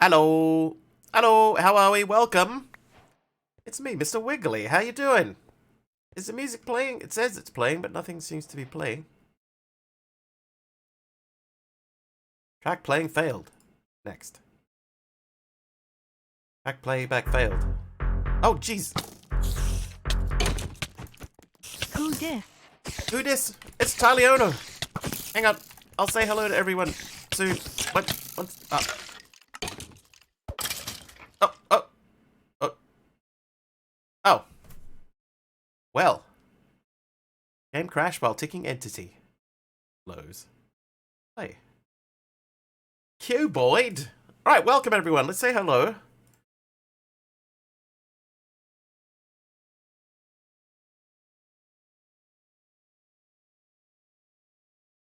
Hello. Hello, how are we? Welcome. It's me, Mr. Wiggly. How you doing? Is the music playing? It says it's playing, but nothing seems to be playing. Track playing failed. Next. Track playback failed. Oh, jeez. Who dis? Who dis? It's Taliono. Hang on. I'll say hello to everyone soon. What's up? Oh. Well. Game crash while ticking entity. Lows. Hey. Cuboid. Alright, welcome everyone. Let's say hello.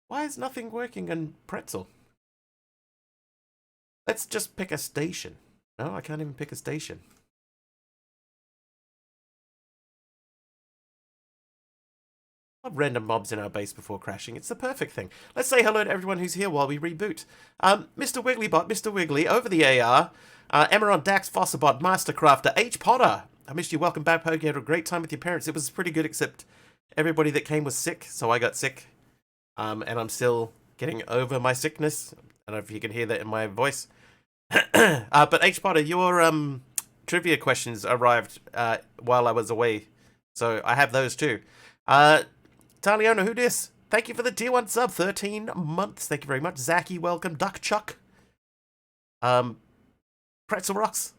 Why is nothing working on Pretzel? Let's just pick a station. No, I can't even pick a station. Random mobs in our base before crashing. It's the perfect thing. Let's say hello to everyone who's here while we reboot. Mr. Wigglybot, Mr. Wiggly, over the AR, Emeron, Dax, Fosterbot, Mastercrafter, H. Potter. I missed you. Welcome back, Poke. You had a great time with your parents. It was pretty good, except everybody that came was sick, so I got sick. And I'm still getting over my sickness. I don't know if you can hear that in my voice. But H. Potter, your trivia questions arrived while I was away, so I have those too. Taliona, who dis? Thank you for the tier 1 sub, 13 months. Thank you very much. Zaki, welcome. Duck Chuck. Pretzel Rocks.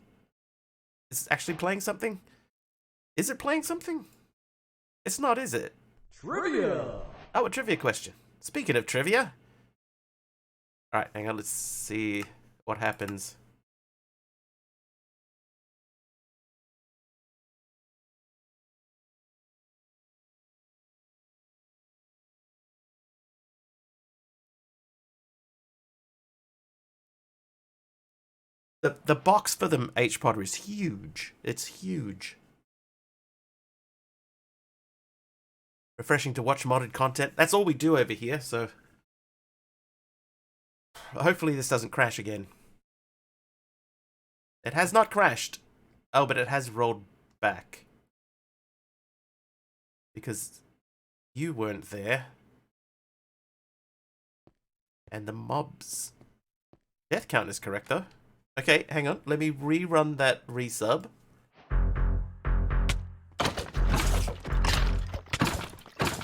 Is it actually playing something? Is it playing something? It's not, is it? Trivia! Oh, a trivia question. Speaking of trivia. Alright, hang on, let's see what happens. The box for them, H. Potter, is huge. It's huge. Refreshing to watch modded content. That's all we do over here, so hopefully this doesn't crash again. It has not crashed. Oh, but it has rolled back. Because you weren't there. And the mobs. Death count is correct, though. Okay, hang on. Let me rerun that resub.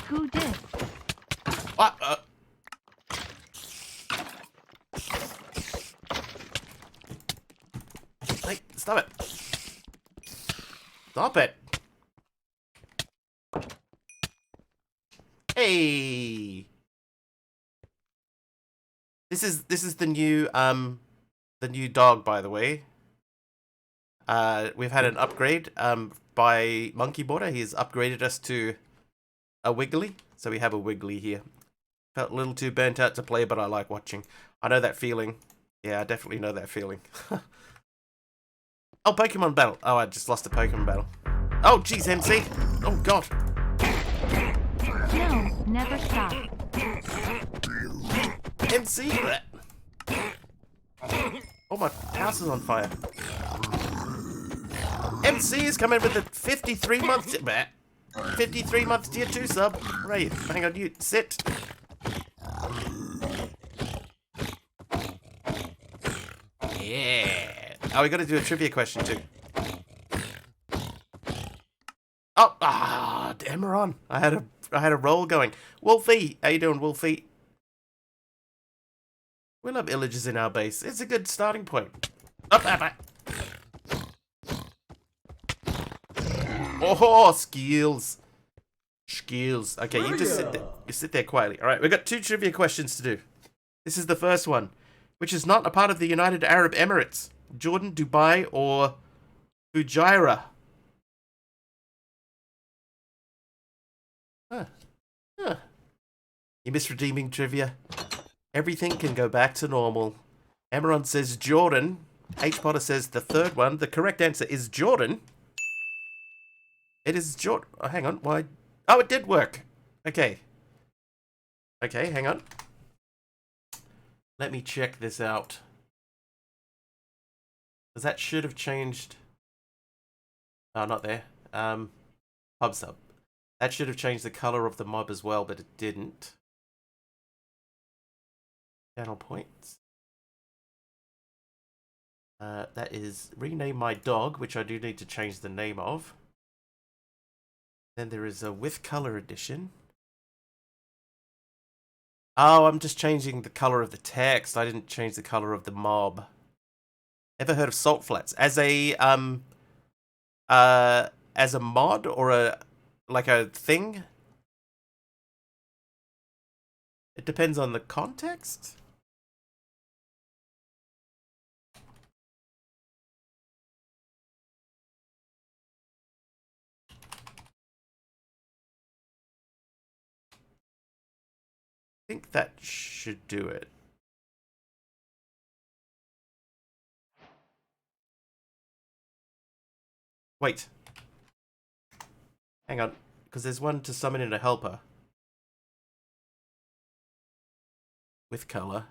Who dis? What? Hey, stop it. Stop it. Hey. This is the new dog, by the way. We've had an upgrade by Monkey Border. He's upgraded us to a Wiggly, so we have a Wiggly here. Felt a little too burnt out to play, but I like watching. I know that feeling. Yeah, I definitely know that feeling. Oh, Pokemon battle. Oh, I just lost a Pokemon battle. Oh, jeez, MC. Oh, God. No, never stop. MC. Oh, my house is on fire. MC is coming with the 53-month... 53-month tier 2 sub. Right, hang on, you sit. Yeah. Oh, we got to do a trivia question too. Oh, Emeron. I had a roll going. Wolfie, how you doing, Wolfie? We love illagers in our base. It's a good starting point. Oh, skills. Skills. Okay, you just sit there. You sit there quietly. All right, we've got 2 trivia questions to do. This is the first one. Which is not a part of the United Arab Emirates? Jordan, Dubai, or Fujairah? Huh. You misredeeming trivia? Everything can go back to normal. Emeron says Jordan. H. Potter says the third one. The correct answer is Jordan. It is Jordan. Oh, hang on. Why? Oh, it did work. Okay. Okay, hang on. Let me check this out. Because that should have changed. Oh, not there. Pub sub. That should have changed the color of the mob as well, but it didn't. Channel points. That is rename my dog, which I do need to change the name of. Then there is a with color edition. Oh, I'm just changing the color of the text. I didn't change the color of the mob. Ever heard of salt flats as a mod or a thing? It depends on the context. I think that should do it. Wait. Hang on, because there's one to summon in a helper. With color.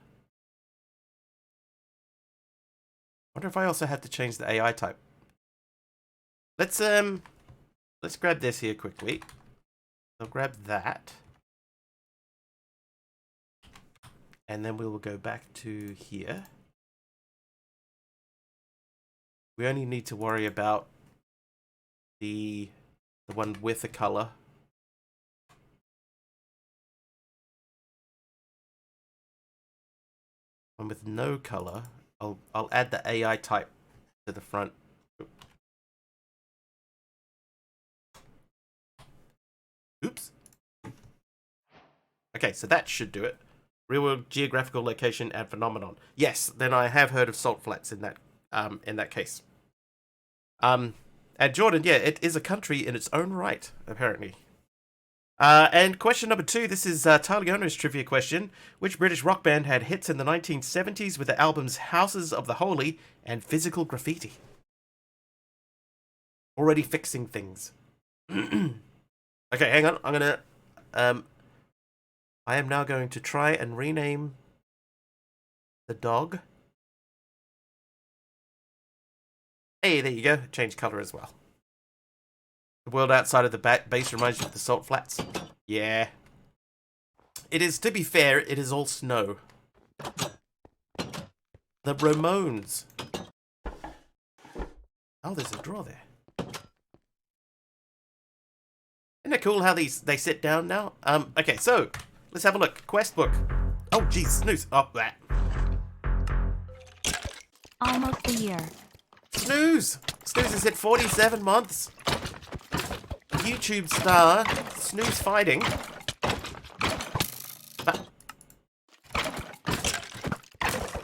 Wonder if I also have to change the AI type. Let's grab this here quickly. I'll grab that. And then we will go back to here. We only need to worry about the one with the color. One with no color. I'll add the AI type to the front. Oops. Okay, so that should do it. Real world geographical location and phenomenon. Yes, then I have heard of salt flats in that case. And Jordan, yeah, it is a country in its own right, apparently. And question number 2, this is Taliono's trivia question. Which British rock band had hits in the 1970s with the albums Houses of the Holy and Physical Graffiti? Already fixing things. Okay, hang on. I'm gonna I am now going to try and rename the dog. Hey, there you go. Change color as well. The world outside of the base reminds you of the salt flats. Yeah. It is, to be fair, it is all snow. The Ramones. Oh, there's a drawer there. Isn't it cool how they sit down now? Okay, so let's have a look. Quest book. Oh, geez, snooze. Oh, that. Almost a year. Snooze. Snooze has hit 47 months. YouTube star Snooze fighting.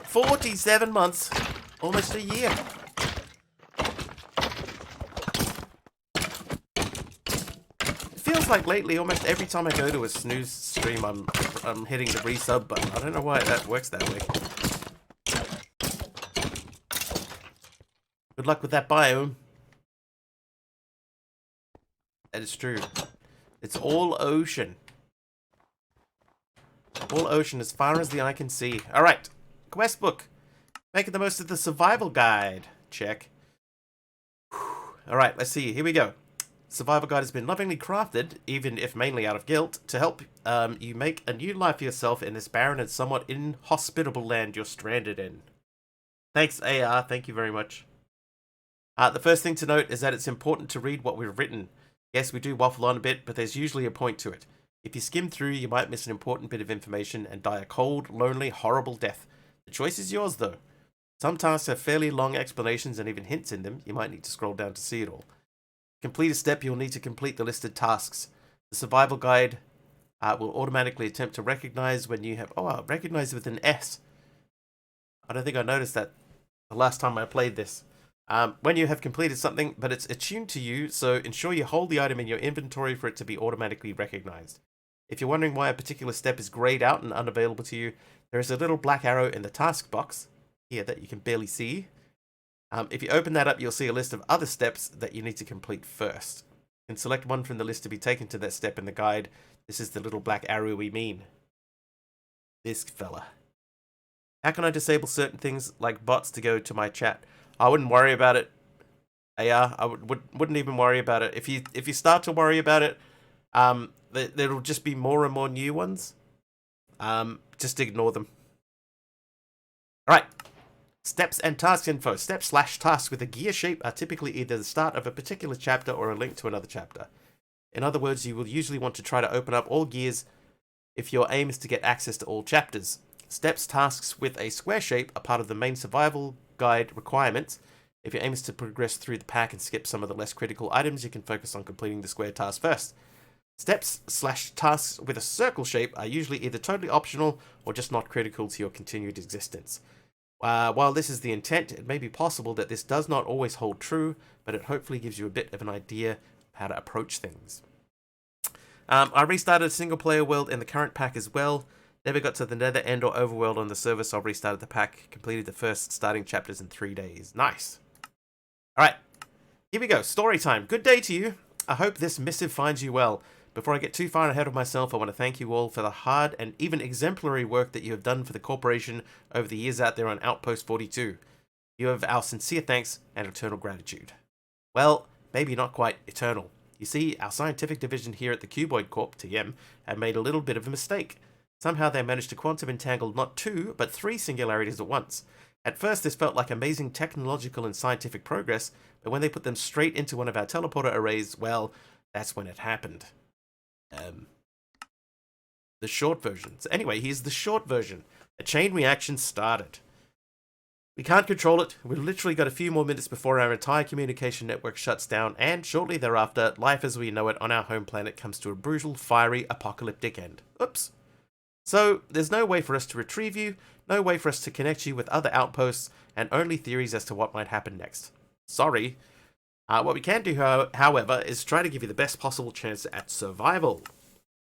47 months. Almost a year. Feels like lately, almost every time I go to a Snooze stream, I'm hitting the resub button. I don't know why that works that way. Good luck with that biome. That is true. It's all ocean. All ocean as far as the eye can see. Alright. Quest book. Making the most of the survival guide. Check. Alright, let's see. Here we go. Survival guide has been lovingly crafted, even if mainly out of guilt, to help you make a new life for yourself in this barren and somewhat inhospitable land you're stranded in. Thanks, AR. Thank you very much. The first thing to note is that it's important to read what we've written. Yes, we do waffle on a bit, but there's usually a point to it. If you skim through, you might miss an important bit of information and die a cold, lonely, horrible death. The choice is yours, though. Some tasks have fairly long explanations and even hints in them. You might need to scroll down to see it all. To complete a step, you'll need to complete the listed tasks. The survival guide will automatically attempt to recognize when you have... Oh, recognize with an S. I don't think I noticed that the last time I played this. When you have completed something, but it's attuned to you, so ensure you hold the item in your inventory for it to be automatically recognized. If you're wondering why a particular step is grayed out and unavailable to you, there is a little black arrow in the task box here that you can barely see. If you open that up, you'll see a list of other steps that you need to complete first. You can select one from the list to be taken to that step in the guide. This is the little black arrow we mean. This fella. How can I disable certain things like bots to go to my chat? I wouldn't worry about it. AR, I wouldn't even worry about it. If you start to worry about it, there'll just be more and more new ones. Just ignore them. All right. Steps and task info. Steps/tasks with a gear shape are typically either the start of a particular chapter or a link to another chapter. In other words, you will usually want to try to open up all gears if your aim is to get access to all chapters. Steps tasks with a square shape are part of the main survival guide requirements. If your aim is to progress through the pack and skip some of the less critical items, you can focus on completing the square task first. Steps/tasks with a circle shape are usually either totally optional or just not critical to your continued existence. While this is the intent, it may be possible that this does not always hold true, but it hopefully gives you a bit of an idea of how to approach things. I restarted a single player world in the current pack as well. Never got to the nether end or overworld on the server, so I restarted the pack. Completed the first starting chapters in 3 days. Nice. Alright, here we go. Story time. Good day to you. I hope this missive finds you well. Before I get too far ahead of myself, I want to thank you all for the hard and even exemplary work that you have done for the corporation over the years out there on Outpost 42. You have our sincere thanks and eternal gratitude. Well, maybe not quite eternal. You see, our scientific division here at the Cuboid Corp, TM, had made a little bit of a mistake. Somehow they managed to quantum entangle not 2, but 3 singularities at once. At first this felt like amazing technological and scientific progress, but when they put them straight into one of our teleporter arrays, well, that's when it happened. The short version. So anyway, here's the short version. A chain reaction started. We can't control it. We've literally got a few more minutes before our entire communication network shuts down, and shortly thereafter, life as we know it on our home planet comes to a brutal, fiery, apocalyptic end. Oops. So, there's no way for us to retrieve you, no way for us to connect you with other outposts, and only theories as to what might happen next. Sorry. What we can do, however, is try to give you the best possible chance at survival.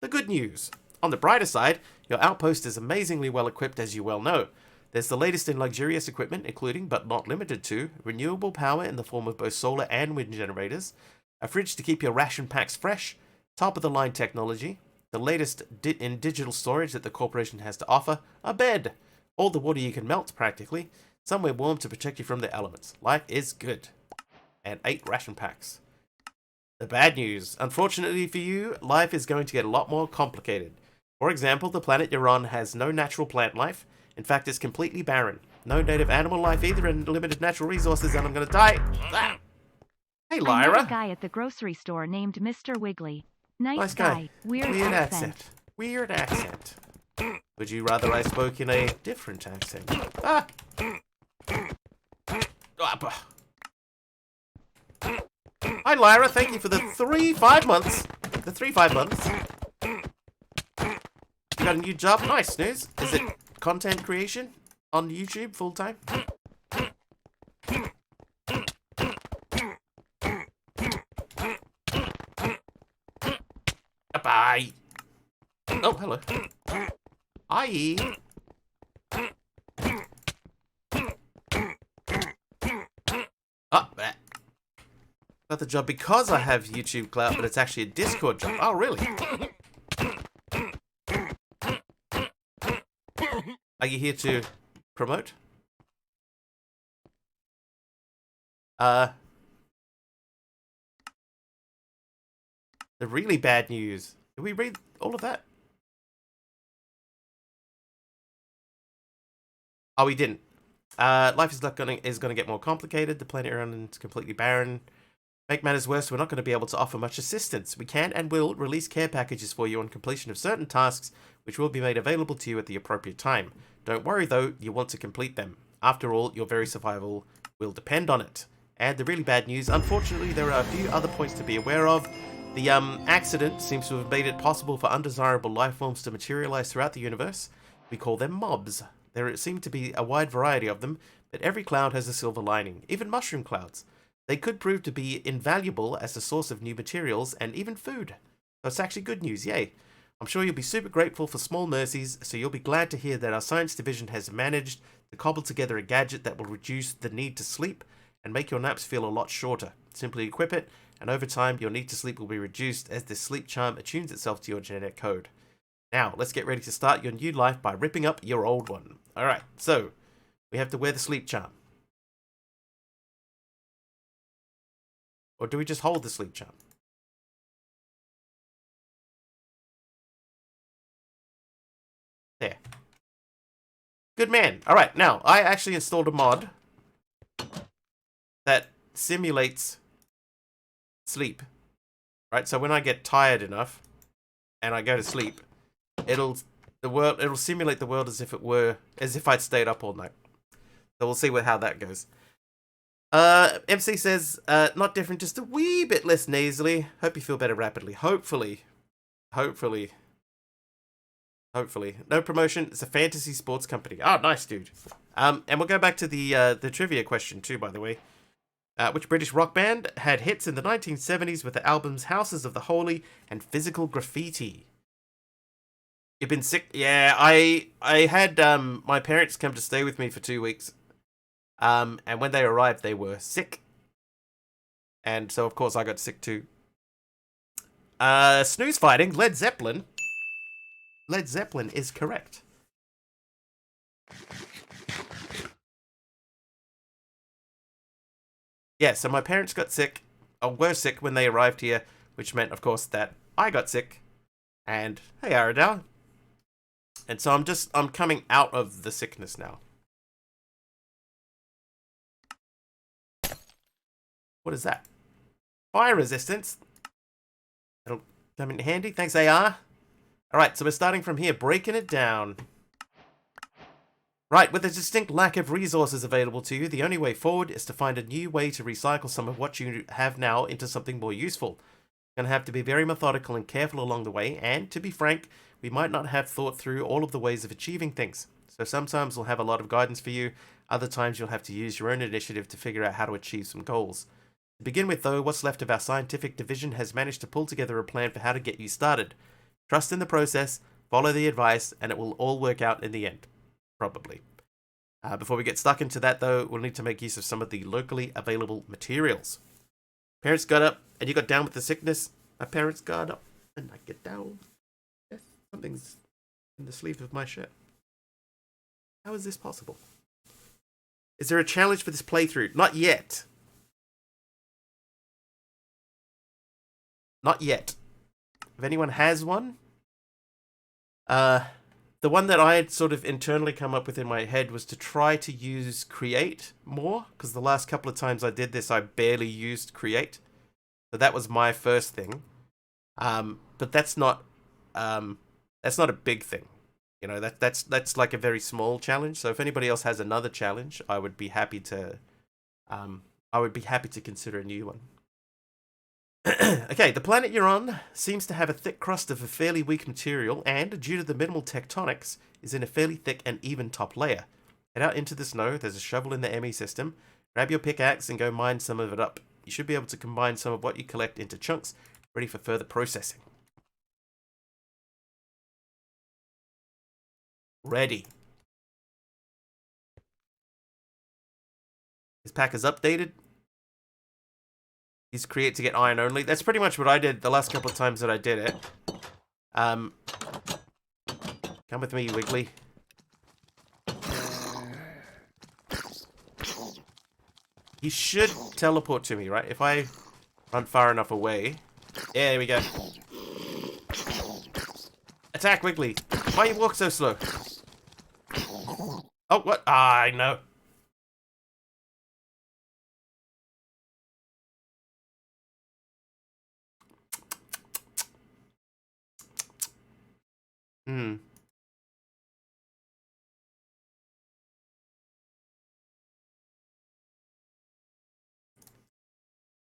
The good news. On the brighter side, your outpost is amazingly well equipped, as you well know. There's the latest in luxurious equipment, including, but not limited to, renewable power in the form of both solar and wind generators, a fridge to keep your ration packs fresh, top-of-the-line technology, the latest in digital storage that the corporation has to offer, a bed, all the water you can melt, practically, somewhere warm to protect you from the elements. Life is good. And 8 ration packs. The bad news. Unfortunately for you, life is going to get a lot more complicated. For example, the planet you're on has no natural plant life. In fact, it's completely barren. No native animal life either, and limited natural resources, and I'm gonna die. Ah. Hey, Lyra. I met a guy at the grocery store named Mr. Wiggly. Nice guy. Weird accent. Weird accent. Would you rather I spoke in a different accent? Ah! Hi, Lyra. Thank you for the 5 months. The 5 months. You got a new job? Nice, Snooze. Is it content creation on YouTube full time? Bye. Oh, hello. Hi. Oh, got the job because I have YouTube Cloud, but it's actually a Discord job. Oh, really? Are you here to promote? The really bad news. Did we read all of that? Oh, we didn't. Life is gonna get more complicated. The planet around is completely barren. Make matters worse, we're not going to be able to offer much assistance. We can and will release care packages for you on completion of certain tasks, which will be made available to you at the appropriate time. Don't worry though, you want to complete them. After all, your very survival will depend on it. And the really bad news, unfortunately, there are a few other points to be aware of. The accident seems to have made it possible for undesirable life forms to materialize throughout the universe. We call them mobs. There seem to be a wide variety of them, but every cloud has a silver lining, even mushroom clouds. They could prove to be invaluable as a source of new materials and even food. So it's actually good news, yay. I'm sure you'll be super grateful for small mercies, so you'll be glad to hear that our science division has managed to cobble together a gadget that will reduce the need to sleep and make your naps feel a lot shorter. Simply equip it, and over time your need to sleep will be reduced as this sleep charm attunes itself to your genetic code. Now, let's get ready to start your new life by ripping up your old one. Alright, so we have to wear the sleep charm. Or do we just hold the sleep charm? There. Good man. All right, now, I actually installed a mod that simulates sleep. Right, so when I get tired enough and I go to sleep, it'll simulate the world as if I'd stayed up all night. So we'll see how that goes. MC says, not different, just a wee bit less nasally. Hope you feel better rapidly. Hopefully. No promotion. It's a fantasy sports company. Oh, nice, dude. And we'll go back to the trivia question too, by the way. Which British rock band had hits in the 1970s with the albums Houses of the Holy and Physical Graffiti? You've been sick? Yeah, I had my parents come to stay with me for 2 weeks. And when they arrived, they were sick. And so, of course, I got sick too. Snooze fighting, Led Zeppelin. Led Zeppelin is correct. Yeah, so my parents got sick, or were sick when they arrived here, which meant, of course, that I got sick. And, hey, Aradal. And so I'm coming out of the sickness now. What is that? Fire resistance. That'll come in handy. Thanks, AR. Alright, so we're starting from here, breaking it down. Right, with a distinct lack of resources available to you, the only way forward is to find a new way to recycle some of what you have now into something more useful. You're going to have to be very methodical and careful along the way, and, to be frank, we might not have thought through all of the ways of achieving things. So sometimes we'll have a lot of guidance for you, other times you'll have to use your own initiative to figure out how to achieve some goals. To begin with, though, what's left of our scientific division has managed to pull together a plan for how to get you started. Trust in the process, follow the advice, and it will all work out in the end. Probably. Before we get stuck into that, though, we'll need to make use of some of the locally available materials. Parents got up, and you got down with the sickness. My parents got up, and I get down. Yes, something's in the sleeve of my shirt. How is this possible? Is there a challenge for this playthrough? Not yet. Not yet. If anyone has one, the one that I had sort of internally come up with in my head was to try to use Create more, because the last couple of times I did this, I barely used Create. So that was my first thing. But that's not a big thing. You know, that's like a very small challenge. So if anybody else has another challenge, I would be happy to consider a new one. Okay, the planet you're on seems to have a thick crust of a fairly weak material, and, due to the minimal tectonics, is in a fairly thick and even top layer. Head out into the snow, there's a shovel in the ME system, grab your pickaxe and go mine some of it up. You should be able to combine some of what you collect into chunks, ready for further processing. Ready. This pack is updated. Use Create to get iron only. That's pretty much what I did the last couple of times that I did it. Come with me, Wiggly. He should teleport to me, right? If I run far enough away. Yeah, there we go. Attack, Wiggly. Why you walk so slow? Oh, what? Ah, I know.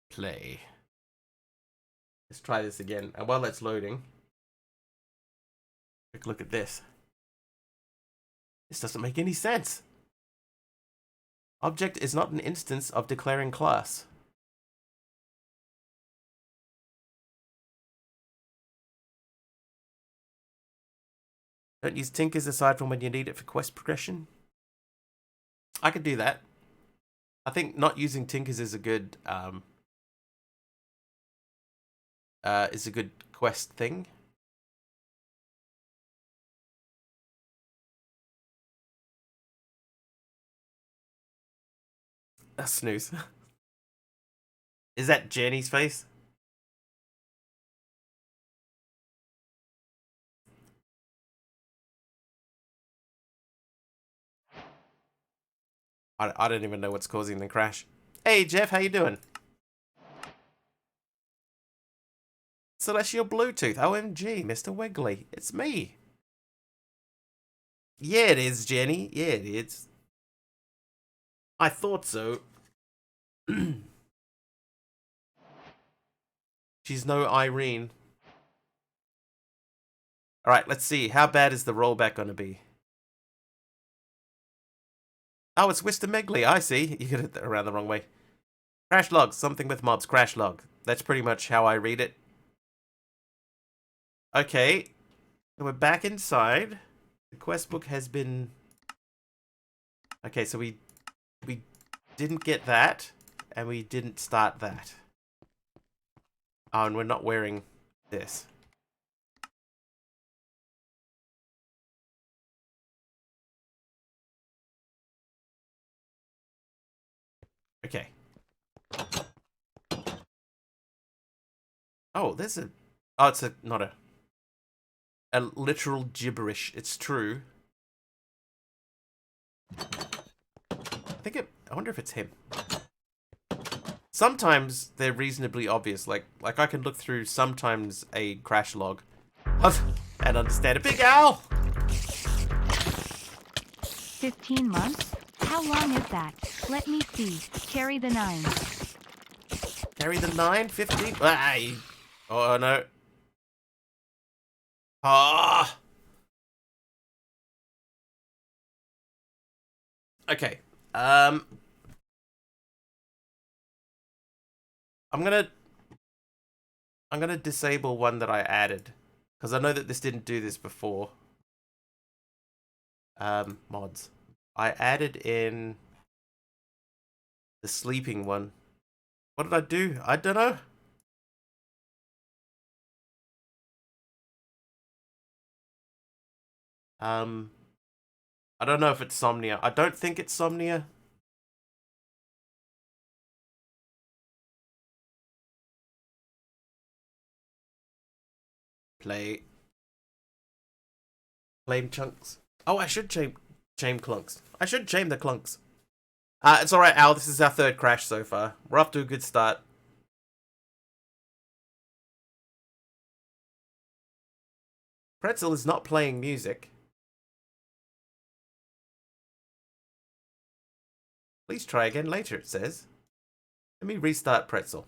Play. Let's try this again. And while that's loading, quick look at this. This doesn't make any sense. Object is not an instance of declaring class. Don't use tinkers aside from when you need it for quest progression. I could do that. I think not using tinkers is a good quest thing. Snooze. Is that Jenny's face? I don't even know what's causing the crash. Hey, Jeff, how you doing? Celestial Bluetooth. OMG, Mr. Wiggly. It's me. Yeah, it is, Jenny. Yeah, it is. I thought so. She's no Irene. Alright, let's see. How bad is the rollback going to be? Oh, it's Mr. Megley. I see. You got it around the wrong way. Crash log. Something with mobs. Crash log. That's pretty much how I read it. Okay. We're back inside. The quest book has been... Okay, so we didn't get that. And we didn't start that. Oh, and we're not wearing this. Okay. Oh, there's a... Oh, it's a... Not a literal gibberish. It's true. I wonder if it's him. Sometimes they're reasonably obvious. Like I can look through sometimes a crash log and understand a big owl. 15 months? How long is that? Let me see. Carry the 9. Carry the 9? 15? Ay. Oh, no. Ah. Okay. I'm gonna disable one that I added. Because I know that this didn't do this before. Mods. I added in the sleeping one. What did I do? I don't know. I don't know if it's Somnia. I don't think it's Somnia. Flame chunks. Oh, I should shame clunks. I should shame the clunks. It's alright, Al. This is our 3rd crash so far. We're off to a good start. Pretzel is not playing music. Please try again later, it says. Let me restart Pretzel.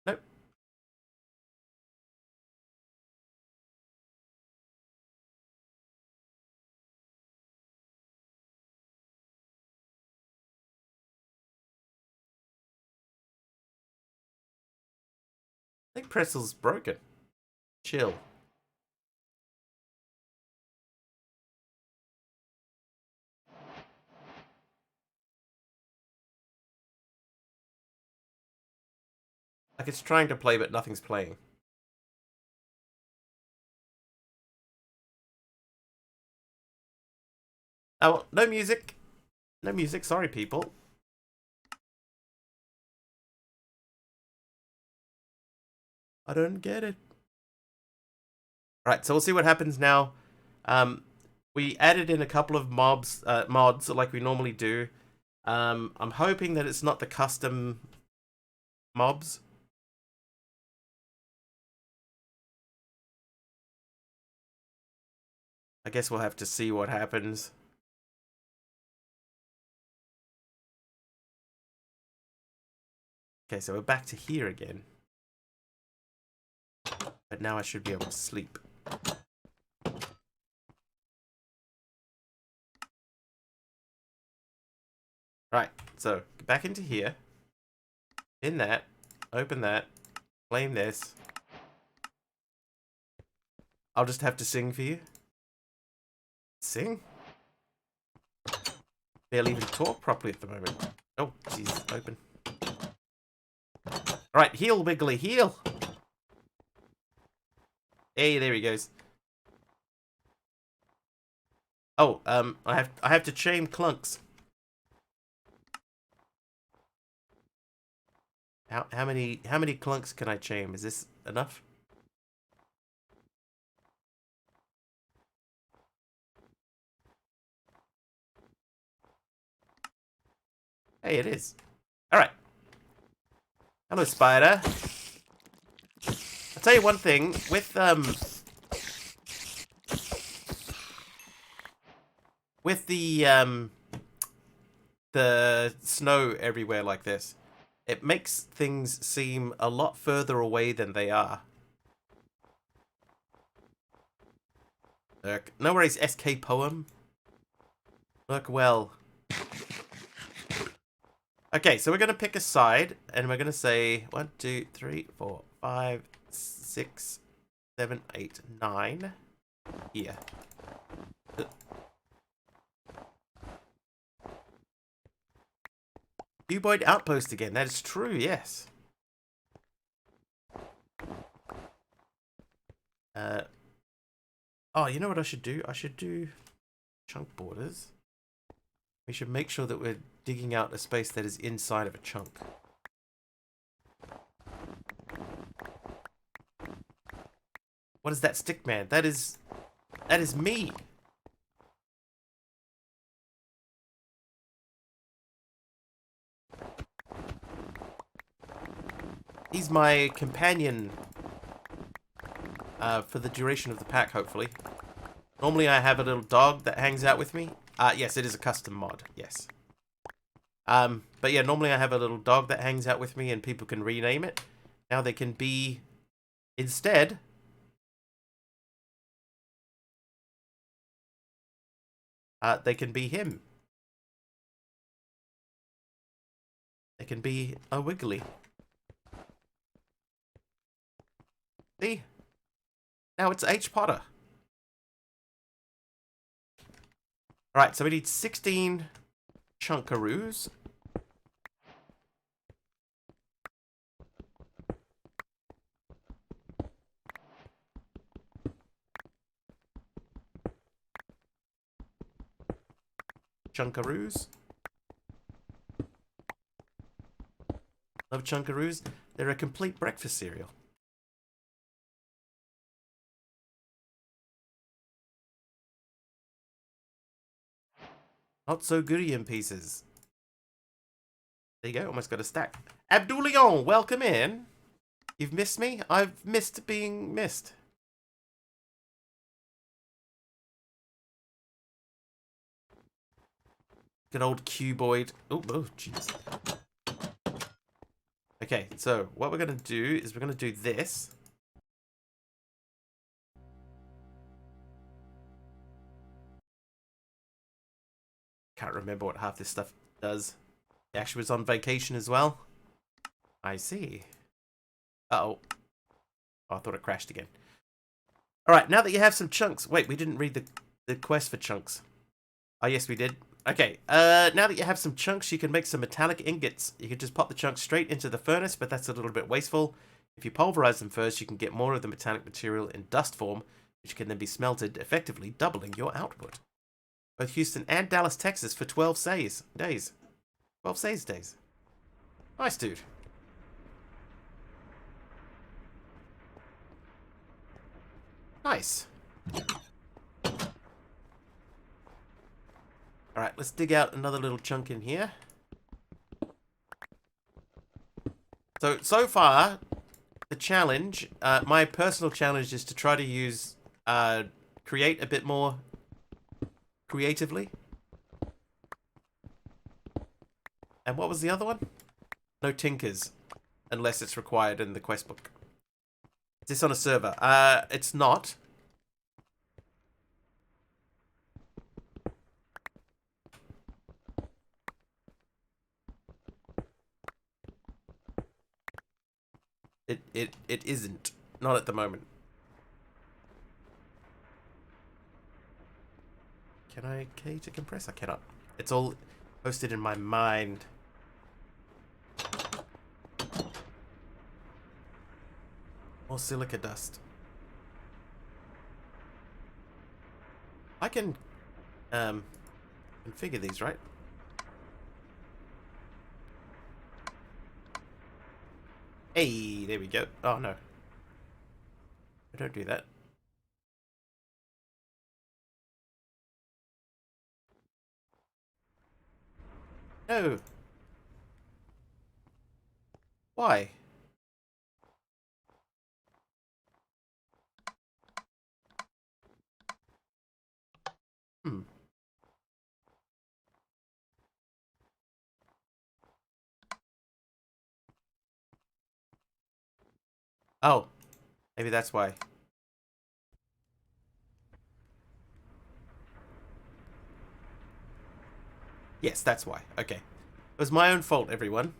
Nope. I think Pretzel's broken. Chill. Like it's trying to play, but nothing's playing. Oh, no music. No music. Sorry, people. I don't get it. Right, so we'll see what happens now. We added in a couple of mods like we normally do. I'm hoping that it's not the custom mobs. I guess we'll have to see what happens. Okay, so we're back to here again. But now I should be able to sleep. Right, so back into here. In that, open that, claim this. I'll just have to sing for you. Sing? Barely even talk properly at the moment. Oh, jeez, open. Alright, heal, Wiggly, heal! Hey, there he goes. Oh, I have to chain clunks. How many clunks can I chain? Is this enough? Hey, it is. All right. Hello, spider. I'll tell you one thing with the snow everywhere like this, it makes things seem a lot further away than they are. No worries, SK Poem. Work well. Okay, so we're going to pick a side, and we're going to say 1, 2, 3, 4, 5, 6, 7, 8, 9. Here. Cuboid Outpost again. That is true, yes. Oh, you know what I should do? I should do chunk borders. We should make sure that we're digging out a space that is inside of a chunk. What is that stick man? That is me. He's my companion for the duration of the pack, hopefully. Normally I have a little dog that hangs out with me. Yes, it is a custom mod, yes. But yeah, normally I have a little dog that hangs out with me and people can rename it. Now they can be, instead, they can be him. They can be a Wiggly. See? Now it's H. Potter. Alright, so we need 16 chunkaroos. Chunkaroos. Love chunkaroos. They're a complete breakfast cereal. Not so goody in pieces. There you go, almost got a stack. Abdulion, welcome in. You've missed me? I've missed being missed. Good old cuboid. Oh, jeez. Okay, so what we're going to do is we're going to do this. Can't remember what half this stuff does. Ash was on vacation as well. I see. Uh-oh. Oh, I thought it crashed again. Alright, now that you have some chunks... Wait, we didn't read the quest for chunks. Oh, yes, we did. Okay, now that you have some chunks, you can make some metallic ingots. You can just pop the chunks straight into the furnace, but that's a little bit wasteful. If you pulverize them first, you can get more of the metallic material in dust form, which can then be smelted, effectively doubling your output. Both Houston and Dallas, Texas for 12 days. 12 days. Nice, dude. Nice. Alright, let's dig out another little chunk in here. So far, the challenge, my personal challenge is to try to use, create a bit more creatively. And what was the other one? No tinkers, unless it's required in the quest book. Is this on a server? It's not. It isn't. Not at the moment. Can I key to compress? I cannot. It's all hosted in my mind. More silica dust. I can configure these, right? Hey, there we go. Oh, no. Don't do that. No. Why? Hmm. Oh. Maybe that's why. Yes, that's why. Okay. It was my own fault, everyone.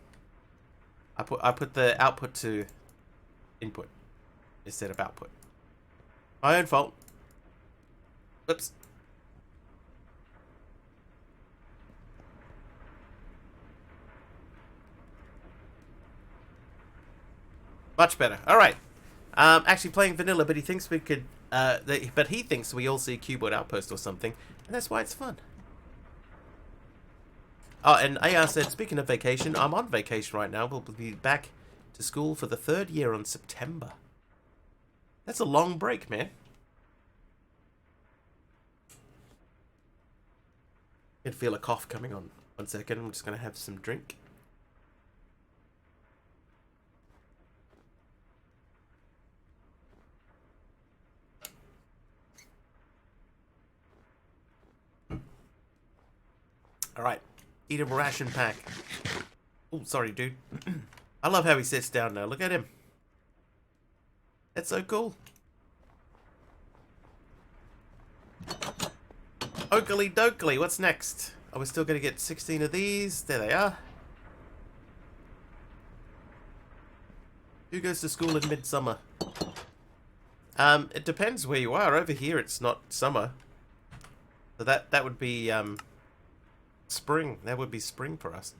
I put the output to input instead of output. My own fault. Oops. Much better. All right. Actually playing vanilla, but he thinks we could. But he thinks we all see Cuboid Outpost or something, and that's why it's fun. Oh, and AR said, speaking of vacation, I'm on vacation right now. We'll be back to school for the 3rd year on September. That's a long break, man. I can feel a cough coming on. 1 second, I'm just going to have some drink. Alright, eat a ration pack. Oh, sorry, dude. I love how he sits down now. Look at him. That's so cool. Oakley dokley, what's next? Are we still going to get 16 of these? There they are. Who goes to school in midsummer? It depends where you are. Over here, it's not summer. So that would be, spring. That would be spring for us.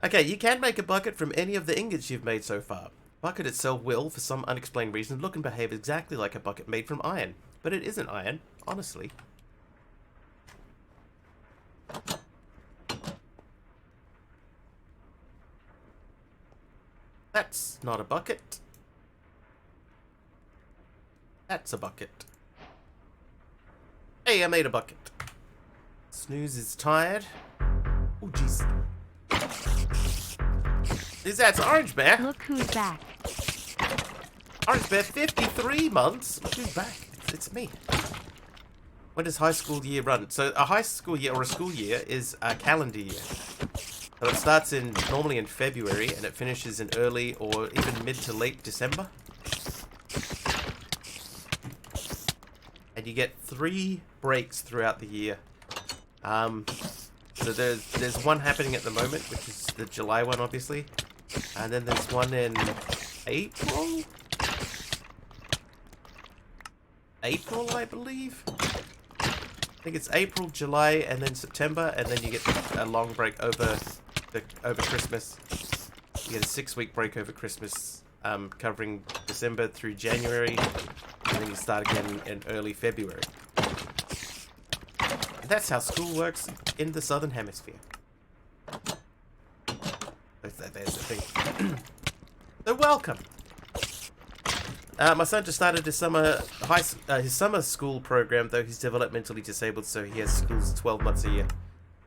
Okay, you can make a bucket from any of the ingots you've made so far. Bucket itself will, for some unexplained reason, look and behave exactly like a bucket made from iron. But it isn't iron, honestly. That's not a bucket. That's a bucket. Hey, I made a bucket. Snooze is tired. Oh, jeez. That's Orange Bear. Look who's back. Orange Bear, 53 months. Look who's back. It's me. When does high school year run? So a high school year or a school year is a calendar year. So it starts normally in February and it finishes in early or even mid to late December. And you get 3 breaks throughout the year. So there's one happening at the moment, which is the July one, obviously. And then there's one in April? April, I believe? I think it's April, July, and then September, and then you get a long break over Christmas. You get a 6-week break over Christmas, covering December through January, and then you start again in early February. And that's how school works in the Southern Hemisphere. There's the thing. So welcome. My son just started his summer school program, though he's developmentally disabled, so he has schools 12 months a year.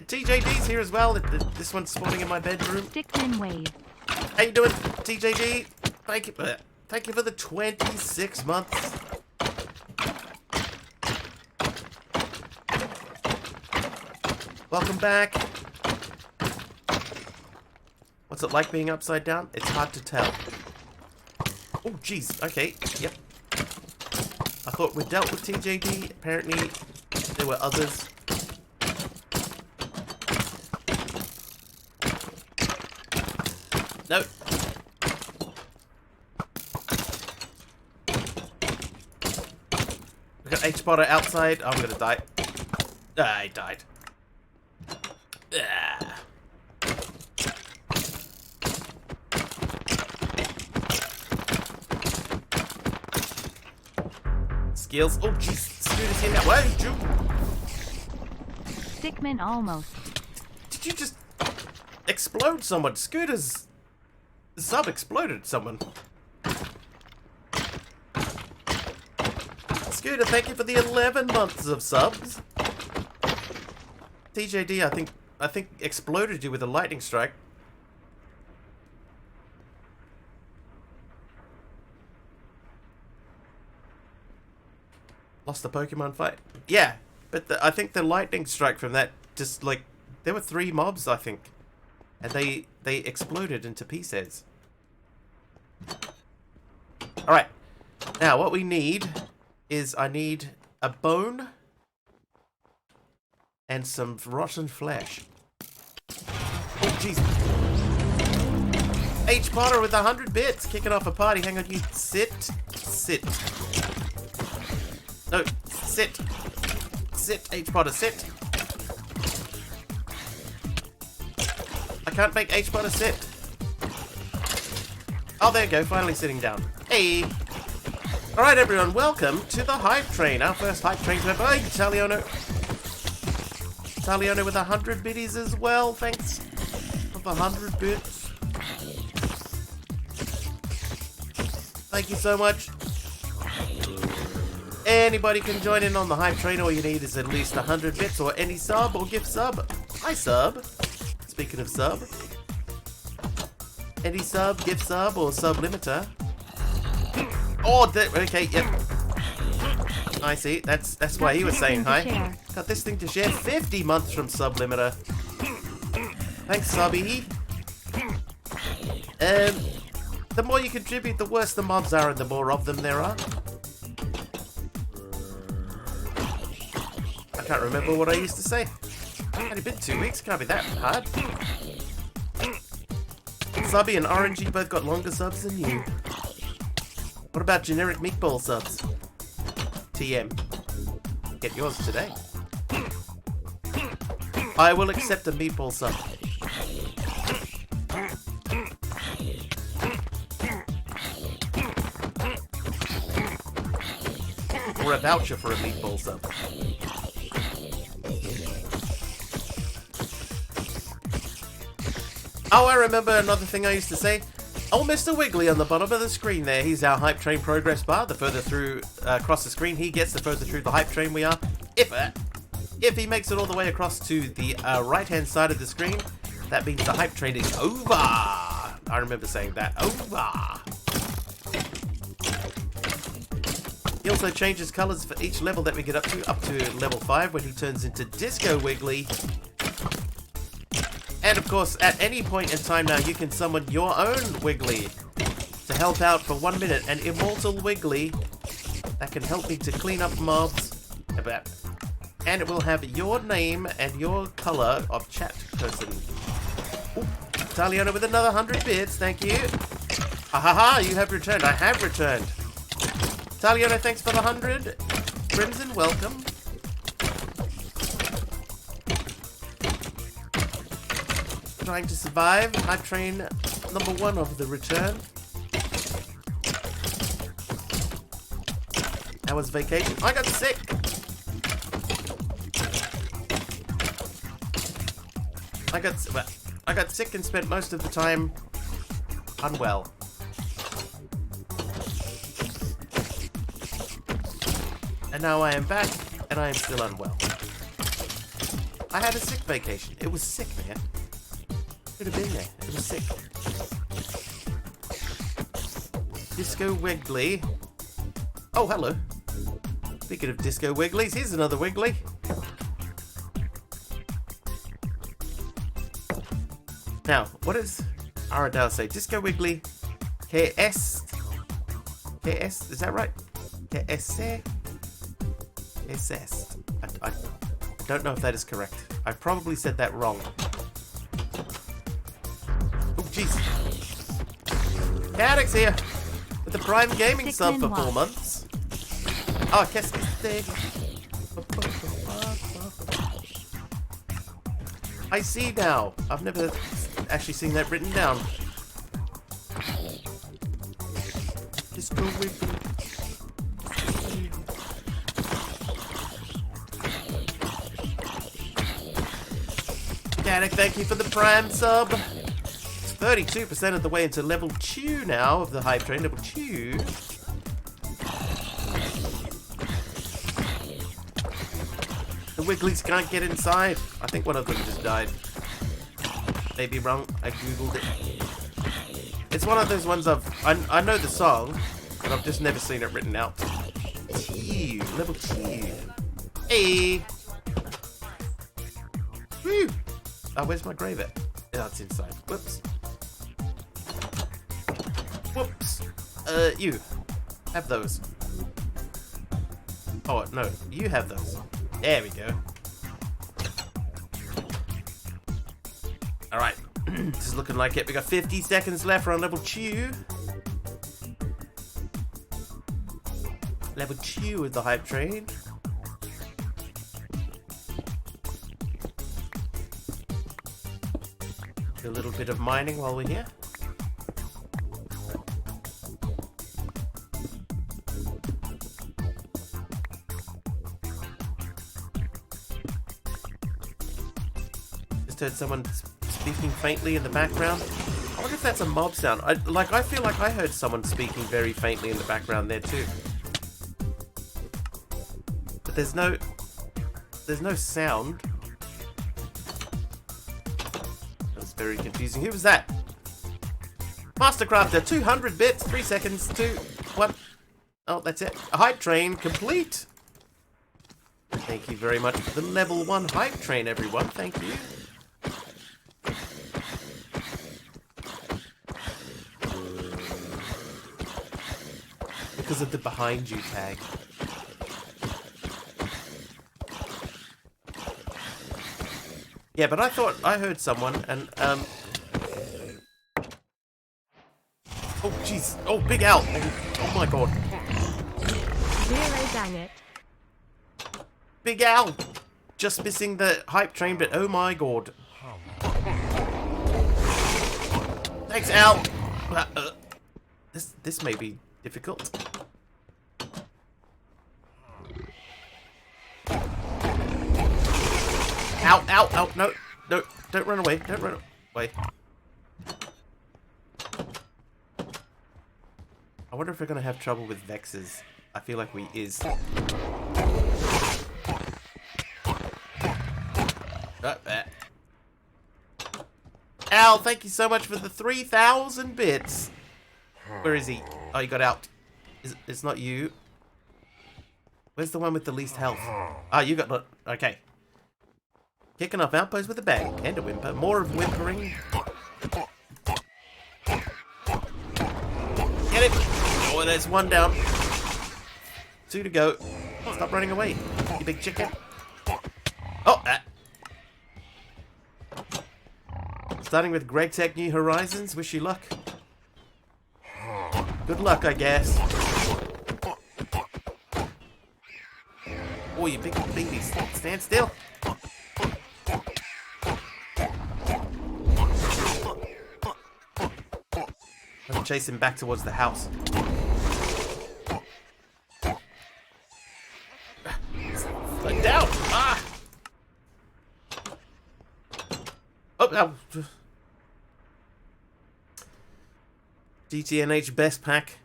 TJD's here as well. This one's spawning in my bedroom. Stickman wave. How you doing, TJD? Thank you for the 26 months. Welcome back. What's it like being upside down? It's hard to tell. Oh, jeez. Okay. Yep. I thought we dealt with TJD. Apparently, there were others. No. We got H-Potter outside. I'm gonna die. Ah, I died. Ah. Skills. Oh, jeez. Scooter's here now. Whoa, Stickman almost. did you just explode someone? Scooter's sub exploded someone. Scooter, thank you for the 11 months of subs. TJD, I think exploded you with a lightning strike. Lost the Pokemon fight. Yeah, but I think the lightning strike from that just like there were 3 mobs, I think, and they exploded into pieces. All right, now what we need is I need a bone and some rotten flesh. Oh jeez. H Potter with 100 bits, kicking off a party. Hang on, you sit. No, sit. Sit, H Potter, sit. I can't make H Potter sit. Oh, there you go, finally sitting down. Hey! Alright, everyone, welcome to the Hype Train. Our first Hype Train to ever. Hey, Taliono. Taliono with 100 biddies as well. Thanks for the 100 bits. Thank you so much. Anybody can join in on the Hype Train. All you need is at least 100 bits or any sub or gift sub. Hi, sub. Speaking of sub. Any sub, gift sub, or sub limiter. Oh, okay, yep. I see. That's why he was saying hi. Got this thing to share. 50 months from sub limiter. Thanks, subby. The more you contribute, the worse the mobs are and the more of them there are. I can't remember what I used to say. Only been 2 weeks, can't be that hard. Subby and Orangey both got longer subs than you. What about generic meatball subs? TM. Get yours today. I will accept a meatball sub. Or a voucher for a meatball sub. Oh, I remember another thing I used to say. Oh, Mr. Wiggly on the bottom of the screen there. He's our Hype Train progress bar. The further through across the screen he gets, the further through the Hype Train we are. If he makes it all the way across to the right-hand side of the screen, that means the Hype Train is over. I remember saying that. Over. He also changes colours for each level that we get up to level 5 when he turns into Disco Wiggly. And of course, at any point in time now, you can summon your own Wiggly to help out for 1 minute. An immortal Wiggly that can help me to clean up mobs. And it will have your name and your colour of chat person. Ooh, Taliana with another 100 bits, thank you. Ahaha, you have returned. I have returned. Taliana, thanks for the 100. Crimson, welcome. Trying to survive. Hype Train number 1 of the return. How was vacation? I got sick. I got sick and spent most of the time unwell. And now I am back, and I am still unwell. I had a sick vacation. It was sick, man. Could have been there. It was sick. Disco Wiggly. Oh, hello. Speaking of Disco Wigglies, here's another Wiggly. Now, what does Aradale say? Disco Wiggly. KS. KS, is that right? KS. SS. I don't know if that is correct. I probably said that wrong. Oh, jeez. Chaotix here with the Prime Gaming sub for 4 months. Oh, qu'est-ce que c'est? I see now. I've never actually seen that written down. Disco Wiggly. Panic, thank you for the Prime sub. 32% of the way into level 2 now of the hype train. Level 2. The Wigglies can't get inside. I think one of them just died. Maybe wrong. I googled it. It's one of those ones I know the song, but I've just never seen it written out. 2. Level 2. Hey. Woo. Oh, where's my grave at? Oh, it's inside. Whoops. Whoops. You. Have those. Oh, no. You have those. There we go. Alright. This is looking like it. We got 50 seconds left for on level 2. Level 2 of the hype train. Do a little bit of mining while we're here. Just heard someone speaking faintly in the background. I wonder if that's a mob sound. I feel like I heard someone speaking very faintly in the background there too. But there's no sound. That's very confusing. Who was that? Mastercrafter, 200 bits, 3 seconds, 2, 1. Oh, that's it. A hype train complete. Thank you very much for the level 1 hype train, everyone. Thank you. Because of the behind you tag. Yeah, but I thought I heard someone and oh jeez. Oh, Big Al. Oh my god. 0, dang it. Big Al. Just missing the hype train, but oh my god. Thanks, Al. This may be difficult. Ow, ow, ow, no, no, don't run away, don't run away. I wonder if we're gonna have trouble with Vexes. I feel like we is. Al, thank you so much for the 3,000 bits. Where is he? Oh, he got out. It's not you. Where's the one with the least health? Ah, you got... Okay. Kicking off Outpost with a bang. And a whimper. More of whimpering. Get it! Oh, there's one down. 2 to go. Stop running away, you big chicken. Oh, starting with Greg Tech New Horizons. Wish you luck. Good luck, I guess. Oh, you big babies. Stand still. I'm chasing back towards the house. Like down! Ah! Oh, no. GTNH best pack.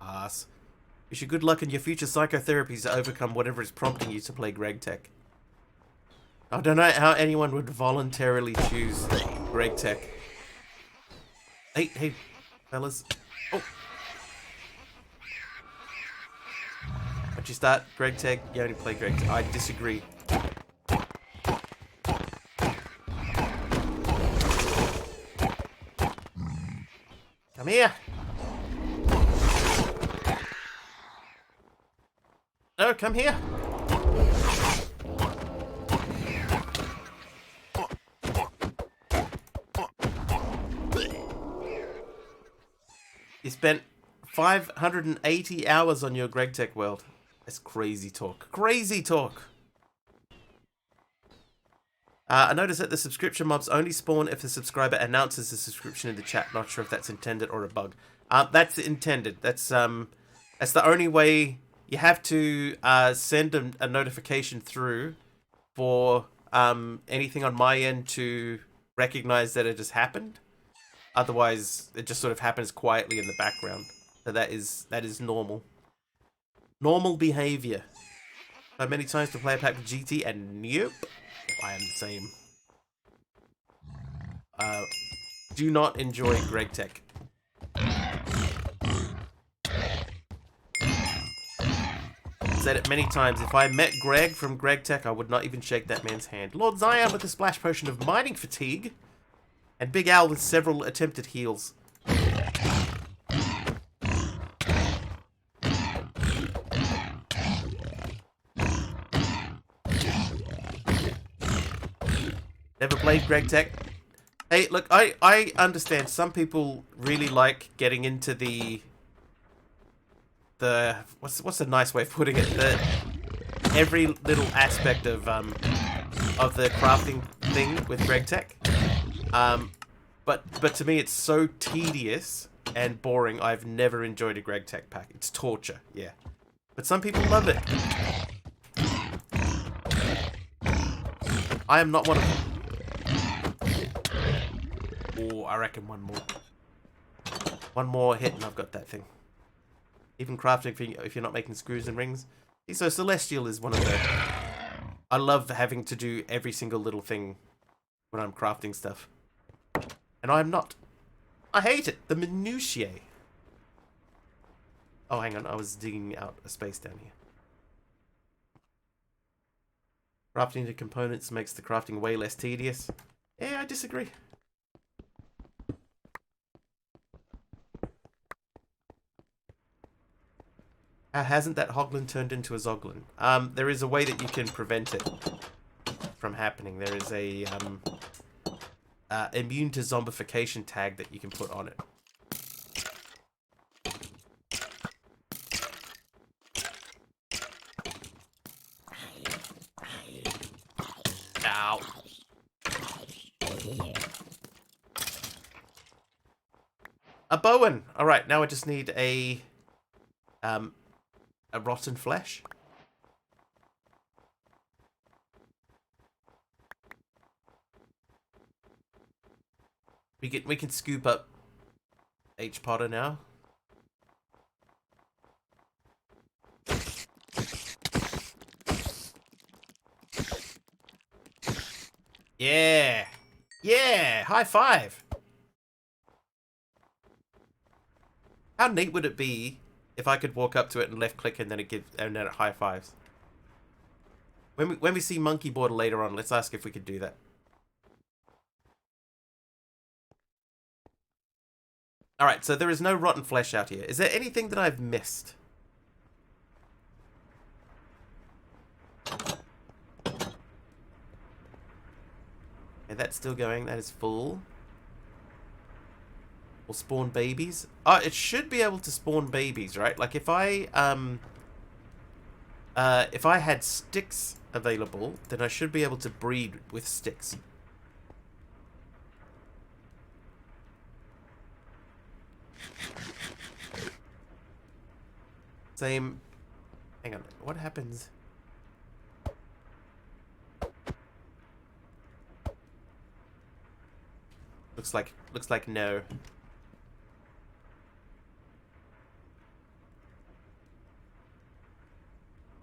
Ass. Wish you good luck in your future psychotherapies to overcome whatever is prompting you to play Greg Tech. I don't know how anyone would voluntarily choose Greg Tech. Hey, fellas. Oh. Once you start Greg Tech, you only play Greg Tech. I disagree. Come here. No, come here. You spent 580 hours on your Greg Tech world. That's crazy talk. Crazy talk. I noticed that the subscription mobs only spawn if the subscriber announces the subscription in the chat. Not sure if that's intended or a bug. That's intended. That's the only way. You have to send a notification through for anything on my end to recognize that it has happened. Otherwise, it just sort of happens quietly in the background. So that is normal. Normal behavior. So many times to play a pack with GT, and nope, I am the same. Do not enjoy Greg Tech. Said it many times. If I met Greg from Greg Tech, I would not even shake that man's hand. Lord Zion with a splash potion of mining fatigue, and Big Al with several attempted heals. Never played Greg Tech. Hey, look, I understand some people really like getting into the what's a nice way of putting it? The every little aspect of the crafting thing with Greg Tech. But to me it's so tedious and boring. I've never enjoyed a Greg Tech pack. It's torture, yeah. But some people love it. I am not one of them. Oh, I reckon one more. One more hit and I've got that thing. Even crafting if you're not making screws and rings. So Celestial is one of the... I love having to do every single little thing when I'm crafting stuff. And I'm not. I hate it. The minutiae. Oh, hang on. I was digging out a space down here. Crafting the components makes the crafting way less tedious. Yeah, I disagree. How hasn't that Hoglin turned into a Zoglin? There is a way that you can prevent it from happening. There is a immune to zombification tag that you can put on it. Ow. A Bowen. All right, now I just need a rotten flesh. We can scoop up H Potter now. Yeah. Yeah, high five. How neat would it be if I could walk up to it and left click and then it high fives? When we see Monkey Border later on, let's ask if we could do that. Alright, so there is no rotten flesh out here. Is there anything that I've missed? Okay, that's still going. That is full. Will spawn babies. Oh, it should be able to spawn babies, right? Like if I had sticks available, then I should be able to breed with sticks. Same. Hang on. What happens? Looks like no.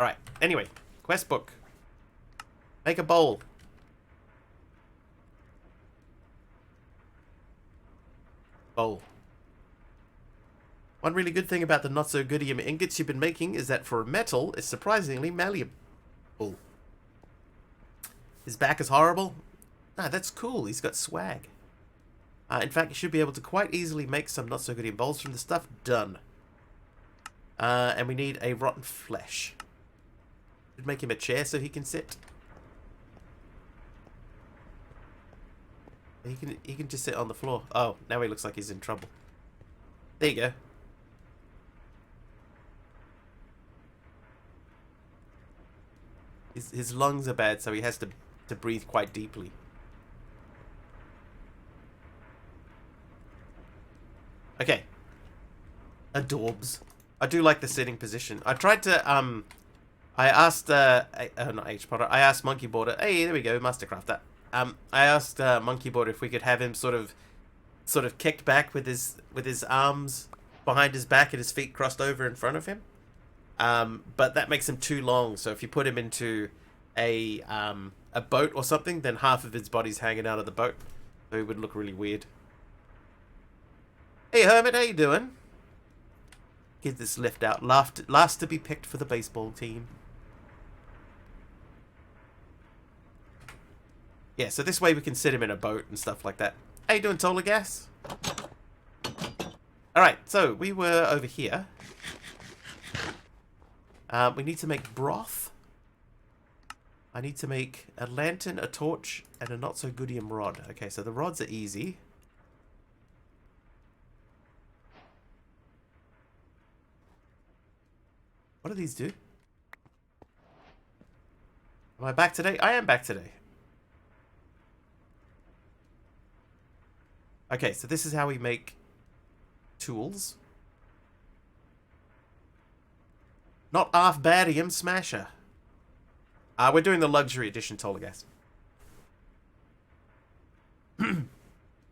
Alright, anyway, quest book. Make a bowl. Bowl. One really good thing about the not-so-goodium ingots you've been making is that for metal, it's surprisingly malleable. His back is horrible? Ah, that's cool. He's got swag. In fact, you should be able to quite easily make some not-so-goodium bowls from the stuff done. And we need a rotten flesh. Should make him a chair so he can sit. He can just sit on the floor. Oh, now he looks like he's in trouble. There you go. His lungs are bad, so he has to breathe quite deeply. Okay. Adorbs. I do like the sitting position. I tried to I asked, not H Potter. I asked Monkey Border. Hey, there we go, Mastercrafter. I asked Monkey Border if we could have him sort of kicked back with his arms behind his back and his feet crossed over in front of him. But that makes him too long. So if you put him into a boat or something, then half of his body's hanging out of the boat, so it would look really weird. Hey Hermit, how you doing? Get this lift out. Last to be picked for the baseball team. Yeah, so this way we can sit him in a boat and stuff like that. How you doing, Tola Gas? Alright, so we were over here. We need to make broth. I need to make a lantern, a torch, and a not-so-goodium rod. Okay, so the rods are easy. What do these do? Am I back today? I am back today. Okay, so this is how we make tools. Not half badium smasher. We're doing the luxury edition, Tolagas.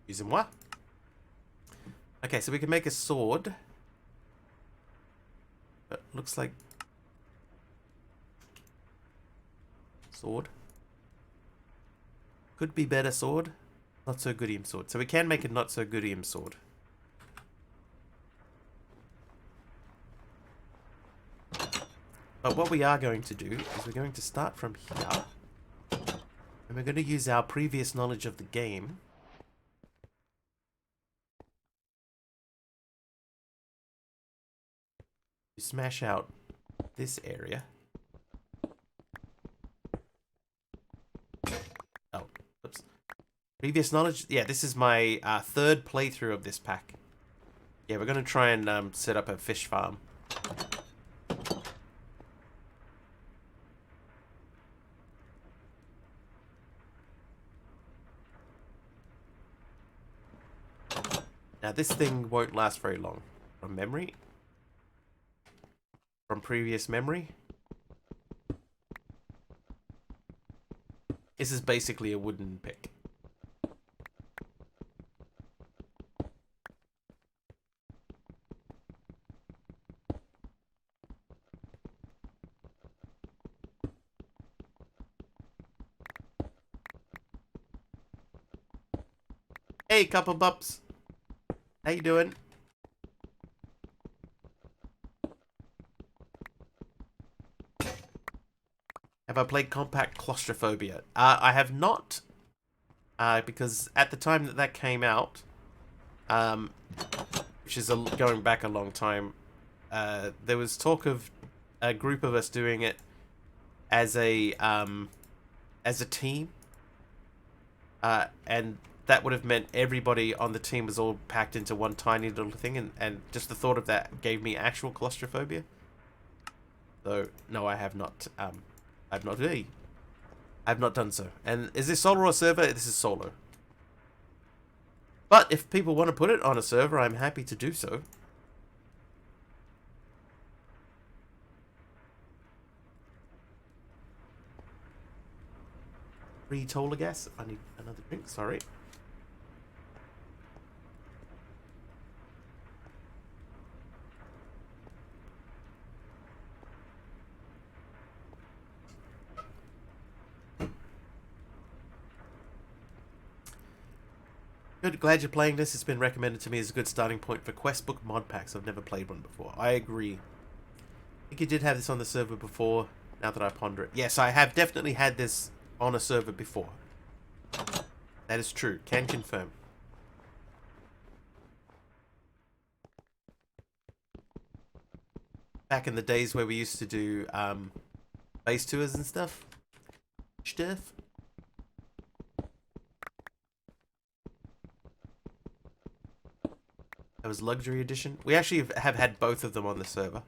Using what? Okay, so we can make a sword. Looks like sword. Could be better sword. Not so goodium sword. So we can make a not so goodium sword. But what we are going to do is we're going to start from here. And we're going to use our previous knowledge of the game. To smash out this area. Oh, oops. Previous knowledge? Yeah, this is my third playthrough of this pack. Yeah, we're going to try and set up a fish farm. Now, this thing won't last very long. From memory? From previous memory? This is basically a wooden pick. Hey, couple bups. How you doing? Have I played Compact Claustrophobia? I have not. Because at the time that came out, which is going back a long time, there was talk of a group of us doing it as a team, and that would have meant everybody on the team was all packed into one tiny little thing, and just the thought of that gave me actual claustrophobia. So no, I have not. I've not done so. And is this solo or server? This is solo. But if people want to put it on a server, I'm happy to do so. Free Tola gas. I need another drink. Sorry. Good, glad you're playing this. It's been recommended to me as a good starting point for quest book mod packs. I've never played one before. I agree. I think you did have this on the server before, now that I ponder it. Yes, I have definitely had this on a server before. That is true. Can confirm. Back in the days where we used to do base tours and stuff. That was Luxury Edition. We actually have had both of them on the server.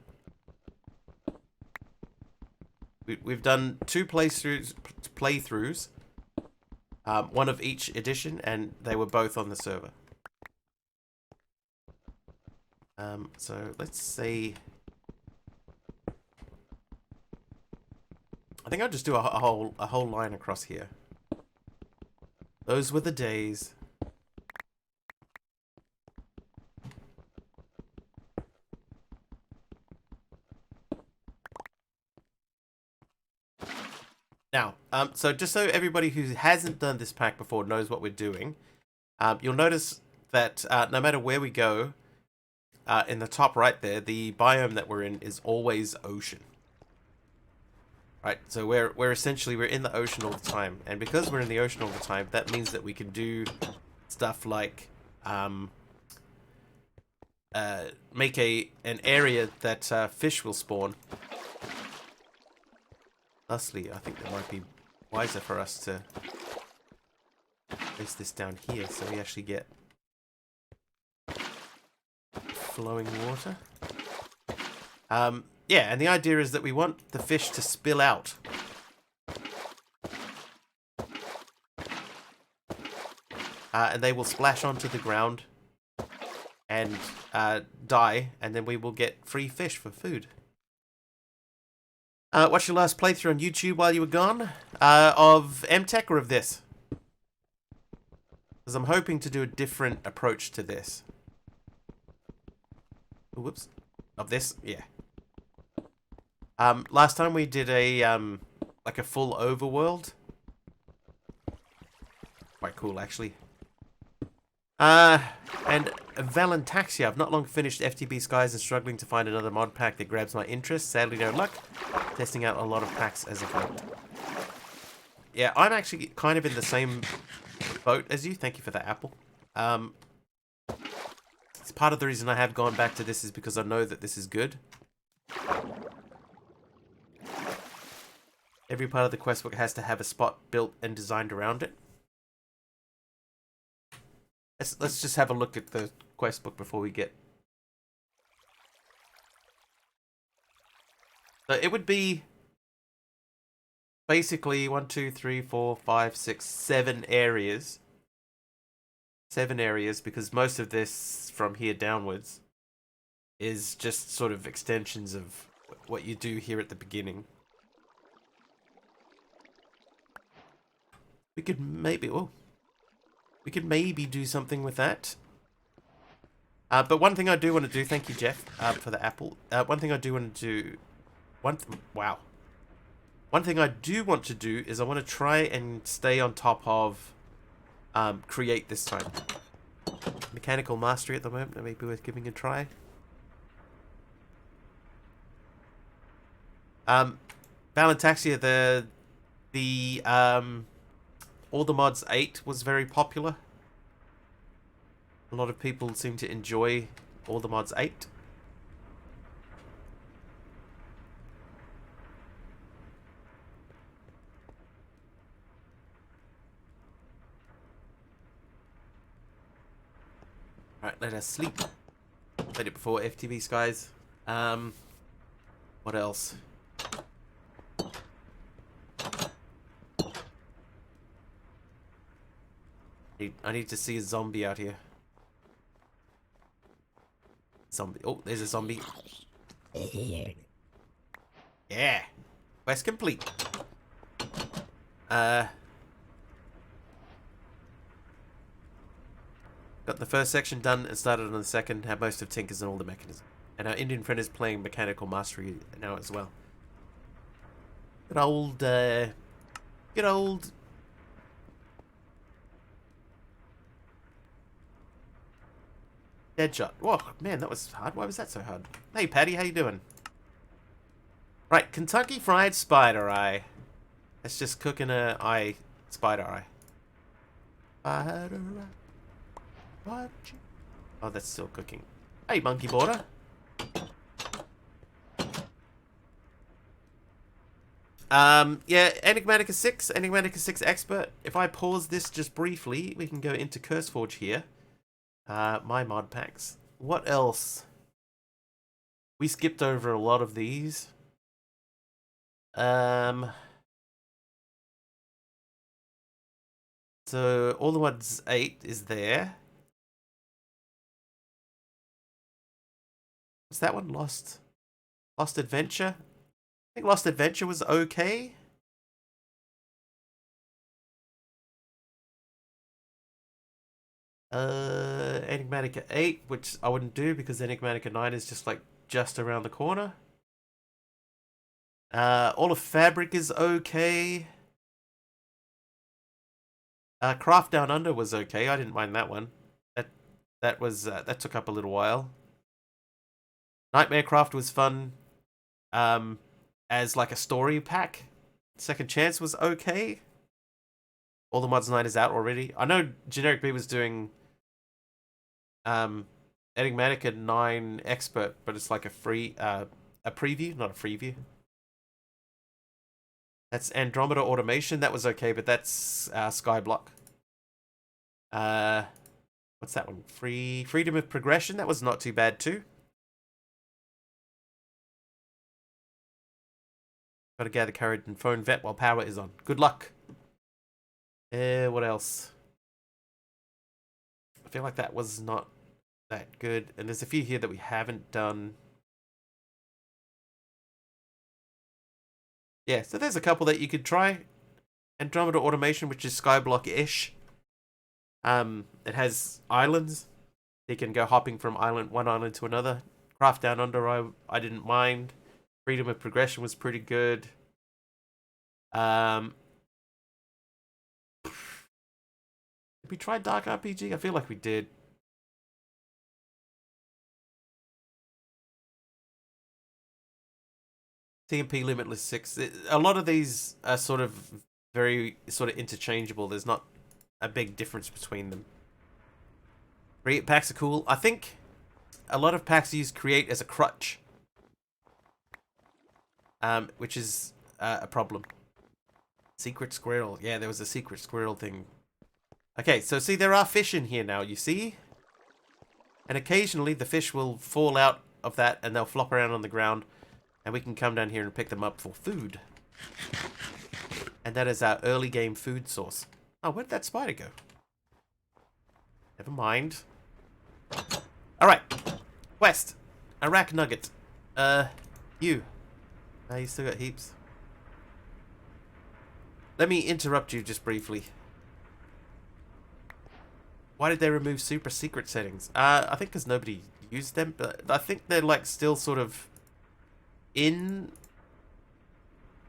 We've done two playthroughs, one of each edition, and they were both on the server. So let's see. I think I'll just do a whole line across here. Those were the days. Now, so just so everybody who hasn't done this pack before knows what we're doing, you'll notice that no matter where we go, in the top right there, the biome that we're in is always ocean. Right, so we're essentially we're in the ocean all the time, and because we're in the ocean all the time, that means that we can do stuff like make an area that fish will spawn. Thusly, I think it might be wiser for us to place this down here so we actually get flowing water. Yeah, and the idea is that we want the fish to spill out. And they will splash onto the ground and die, and then we will get free fish for food. What's your last playthrough on YouTube while you were gone? Of MTech or of this? Because I'm hoping to do a different approach to this. Ooh, whoops. Of this? Yeah. Last time we did a, like a full overworld. Quite cool, actually. And Valentaxia. I've not long finished FTB Skies and struggling to find another mod pack that grabs my interest. Sadly, no luck. Testing out a lot of packs as of late. Yeah, I'm actually kind of in the same boat as you. Thank you for that, Apple. It's part of the reason I have gone back to this is because I know that this is good. Every part of the quest book has to have a spot built and designed around it. Let's just have a look at the quest book before we get... So it would be basically 1, 2, 3, 4, 5, 6, 7 areas. 7 areas, because most of this from here downwards is just sort of extensions of what you do here at the beginning. We could maybe... Oh. We could maybe do something with that. But one thing I do want to do... Thank you, Jeff, for the apple. One thing I do want to do... Wow. One thing I do want to do is I want to try and stay on top of create this time. Mechanical mastery at the moment. That may be worth giving a try. Valentaxia, the All the Mods 8 was very popular. A lot of people seem to enjoy All the Mods 8. Alright, let us sleep. Played it before, FTV Skies. What else? I need to see a zombie out here. Zombie. Oh, there's a zombie. Yeah. Quest complete. Got the first section done and started on the second. Have most of Tinkers and all the mechanisms. And our Indian friend is playing Mechanical Mastery now as well. Good old, Deadshot. Whoa, man, that was hard. Why was that so hard? Hey, Patty, how you doing? Right, Kentucky Fried Spider Eye. That's just cooking a spider eye. Spider eye. Watching. Oh, that's still cooking. Hey, Monkey Border. Yeah, Enigmatica 6, Enigmatica 6 Expert. If I pause this just briefly, we can go into CurseForge here. My mod packs. What else? We skipped over a lot of these. So, All the Mods 8 is there. What's that one? Lost Adventure? I think Lost Adventure was okay. Enigmatica 8, which I wouldn't do because Enigmatica 9 is just like just around the corner. All of Fabric is okay. Craft Down Under was okay. I didn't mind that one. That was that took up a little while. Nightmare Craft was fun. As like a story pack. Second Chance was okay. All the Mods 9 is out already. I know Generic B was doing Enigmatica 9 Expert, but it's like a free a preview, not a freeview. That's Andromeda Automation. That was okay, but that's Skyblock. What's that one? Freedom of Progression. That was not too bad too. Gotta gather courage and phone vet while power is on. Good luck. What else? I feel like that was not that good. And there's a few here that we haven't done. Yeah, so there's a couple that you could try. Andromeda Automation, which is Skyblock-ish. It has islands. You can go hopping from one island to another. Craft Down Under, I didn't mind. Freedom of Progression was pretty good. Did we try Dark RPG? I feel like we did. TMP Limitless 6. A lot of these are sort of very interchangeable. There's not a big difference between them. Create packs are cool. I think a lot of packs use Create as a crutch. Which is a problem. Secret Squirrel. Yeah, there was a Secret Squirrel thing. Okay, so see, there are fish in here now, you see? And occasionally the fish will fall out of that and they'll flop around on the ground. And we can come down here and pick them up for food. And that is our early game food source. Oh, where'd that spider go? Never mind. Alright. Quest. Iraq Nugget. You. You still got heaps. Let me interrupt you just briefly. Why did they remove super secret settings? I think because nobody used them, but I think they're like still sort of in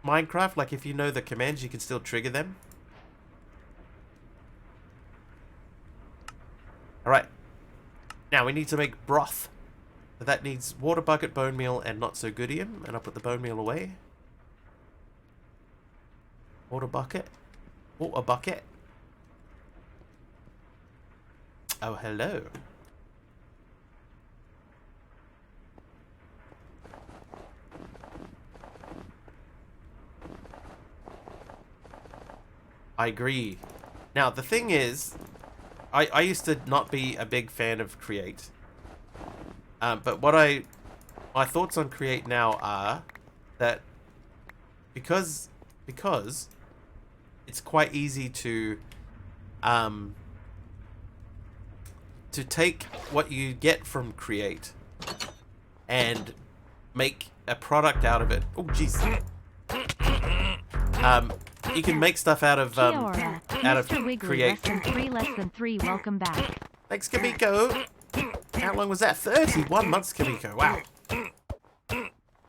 Minecraft. Like if you know the commands, you can still trigger them. Alright. Now we need to make broth. So that needs water bucket, bone meal, and not so goodium. And I'll put the bone meal away. Water bucket. Water bucket. Oh, hello. I agree. Now, the thing is, I used to not be a big fan of Create. But my thoughts on Create now are that because it's quite easy to take what you get from Create and make a product out of it. Oh, jeez. You can make stuff out of Create. Less than three. Welcome back. Thanks, Kamiko. How long was that? 31 months, Kamiko. Wow.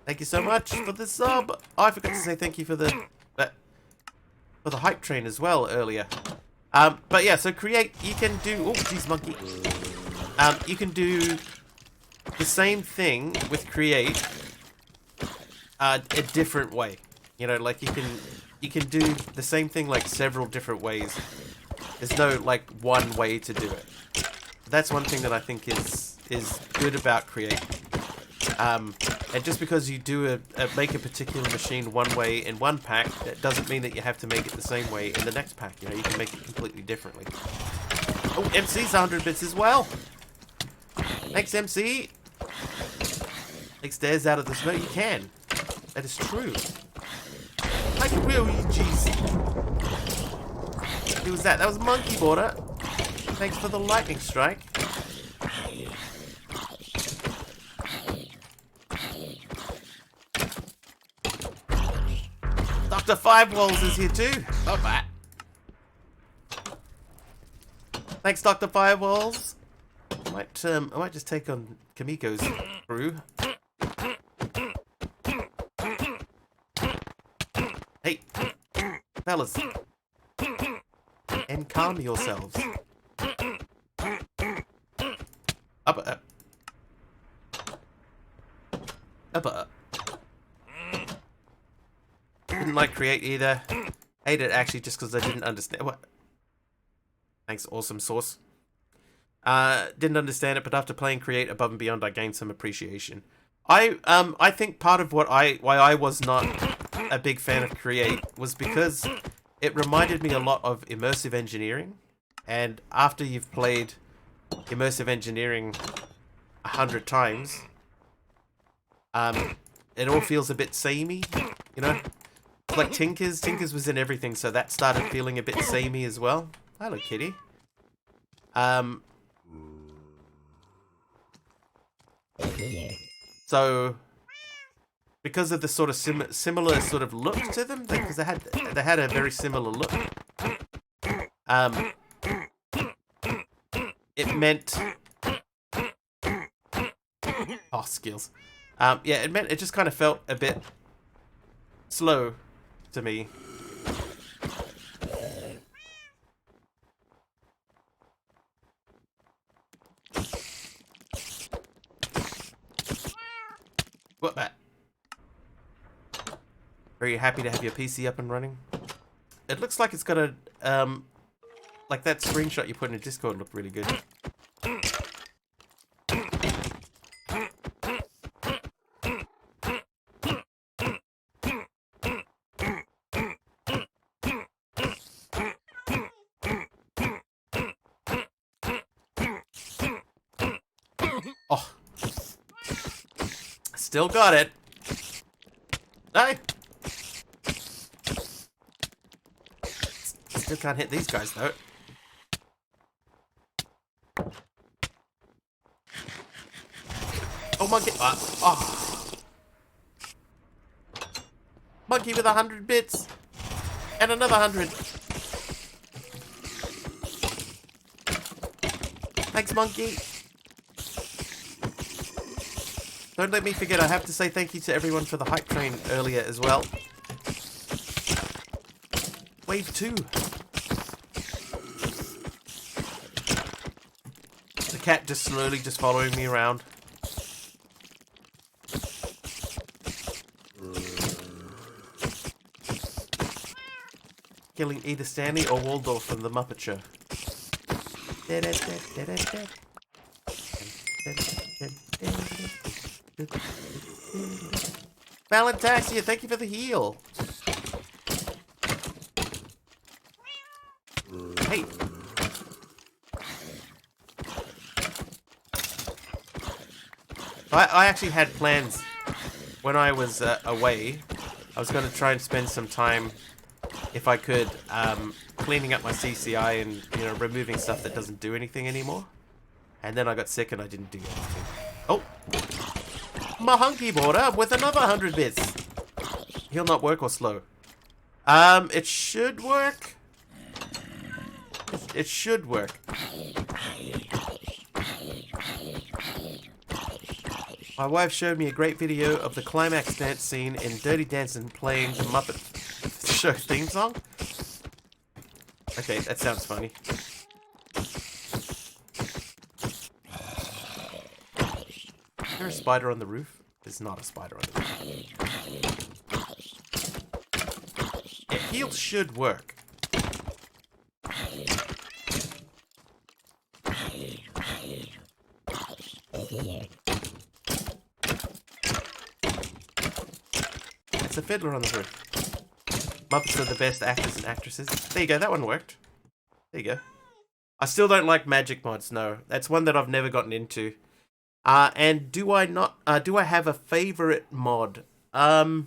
Thank you so much for the sub. Oh, I forgot to say thank you for the hype train as well earlier. But yeah, so Create, you can do... Oh, jeez, monkey. You can do the same thing with Create a different way. You know, like you can do the same thing like several different ways. There's no like one way to do it. That's one thing that I think is good about Create. And just because you do make a particular machine one way in one pack, that doesn't mean that you have to make it the same way in the next pack. You know, you can make it completely differently. Oh, MC's 100 bits as well. Thanks, MC. Take stairs out of the snow. You can. That is true. I will, you jeez. Who was that? That was Monkey Border. Thanks for the lightning strike. Dr. Five Walls is here too. Not bad. Thanks, Dr. Firewalls. I might just take on Kamiko's crew. Hey, fellas, and calm yourselves. Up. Didn't like Create either. Hate it actually just because I didn't understand. What? Thanks, awesome source. Didn't understand it, but after playing Create above and beyond, I gained some appreciation. I think part of why I was not a big fan of Create was because it reminded me a lot of immersive engineering, and after you've played immersive engineering 100 times, it all feels a bit samey, you know? It's like Tinkers. Tinkers was in everything, so that started feeling a bit samey as well. Hello, kitty. So, because of the sort of similar sort of look to them, because they had a very similar look, it meant skills. Yeah, it just kind of felt a bit slow to me. What that? Very happy to have your PC up and running. It looks like it's got a like that screenshot you put in Discord looked really good. Oh, still got it. Hey. Still can't hit these guys though. Oh, monkey! Monkey with 100 bits and another 100. Thanks, monkey. Don't let me forget, I have to say thank you to everyone for the hype train earlier as well. Wave 2. The cat just slowly just following me around. Killing either Stanley or Waldorf from the Muppet Show. Valentaxia, thank you for the heal. Hey. I actually had plans when I was away. I was going to try and spend some time, if I could, cleaning up my CCI and, you know, removing stuff that doesn't do anything anymore. And then I got sick and I didn't do anything. Oh! Mahunky border with another 100 bits. He'll not work or slow. It should work. It should work. My wife showed me a great video of the climax dance scene in Dirty Dancing playing the Muppet Show theme song. Okay, that sounds funny. Is there a spider on the roof? There's not a spider on the roof. Yeah, heal should work. It's a fiddler on the roof. Muppets are the best actors and actresses. There you go, that one worked. There you go. I still don't like magic mods, no. That's one that I've never gotten into. And do I have a favorite mod? I've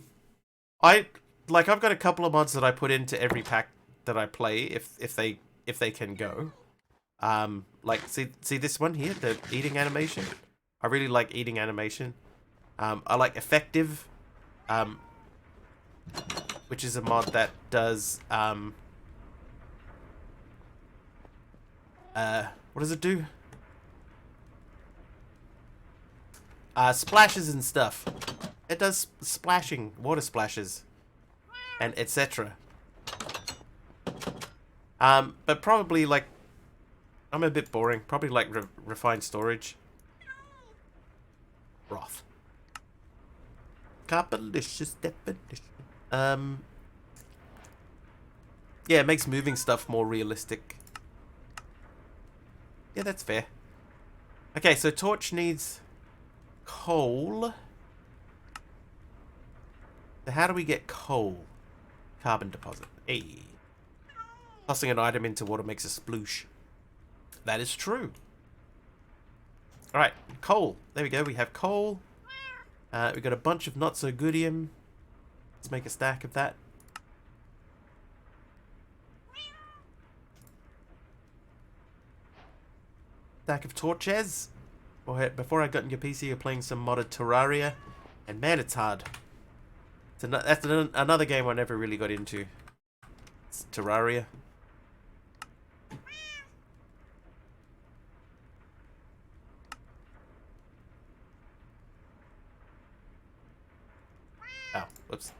got a couple of mods that I put into every pack that I play if they can go. Like see this one here, the eating animation. I really like eating animation. I like effective, which is a mod that does What does it do? Splashes and stuff. It does splashing, water splashes, and etc. But probably like, I'm a bit boring. Probably like refined storage. Broth. Carpalicious definition. Yeah, it makes moving stuff more realistic. Yeah, that's fair. Okay, so torch needs coal. So how do we get coal? Carbon deposit. Hey. Tossing an item into water makes a sploosh. That is true. Alright, coal. There we go, we have coal. We've got a bunch of not so goodium. Let's make a stack of that. Stack of torches. Before I got in your PC, you're playing some modded Terraria. And man, it's hard. That's another game I never really got into. It's Terraria. Oh, whoops.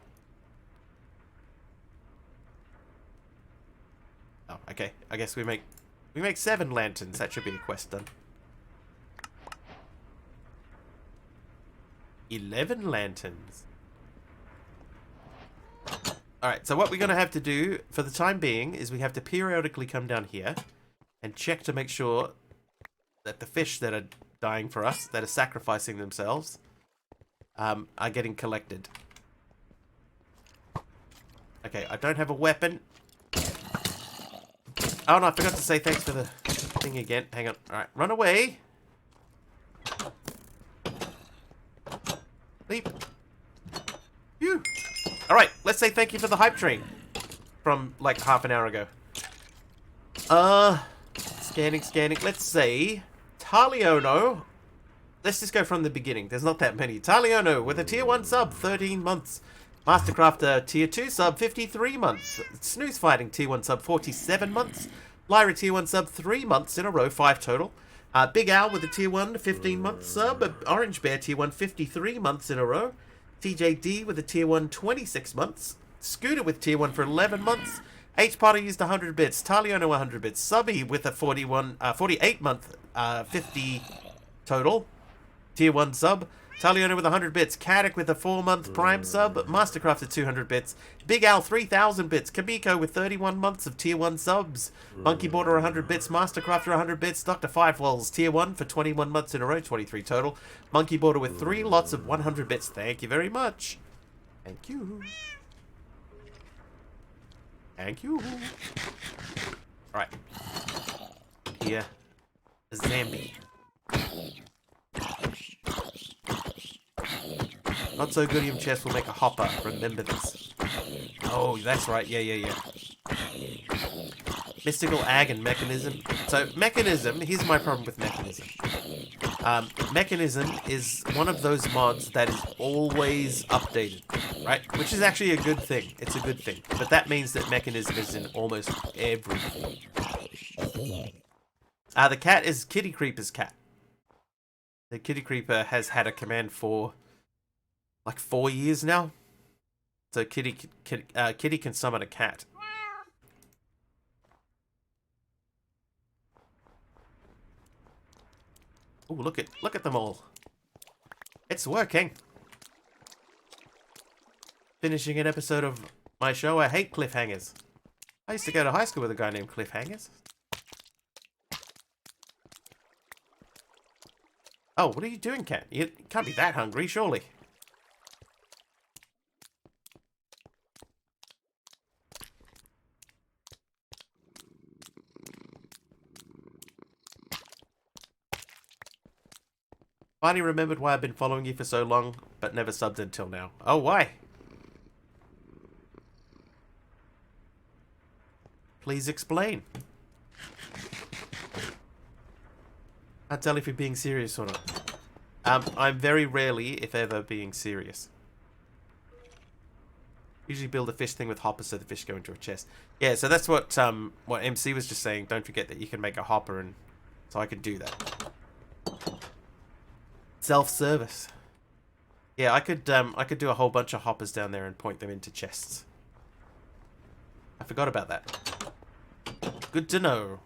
Oh, okay. I guess we make 7 lanterns. That should be a quest done. 11 lanterns. Alright, so what we're going to have to do for the time being is we have to periodically come down here and check to make sure that the fish that are dying for us, that are sacrificing themselves, are getting collected. Okay, I don't have a weapon. Oh no, I forgot to say thanks for the thing again. Hang on. Alright, run away. Leap. Phew. Alright, let's say thank you for the hype train. From like half an hour ago. Scanning. Let's say Taliono. Let's just go from the beginning. There's not that many. Taliono with a tier 1 sub, 13 months. Mastercrafter tier 2 sub, 53 months. Snooze Fighting tier 1 sub, 47 months. Lyra tier 1 sub, 3 months in a row, 5 total. Big Owl with a tier 1, 15 month sub. Orange Bear tier 1, 53 months in a row. TJD with a tier 1, 26 months. Scooter with tier 1 for 11 months. H Potter used 100 bits. Taliono 100 bits. Subby with a 48 month, 50 total. Tier 1 sub. Taliono with 100 bits. Caddick with a 4 month prime sub. Mastercraft at 200 bits. Big Al 3000 bits. Kamiko with 31 months of tier 1 subs. Monkey Border 100 bits. Mastercrafter 100 bits. Dr. Firewalls tier 1 for 21 months in a row. 23 total. Monkey Border with 3 lots of 100 bits. Thank you very much. Thank you. Thank you. Alright. Here. Zambi. Not so goodium chest will make a hopper. Remember this. Oh, that's right. Yeah. Mystical Ag and Mechanism. So, Mechanism, here's my problem with Mechanism. Mechanism is one of those mods that is always updated, right? Which is actually a good thing. It's a good thing. But that means that Mechanism is in almost everything. The cat is Kitty Creeper's cat. The Kitty Creeper has had a command for like 4 years now. So Kitty can summon a cat. Oh, look at them all. It's working. Finishing an episode of my show. I hate cliffhangers. I used to go to high school with a guy named Cliffhangers. Oh, what are you doing, cat? You can't be that hungry, surely. Finally remembered why I've been following you for so long, but never subbed until now. Oh, why? Please explain. Can't tell if you're being serious or not. I'm very rarely, if ever, being serious. Usually build a fish thing with hoppers so the fish go into a chest. Yeah, so that's what MC was just saying. Don't forget that you can make a hopper and So I could do that. Self-service. Yeah, I could do a whole bunch of hoppers down there and point them into chests. I forgot about that. Good to know.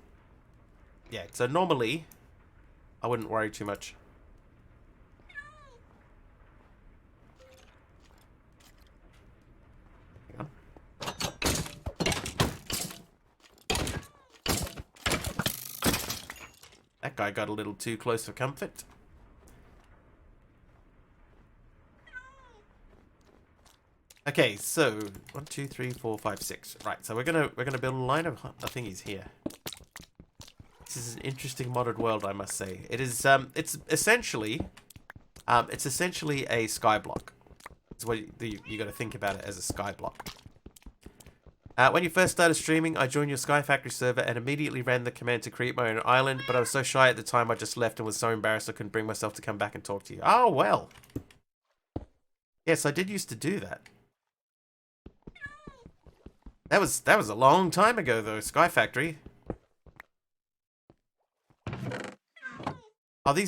Yeah, so normally I wouldn't worry too much. Hang on. That guy got a little too close for comfort. Okay, so 1, 2, 3, 4, 5, 6. Right, so we're gonna build a line of thingies here. This is an interesting modded world, I must say. It is it's essentially a sky block. It's what you got to think about it as a sky block. When you first started streaming, I joined your Sky Factory server and immediately ran the command to create my own island, but I was so shy at the time I just left and was so embarrassed I couldn't bring myself to come back and talk to you. Oh well. Yes, I did used to do that. That was a long time ago though, Sky Factory. Oh, they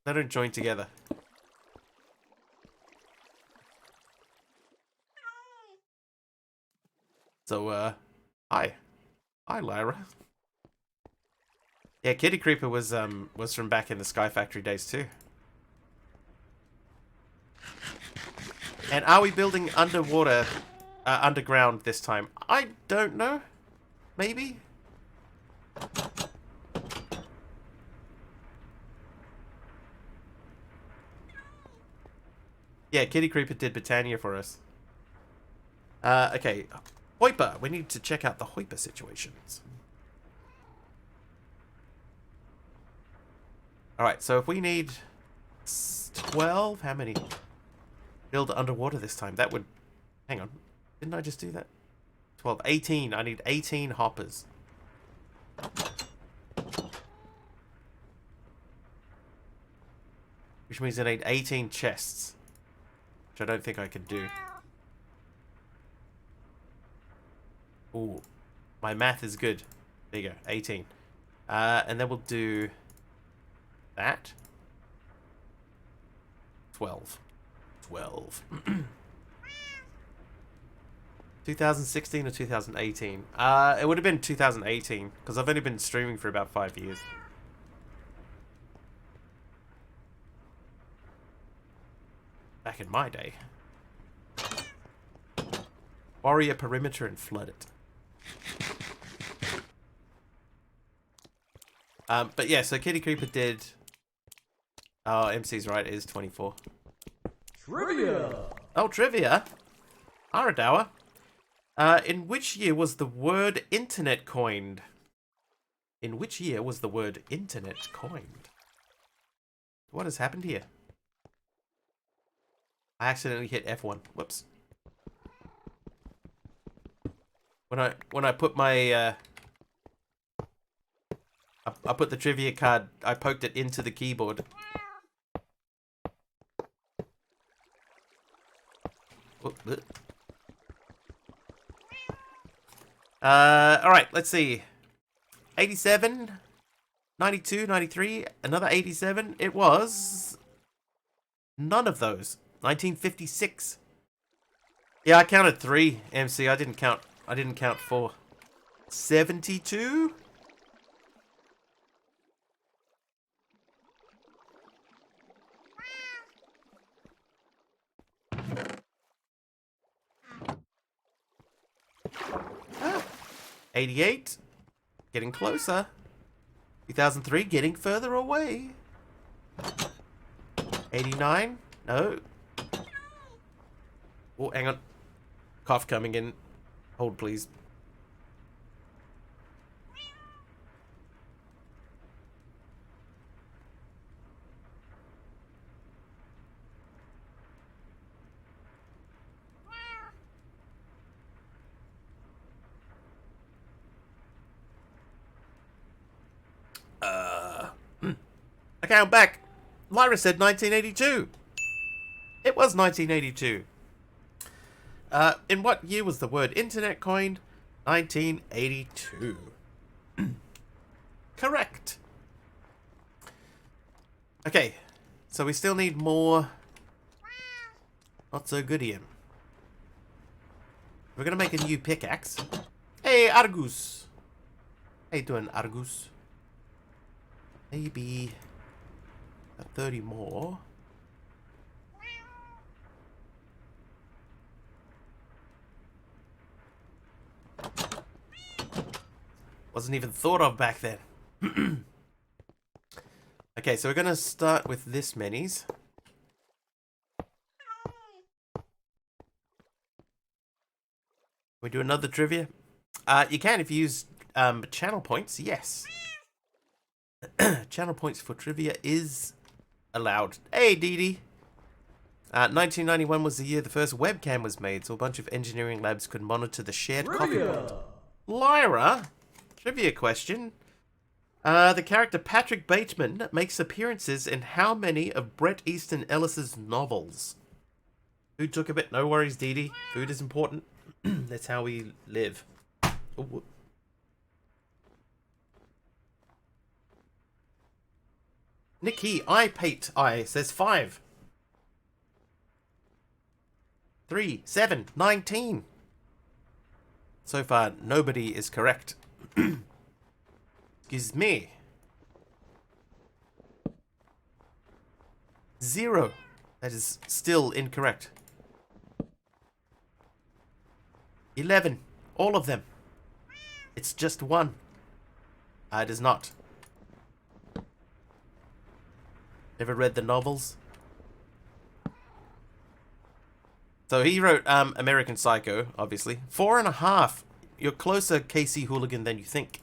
don't join together. So, hi, Lyra. Yeah, Kitty Creeper was from back in the Sky Factory days too. And are we building underwater, underground this time? I don't know. Maybe. Yeah, Kitty Creeper did Britannia for us. Okay. Hoiper. We need to check out the Hoiper situations. Alright, so if we need 12, how many? Build underwater this time. That would... Hang on. Didn't I just do that? 12. 18. I need 18 hoppers. Which means I need 18 chests. Which I don't think I can do. Ooh. My math is good. There you go. 18. And then we'll do... that. 12. 12. 2016 or 2018? It would have been 2018, because I've only been streaming for about 5 years. Back in my day. Warrior perimeter and flood it. But yeah, so Kitty Creeper did... Oh, MC's right, it is 24. Trivia! Oh, trivia! Aradawa. In which year was the word internet coined? In which year was the word internet coined? What has happened here? I accidentally hit F1. Whoops. When I put my I put the trivia card, I poked it into the keyboard. Alright, let's see. 87, 92, 93, another 87. It was none of those. 1956. Yeah, I counted 3, MC. I didn't count 4. 72? Ah, 88. Getting closer. 2003, getting further away. 89. No. Oh, hang on. Cough coming in. Hold, please. Okay, I'm back. Lyra said 1982. It was 1982. In what year was the word internet coined? 1982. Correct. Okay, so we still need more not so goodium. We're gonna make a new pickaxe. Hey, Argus! How you doing, Argus? Maybe 30 more. Wasn't even thought of back then. Okay, so we're gonna start with this minis. We do another trivia? You can if you use channel points, yes. Channel points for trivia is allowed. Hey, Dee Dee! 1991 was the year the first webcam was made, so a bunch of engineering labs could monitor the shared coffee pot. Lyra! Trivia question. The character Patrick Bateman makes appearances in how many of Bret Easton Ellis's novels? Food took a bit. No worries, Dee Dee. Food is important. That's how we live. Ooh. Nikki I says 5. 3, 7, 19. So far, nobody is correct. Excuse me. 0. That is still incorrect. 11. All of them. It's just 1. It is not. Never read the novels? So he wrote American Psycho, obviously. 4.5. You're closer, Casey Hooligan, than you think.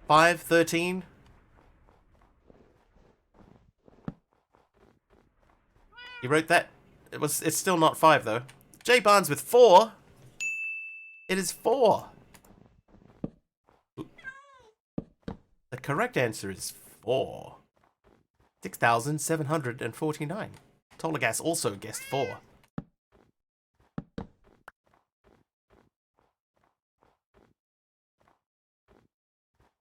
5, 13. You wrote that? It's still not 5 though. Jay Barnes with 4. It is 4. The correct answer is 4. 6,749. Tolagas also guessed 4.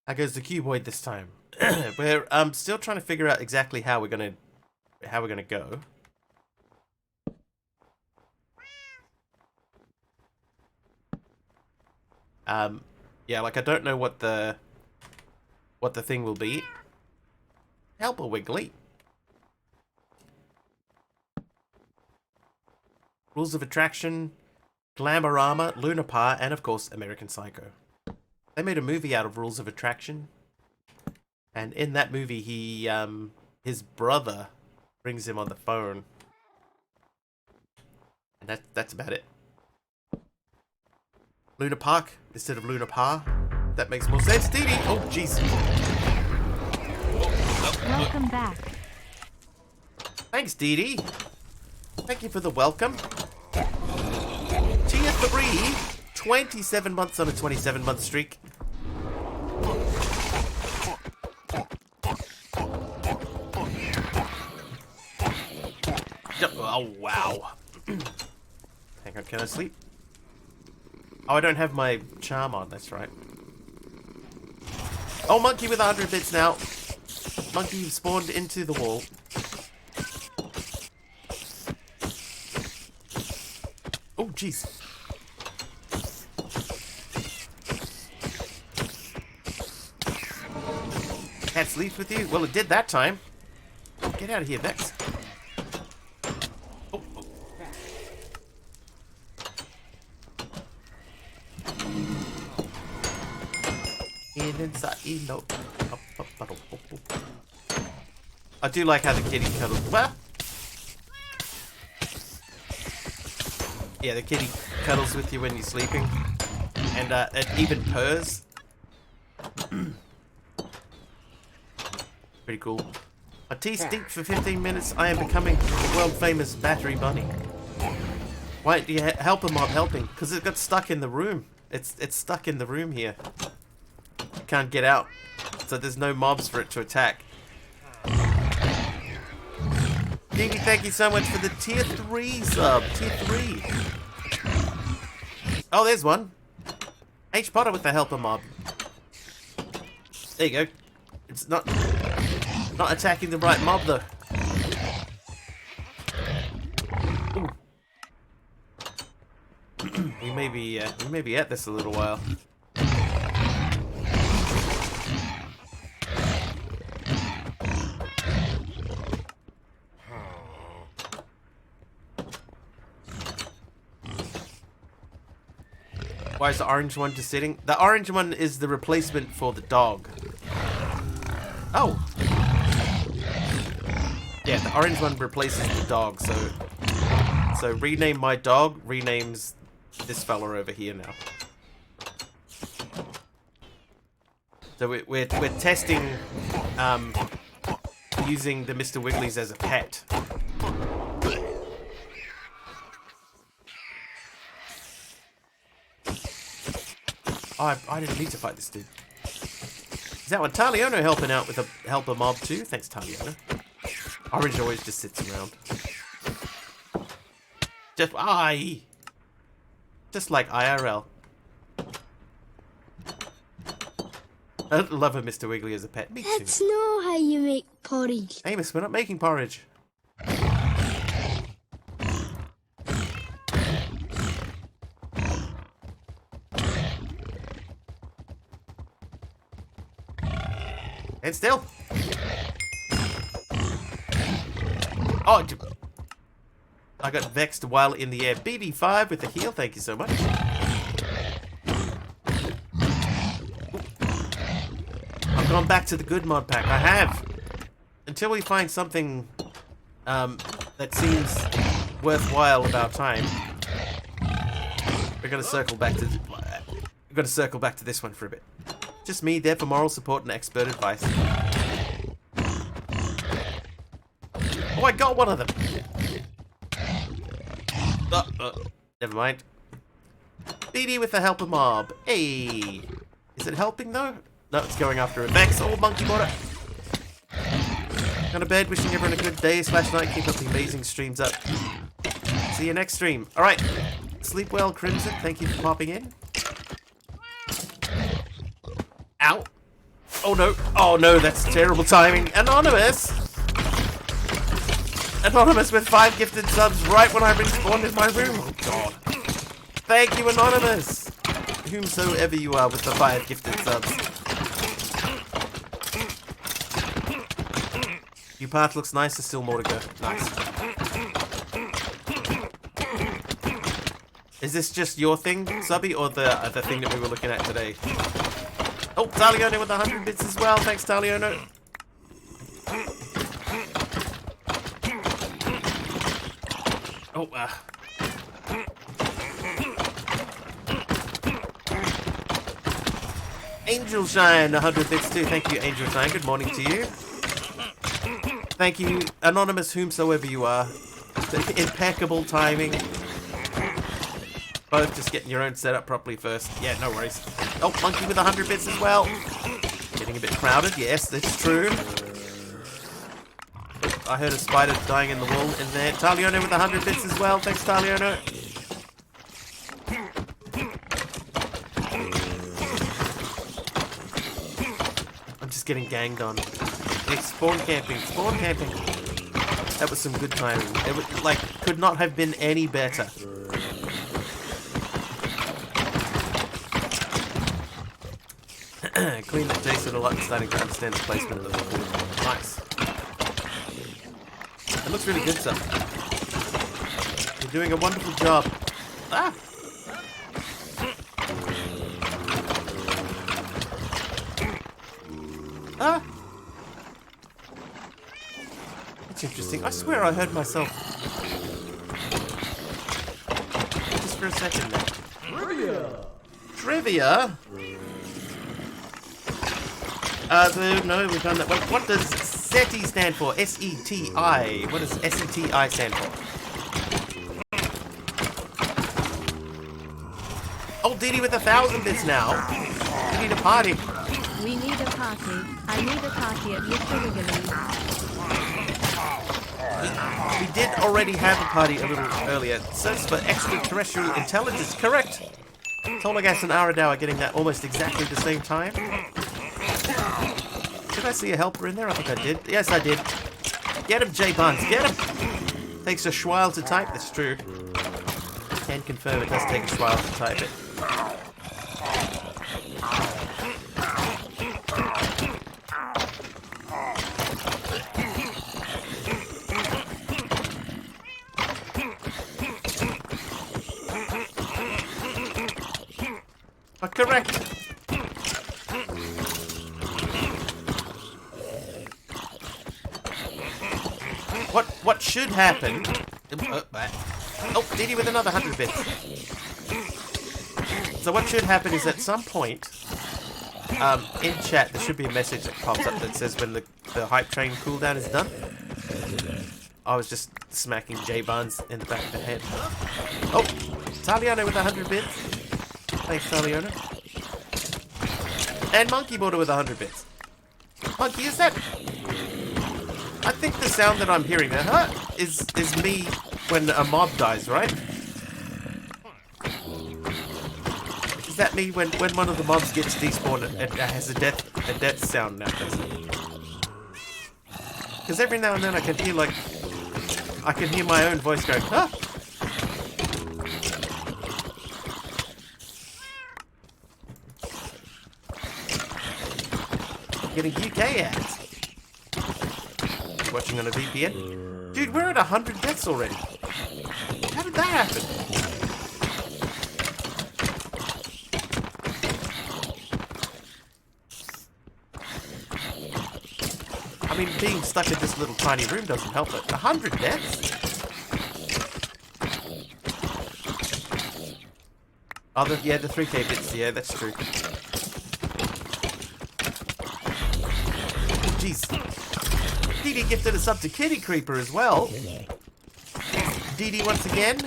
How goes the cuboid this time? We're still trying to figure out exactly how we're gonna go. Yeah, like I don't know what the thing will be. Help a Wiggly. Rules of Attraction, Glamorama, Lunapar, and of course American Psycho. They made a movie out of Rules of Attraction, and in that movie, he his brother brings him on the phone, and that's about it. Luna Park instead of Luna Par. That makes more sense. Dee Dee! Oh, jeez. Welcome back. Thanks, Dee Dee. Thank you for the welcome. Tier 3, 27 months on a 27-month streak. Oh, wow. Hang on, can I sleep? Oh, I don't have my charm on, that's right. Oh, monkey with 100 bits now. Monkey spawned into the wall. Oh, jeez. Cat sleeps with you? Well, it did that time. Get out of here, Vex. Oh, oh. I do like how the kitty cuddles. Well, yeah, the kitty cuddles with you when you're sleeping, and it even purrs. Pretty cool. My tea stinks for 15 minutes. I am becoming the world famous battery bunny. Why do you help him? I'm helping because it got stuck in the room. It's stuck in the room here. It can't get out, so there's no mobs for it to attack. Gigi, thank you so much for the tier 3 sub. Tier 3. Oh, there's one. H Potter with the helper mob. There you go. It's not attacking the right mob though. we may be at this a little while. Why is the orange one just sitting? The orange one is the replacement for the dog. Oh. Yeah, the orange one replaces the dog, so rename my dog renames this fella over here now. So we're testing using the Mr. Wigglies as a pet. Oh, I didn't need to fight this dude. Is that one Taliano helping out with a helper mob too? Thanks, Taliano. Orange always just sits around. Just like IRL. I love a Mr. Wiggly as a pet. Me too. That's not how you make porridge. Amos, we're not making porridge. And still. Oh, I got vexed while in the air. BB5 with the heal. Thank you so much. I've gone back to the good mod pack. I have. Until we find something that seems worthwhile about time. We're gonna circle back to this one for a bit. Just me there for moral support and expert advice. Oh, I got one of them. Never mind. BD with the helper mob. Hey. Is it helping though? No, it's going after a Vex. Oh, monkey border. Gone to bed, wishing everyone a good day / night. Keep up the amazing streams up. See you next stream. Alright. Sleep well, Crimson. Thank you for popping in. Ow. Oh no. Oh no, that's terrible timing. Anonymous! Anonymous with 5 gifted subs right when I respawned in my room. Oh god. Thank you, Anonymous! Whomsoever you are with the 5 gifted subs. Your path looks nice, there's still more to go. Nice. Is this just your thing, Subby, or the thing that we were looking at today? Oh, Taliano with 100 bits as well. Thanks, Taliano. Oh, Angel Shine, 100 bits too. Thank you, Angel Shine. Good morning to you. Thank you, Anonymous, whomsoever you are. Impeccable timing. Both just getting your own setup properly first. Yeah, no worries. Oh, Monkey with 100 bits as well. Getting a bit crowded. Yes, that's true. I heard a spider dying in the wall in there. Taliano with 100 bits as well. Thanks, Taliano. I'm just getting ganged on. It's spawn camping. Spawn camping. That was some good timing. It was, like, could not have been any better. Clean that Jason a lot and starting to understand the placement of the board. Nice. It looks really good, sir. You're doing a wonderful job. Ah! Ah! That's interesting. I swear I heard myself. Just for a second there. Trivia! Trivia? No, we've done that. What does SETI stand for? S-E-T-I. What does S-E-T-I stand for? Oh, Didi with 1,000 bits now. We need a party. We need a party. I need a party at Mr. Wiggly. We did already have a party a little earlier. Search for extraterrestrial intelligence. Correct. Tolagas and Aradao are getting that almost exactly the same time. Did I see a helper in there? I think I did. Yes, I did. Get him, J Buns. Get him. Takes a while to type. That's true. Can confirm it does take a while to type it. But correct. What should happen? Oh, Didi with another 100 bits. So what should happen is at some point, in chat there should be a message that pops up that says when the hype train cooldown is done. I was just smacking J-Barnes in the back of the head. Oh, Taliano with 100 bits. Thanks, Taliano. And Monkey Border with 100 bits. Monkey, is that... I think the sound that I'm hearing there is me when a mob dies, right? Is that me when one of the mobs gets despawned and has a death sound now? Because every now and then I can hear my own voice going, huh? Getting UK ads. Watching on a VPN. Dude, we're at 100 deaths already. How did that happen? I mean, being stuck in this little tiny room doesn't help it. 100 deaths? Oh, the 3K bits. Yeah, that's true. Jeez. Didi gifted us up to Kitty Creeper as well. Didi once again.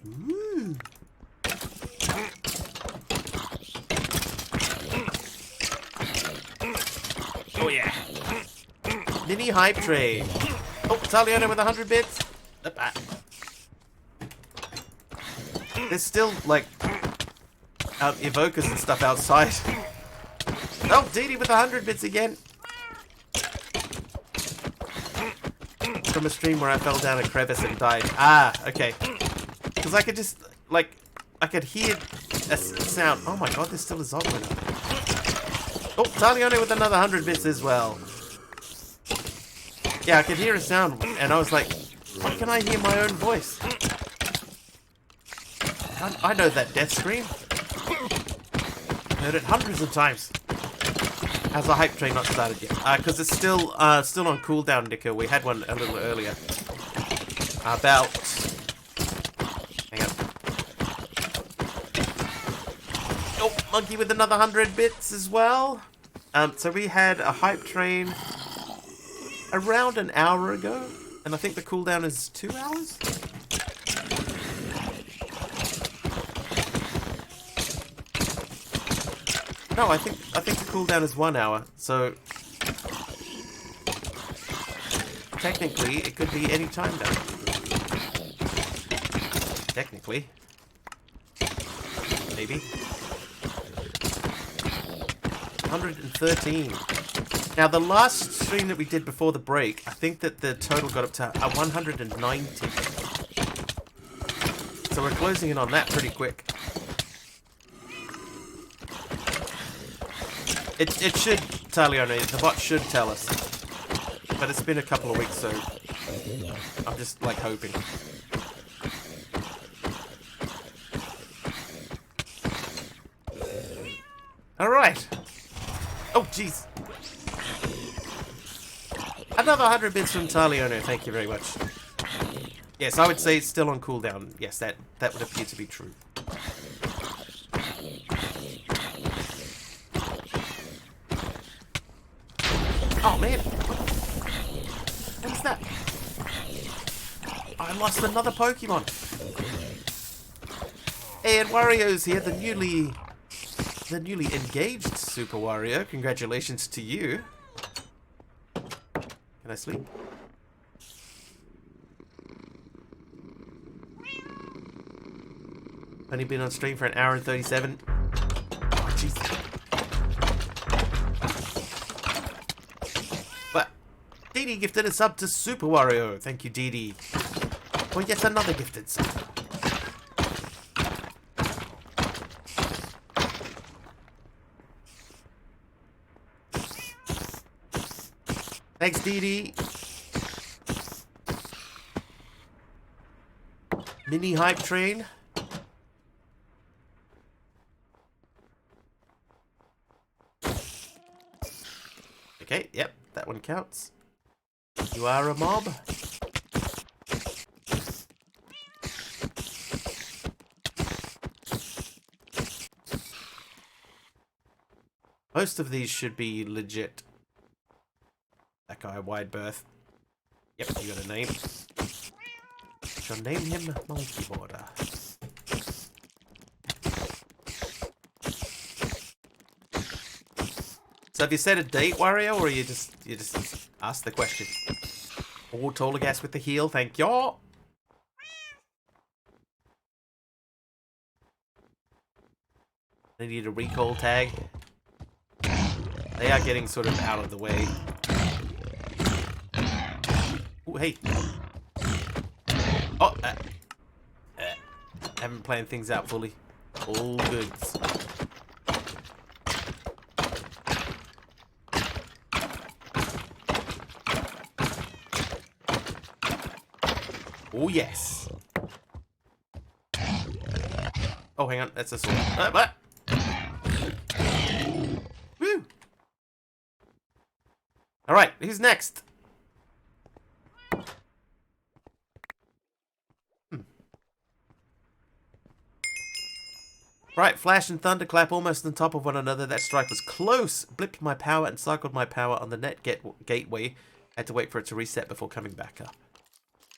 Ooh. Oh yeah. Mini hype train. Oh, Taliano with 100 bits. There's still like evokers and stuff outside. Oh, Didi with 100 bits again. From a stream where I fell down a crevice and died. Ah, okay. Because I could just, like, I could hear a sound. Oh my god, there's still a zombie. Oh, Talione with another 100 bits as well. Yeah, I could hear a sound, and I was like, why can I hear my own voice? I know that death scream. Heard it hundreds of times. Has the hype train not started yet? Because it's still on cooldown, Nico. We had one a little earlier. About... Hang on. Oh, Monkey with another 100 bits as well. So we had a hype train around an hour ago. And I think the cooldown is 2 hours? No, I think the cooldown is 1 hour, so technically it could be any time now. Technically. Maybe. 113. Now the last stream that we did before the break, I think that the total got up to 190. So we're closing in on that pretty quick. It should, Talione, the bot should tell us. But it's been a couple of weeks, so I'm just, like, hoping. Alright. Oh, jeez. Another 100 bits from Talione, thank you very much. Yes, I would say it's still on cooldown. Yes, that would appear to be true. Oh man, what was that? I lost another Pokemon. And Wario's here, the newly engaged Super Wario. Congratulations to you. Can I sleep? Only been on stream for an hour and 37. jeez. But Dee Dee gifted a sub to Super Wario. Thank you, Dee Dee. For yet another gifted sub. Thanks, Dee Dee. Mini hype train. Okay, yep, that one counts. You are a mob. Most of these should be legit. That guy, wide berth. Yep, you got a name. Shall name him Monkey Border. So have you set a date, Wario, or you just ask the question? Oh, taller gas with the heel, thank you. I need a recall tag. They are getting sort of out of the way. Oh, hey. Oh, haven't planned things out fully. All goods. Oh, yes. Oh, hang on. That's a sword. What? Woo! Alright, who's next? Right, flash and thunderclap almost on top of one another. That strike was close. Blipped my power and cycled my power on the net gateway. Had to wait for it to reset before coming back up.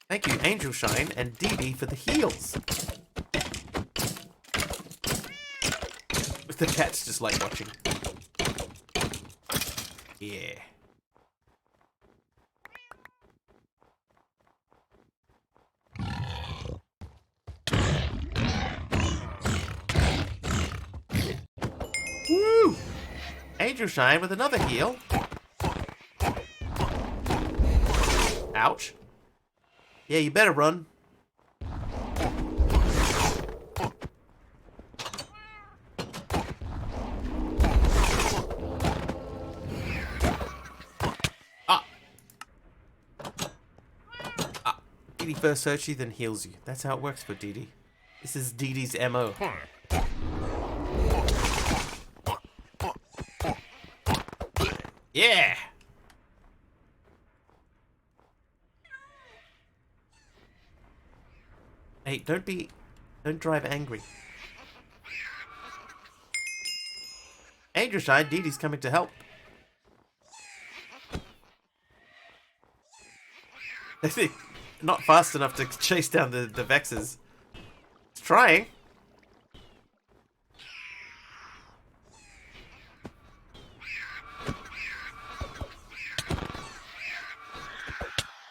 Thank you, Angel Shine and Dee Dee for the heals. The cats just like watching. Yeah. Woo! Angel Shine with another heal. Ouch. Yeah, you better run. Dee Dee first searches you, then heals you. That's how it works for Dee Dee. This is Dee Dee's MO. Yeah! Hey, don't drive angry. Angel Shine, Dee Dee's coming to help. Not fast enough to chase down the Vexes. It's trying.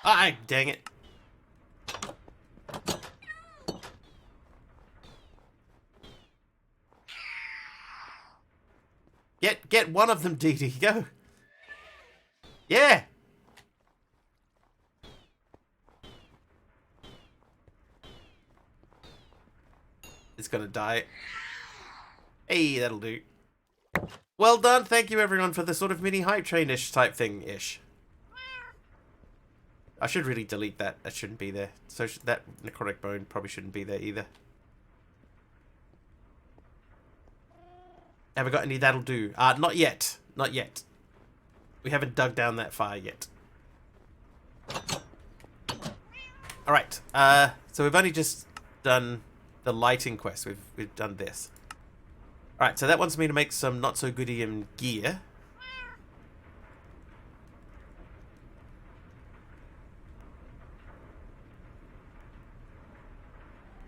Ah, dang it. Get one of them, Dee Dee. Go. Yeah. It's gonna die. Hey, that'll do. Well done. Thank you, everyone, for the sort of mini hype train-ish type thing-ish. I should really delete that. That shouldn't be there. So that necrotic bone probably shouldn't be there either. Have we got any that'll do? Not yet. Not yet. We haven't dug down that far yet. Alright. So we've only just done the lighting quest. We've done this. Alright, so that wants me to make some not so goodium gear.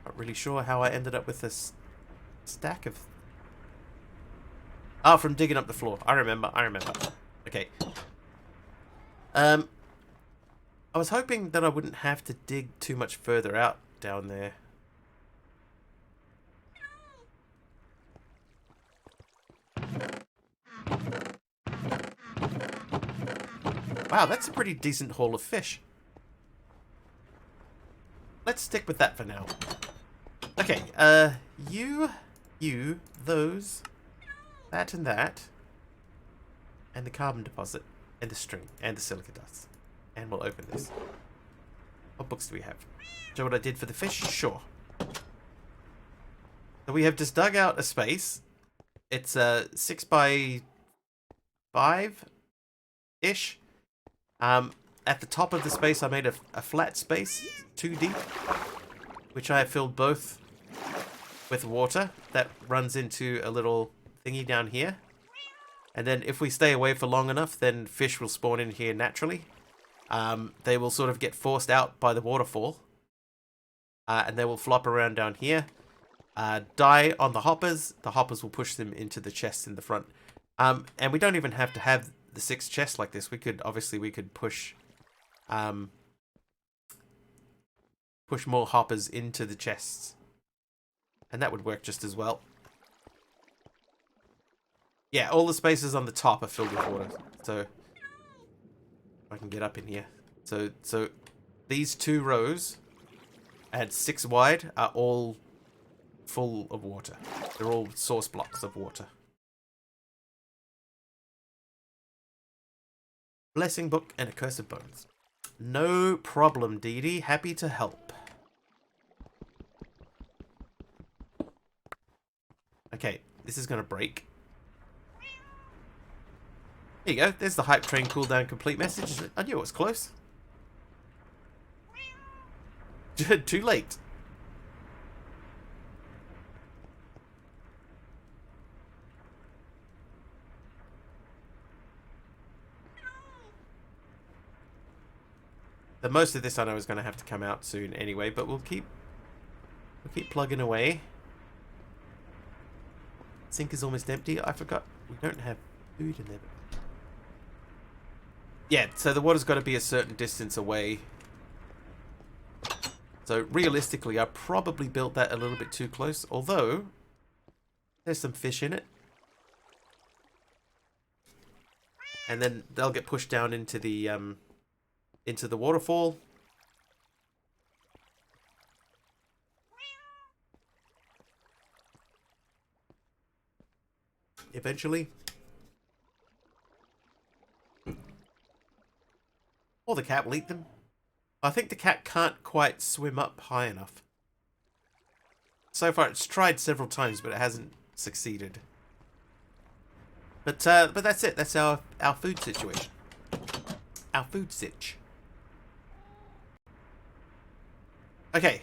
Not really sure how I ended up with this stack of... Oh, from digging up the floor. I remember. Okay. I was hoping that I wouldn't have to dig too much further out down there. Wow, that's a pretty decent haul of fish. Let's stick with that for now. Okay, you, those, that and that, and the carbon deposit, and the string, and the silica dust. And we'll open this. What books do we have? Show what I did for the fish? Sure. So we have just dug out a space. It's 6 by 5-ish. At the top of the space, I made a flat space, 2 deep, which I have filled both with water that runs into a little thingy down here. And then if we stay away for long enough, then fish will spawn in here naturally. They will sort of get forced out by the waterfall. And they will flop around down here. Die on the hoppers. The hoppers will push them into the chests in the front. And we don't even have to have the 6 chests like this. We could push more hoppers into the chests. And that would work just as well. Yeah, all the spaces on the top are filled with water. So I can get up in here. So these 2 rows at 6 wide are all full of water. They're all source blocks of water. Blessing book and a curse of bones. No problem, Dee Dee. Happy to help. Okay, this is going to break. There you go. There's the hype train cooldown complete message. I knew it was close. Too late. The most of this I know is going to have to come out soon anyway, but we'll keep plugging away. Sink is almost empty. I forgot we don't have food in there. Yeah, so the water's got to be a certain distance away. So realistically, I probably built that a little bit too close, although there's some fish in it. And then they'll get pushed down into the waterfall. Eventually. Or the cat will eat them. I think the cat can't quite swim up high enough. So far it's tried several times, but it hasn't succeeded. But that's it. That's our food situation. Our food sitch. Okay,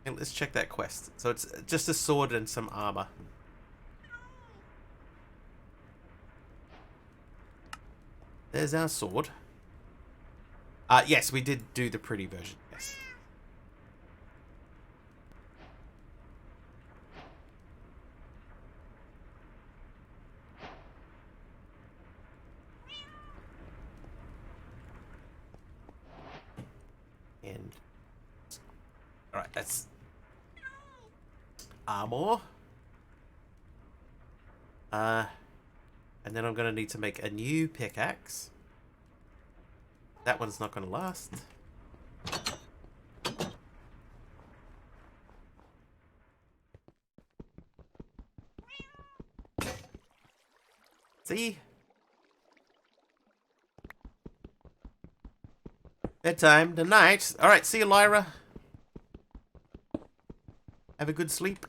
let's check that quest. So it's just a sword and some armor. There's our sword. Yes, we did do the pretty version, yes. And alright, that's armor. And then I'm gonna need to make a new pickaxe. That one's not gonna last. See? Bedtime tonight. Alright, see you, Lyra. Have a good sleep.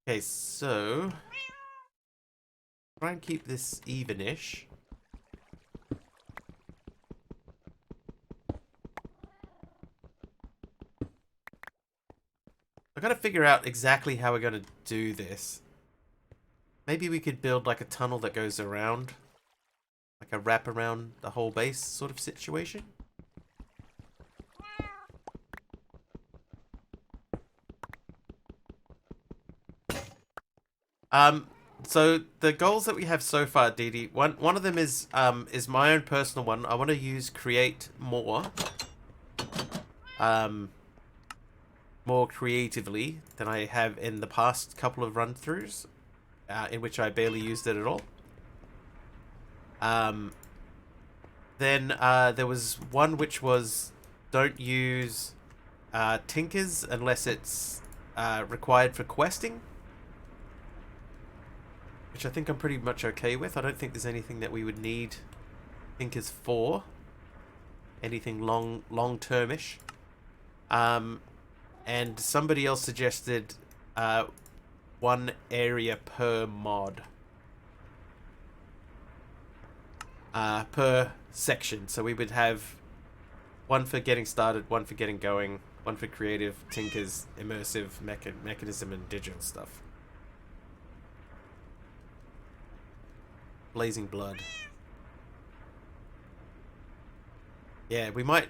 Okay, so try and keep this even-ish. I gotta figure out exactly how we're gonna do this. Maybe we could build like a tunnel that goes around, like a wrap around the whole base sort of situation. So the goals that we have so far, Dee Dee, one of them is my own personal one. I want to use create more more creatively than I have in the past couple of run-throughs, in which I barely used it at all. Then there was one which was don't use tinkers unless it's required for questing, which I think I'm pretty much okay with. I don't think there's anything that we would need tinkers for. Anything long-termish. And somebody else suggested one area per mod. Per section. So we would have one for getting started, one for getting going, one for creative, tinkers, immersive, mechanism, and digital stuff. Blazing Blood. Yeah, we might...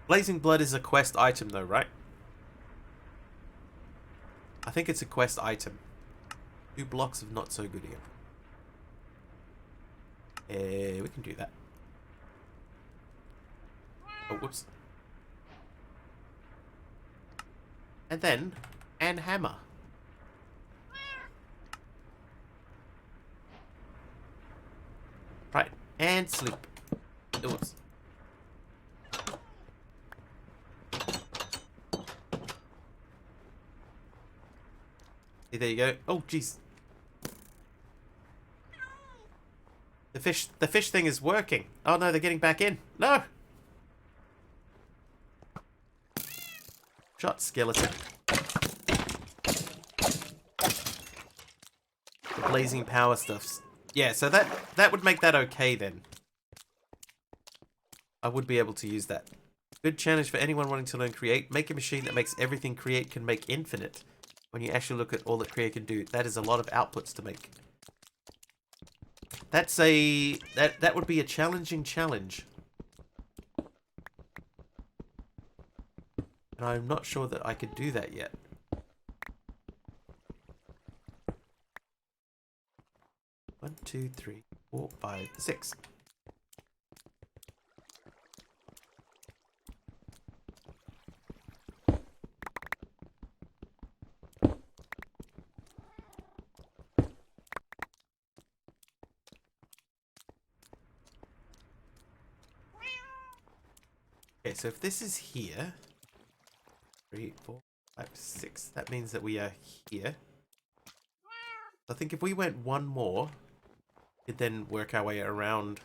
Blazing Blood is a quest item though, right? I think it's a quest item. 2 blocks of not so good here. We can do that. Oh, whoops. And then, hammer. Right, and sleep. Oops. There you go. Oh, jeez. The fish thing is working. Oh no, they're getting back in. No! Shot skeleton. The blazing power stuffs. Yeah, so that would make that okay then. I would be able to use that. Good challenge for anyone wanting to learn Create. Make a machine that makes everything Create can make infinite. When you actually look at all that Create can do, that is a lot of outputs to make. That's that would be a challenging challenge. And I'm not sure that I could do that yet. One, two, three, 4, 5, 6. Okay, so if this is here, 3, 4, 5, 6, that means that we are here. I think if we went one more, we could then work our way around.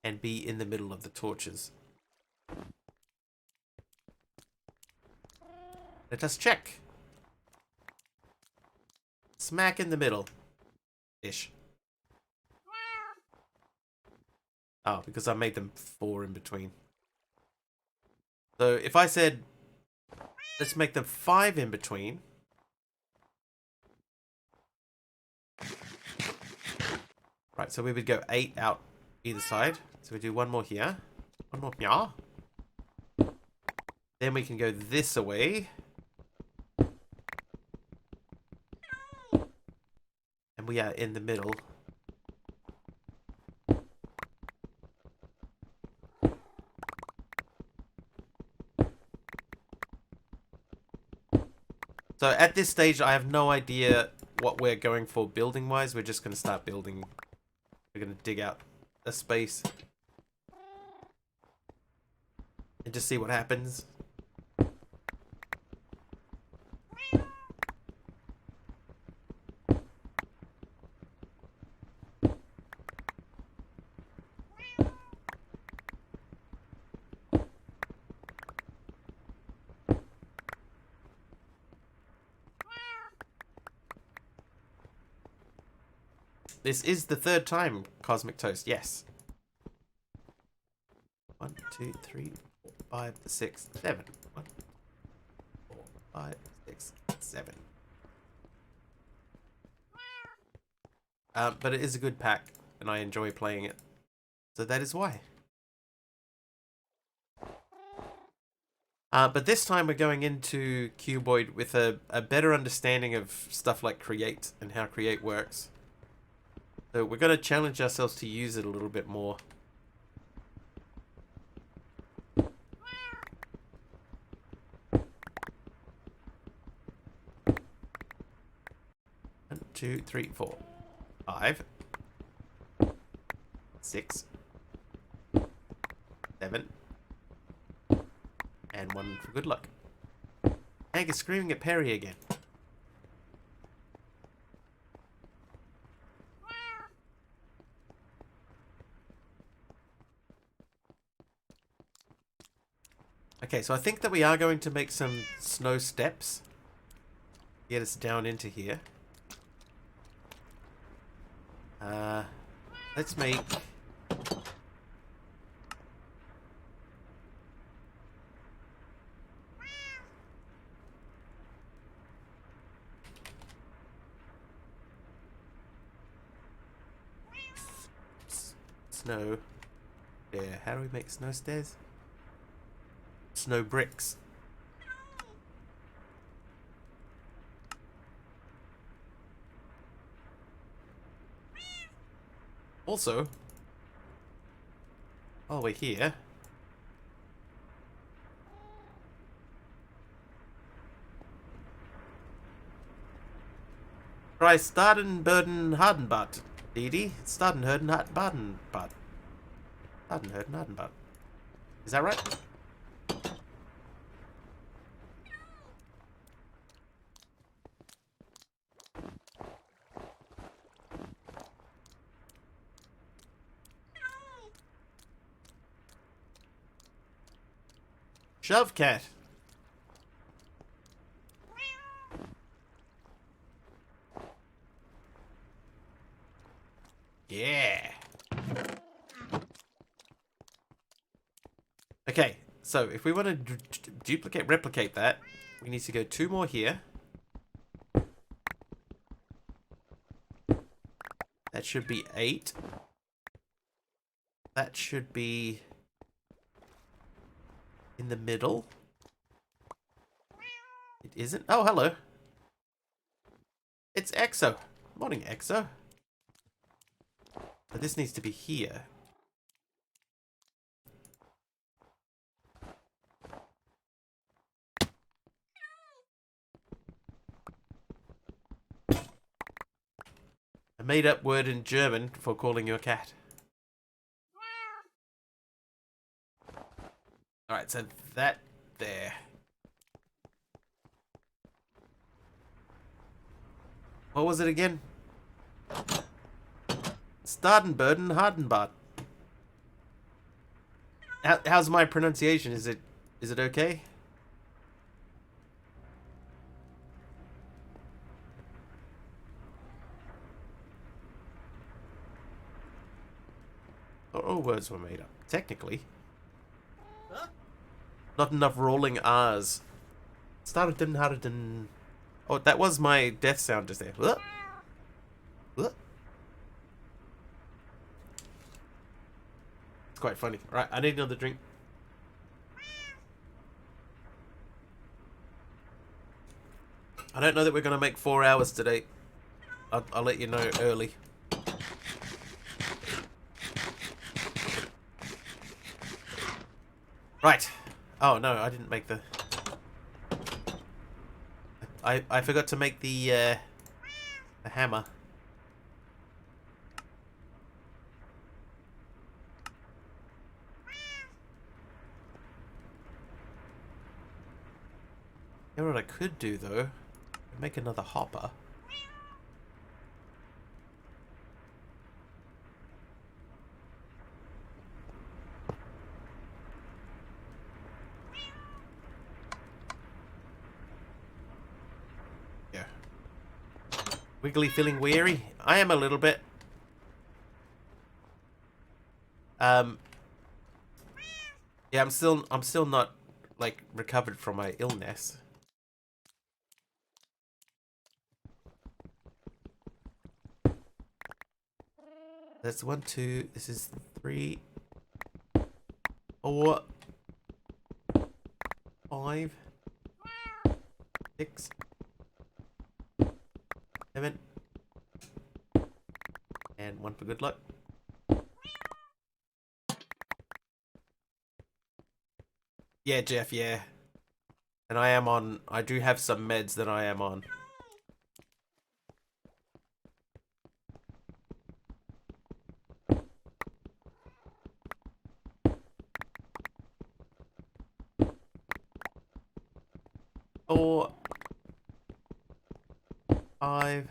And be in the middle of the torches. Let us check. Smack in the middle. Ish. Oh, because I made them 4 in between. So if I said, let's make them 5 in between. Right, so we would go 8 out either side. So we do one more here. One more here. Then we can go this away. And we are in the middle. So at this stage, I have no idea what we're going for building-wise. We're just going to start building. We're going to dig out a space. And just see what happens. This is the 3rd time, Cosmic Toast, yes. 1, 2, 3, 4, 5, 6, 7. 1, 4, 5, 6, 7. But it is a good pack, and I enjoy playing it. So that is why. But this time we're going into Cuboid with a better understanding of stuff like create and how create works. So we're going to challenge ourselves to use it a little bit more. 1, 2, 3, 4, 5, 6, 7, and 1 for good luck. Hank is screaming at Perry again. Okay, so I think that we are going to make some snow steps. Get us down into here. Let's make... snow. Yeah, how do we make snow stairs? Snow bricks. Also, while we're here, try Starden Burden Hardenbad. Didi, Starden Herden Hardenbad. Starden Herden Hardenbad. Is that right? Shove cat. Yeah. Okay, so if we want to replicate that, we need to go 2 more here. That should be 8. That should be in the middle. It isn't. Oh, hello. It's Exo. Morning, Exo. But this needs to be here. A made-up word in German for calling you a cat. Alright, so that there. What was it again? Stadenburden Hardenbad. How's my pronunciation? Is it okay? All words were made up. Technically. Not enough rolling R's. Starden Harden. Oh, that was my death sound just there. It's quite funny. Right, I need another drink. I don't know that we're going to make 4 hours today. I'll let you know early. Right. Oh, no, I didn't make the... I forgot to make the hammer. You know what I could do, though? Make another hopper. Yeah. Wiggly feeling weary? I am a little bit. Yeah, I'm still not like recovered from my illness. That's 1, 2. This is 3, 4, 5, 6, 7, and 1 for good luck. Yeah, Jeff, yeah. And I do have some meds that I am on. Four, 5,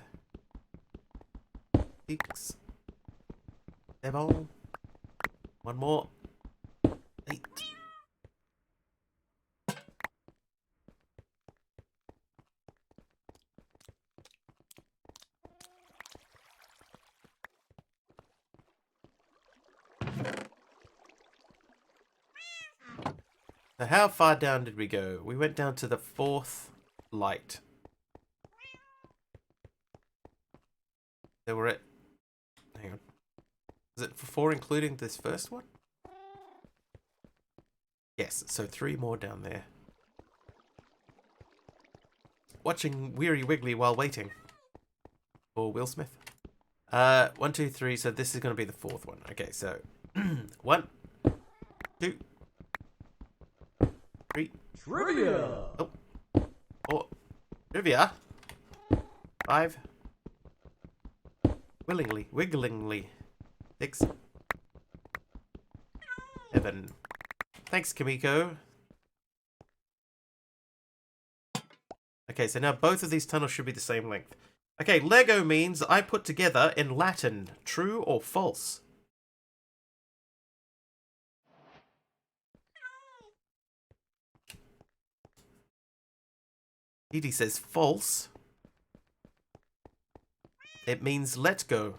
6, 7, 1 more, 8. So how far down did we go? We went down to the 4th light. So we're at... Hang on. Is it for 4 including this first one? Yes, so 3 more down there. Watching Weary Wiggly while waiting. For Will Smith. 1, 2, 3, so this is going to be the 4th one. Okay, so... 1, 2... 3. Trivia. Oh. 4. Trivia. 5. Wigglingly. 6. 7. Thanks, Kamiko. Okay, so now both of these tunnels should be the same length. Okay, Lego means I put together in Latin. True or false? Didi says false. It means let go.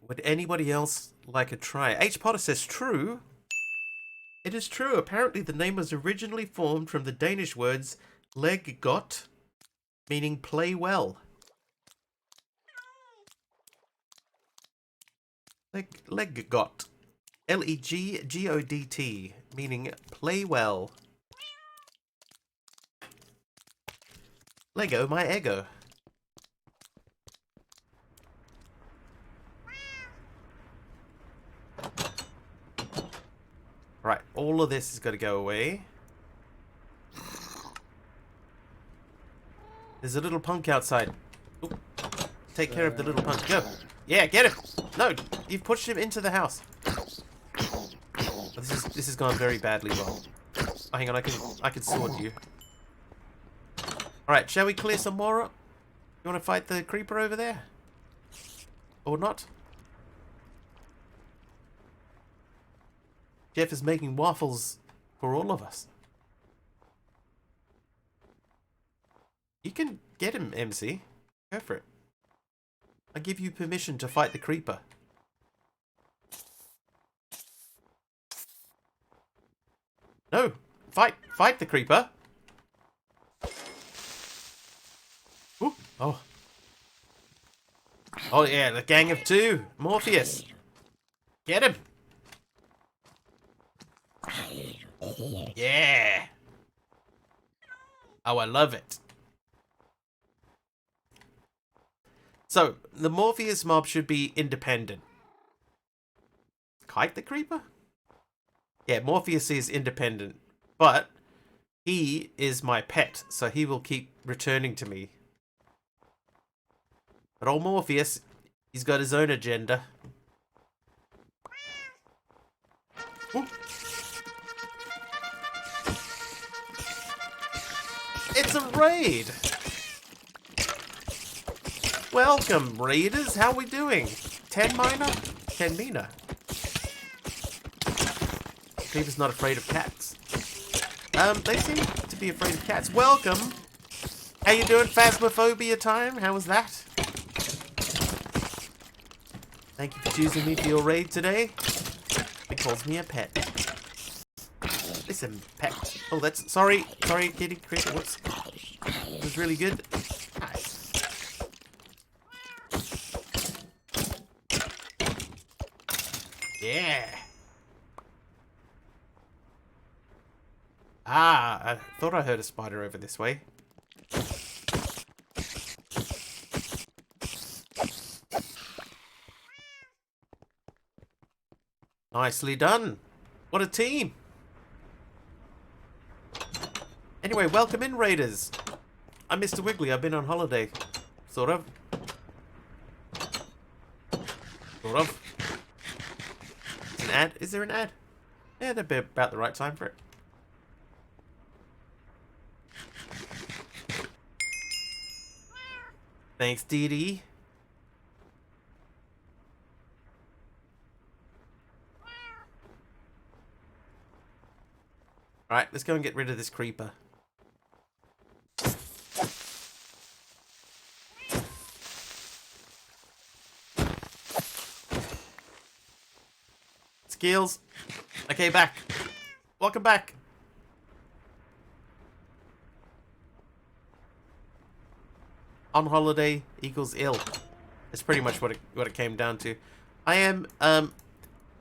Would anybody else like a try? H. Potter says true. It is true. Apparently the name was originally formed from the Danish words leg godt, meaning play well. Leg godt. Leggodt, meaning play well. Lego my ego. Right, all of this is going to go away. There's a little punk outside. Ooh. Take care of the little punk. Go. Yeah, get him. No, you've pushed him into the house. This has gone very badly wrong. Oh, hang on, I can sword you. All right, shall we clear some more up? You want to fight the creeper over there? Or not? Jeff is making waffles for all of us. You can get him, MC. Go for it. I give you permission to fight the creeper. No! Fight the creeper! Ooh, oh. Oh yeah, the gang of 2. Morpheus. Get him! Yeah! Oh, I love it. So, the Morpheus mob should be independent. Kite the creeper? Yeah, Morpheus is independent, but he is my pet, so he will keep returning to me. But old Morpheus, he's got his own agenda. Ooh. It's a raid! Welcome, raiders. How we doing? 10 miner? 10 mina. Creeper's not afraid of cats. They seem to be afraid of cats. Welcome. How you doing? Phasmophobia time? How was that? Thank you for choosing me for your raid today. It calls me a pet. Listen, pet. Oh, that's... Sorry, kitty creeper. Whoops. It was really good. Hi. Yeah. Ah, I thought I heard a spider over this way. Nicely done. What a team. Anyway, welcome in, Raiders. I'm Mr. Wiggly. I've been on holiday. Sort of. Sort of. It's an ad. Is there an ad? Yeah, that'd be about the right time for it. Thanks, Dee Dee. Alright, let's go and get rid of this creeper. Skills. Okay, back. Welcome back. On holiday equals ill. That's pretty much what it came down to. I am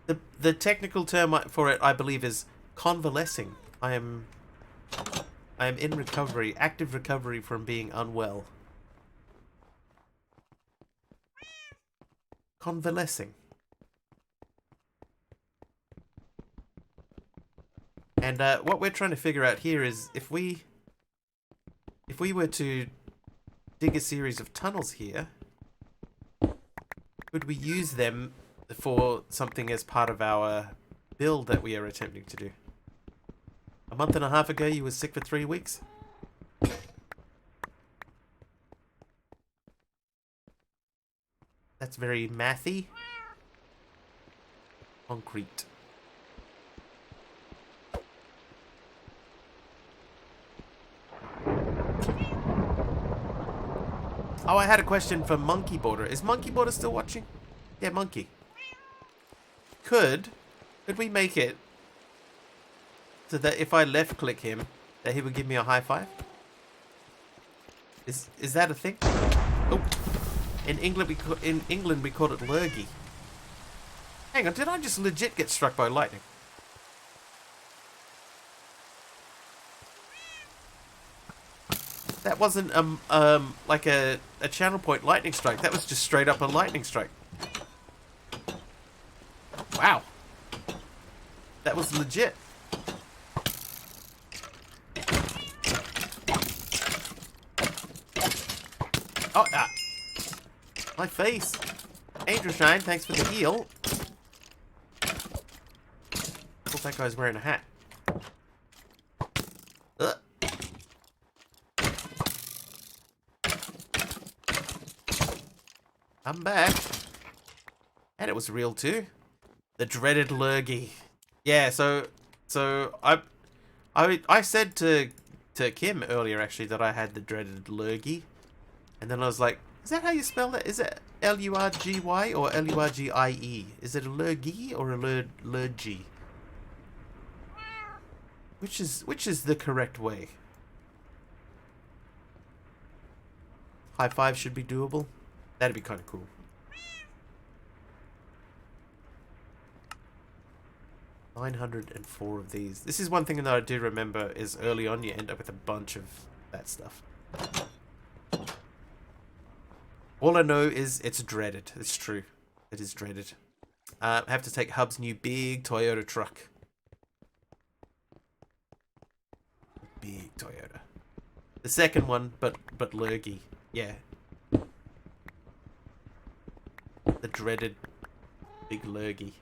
the technical term for it, I believe, is convalescing. I am in recovery, active recovery from being unwell. Convalescing. And what we're trying to figure out here is if we were to dig a series of tunnels here, could we use them for something as part of our build that we are attempting to do? A month and a half ago, you were sick for 3 weeks. That's very mathy. Concrete. Oh, I had a question for Monkey Border. Is Monkey Border still watching? Yeah, Monkey. Could we make it so that if I left click him, that he would give me a high five? Is that a thing? Oh, in England we called it lurgy. Hang on, did I just legit get struck by lightning? That wasn't like a channel point lightning strike. That was just straight up a lightning strike. Wow. That was legit. Oh, ah. My face. Angel Shine, thanks for the heal. Looks like I was wearing a hat. Ugh. I'm back. And it was real too. The dreaded lurgy. Yeah, so I said to Kim earlier actually that I had the dreaded lurgy. And then I was like, is that how you spell it? Is it L-U-R-G-Y or L-U-R-G-I-E? Is it a lurgy or a lurgy? Which is the correct way? High five should be doable. That'd be kind of cool. 904 of these. This is one thing that I do remember is early on you end up with a bunch of that stuff. All I know is it's dreaded. It's true. It is dreaded. I have to take Hub's new big Toyota truck. Big Toyota. The second one, but lurgy. Yeah. The dreaded big lurgy.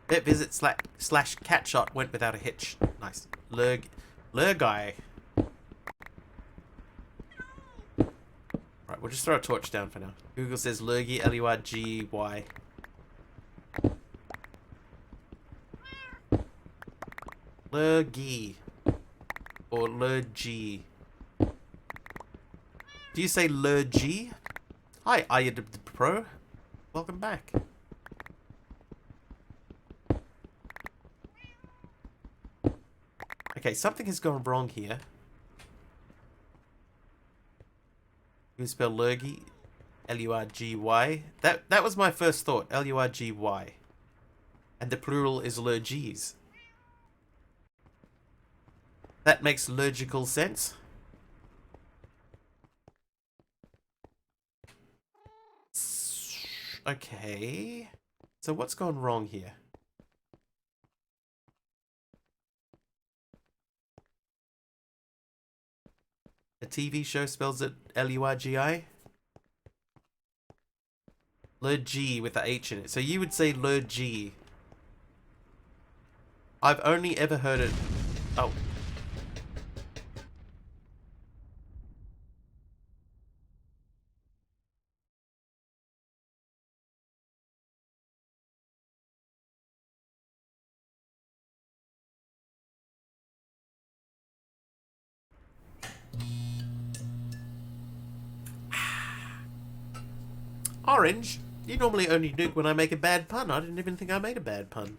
Vet visit slash cat shot went without a hitch. Nice. Lurgy. Right, we'll just throw a torch down for now. Google says lurgy, L-U-R-G-Y. Lurgy. Or lurgy. Do you say lurgy? Hi, Ayad the Pro. Welcome back. Okay, something has gone wrong here. You spell lurgy. L-U-R-G-Y. That was my first thought. L-U-R-G-Y. And the plural is lurgies. That makes logical sense. Okay. So what's gone wrong here? A TV show spells it L-U-R-G-I? Lurgy with the H in it. So you would say lurgy. I've only ever heard it... Oh. Orange? You normally only nuke when I make a bad pun. I didn't even think I made a bad pun.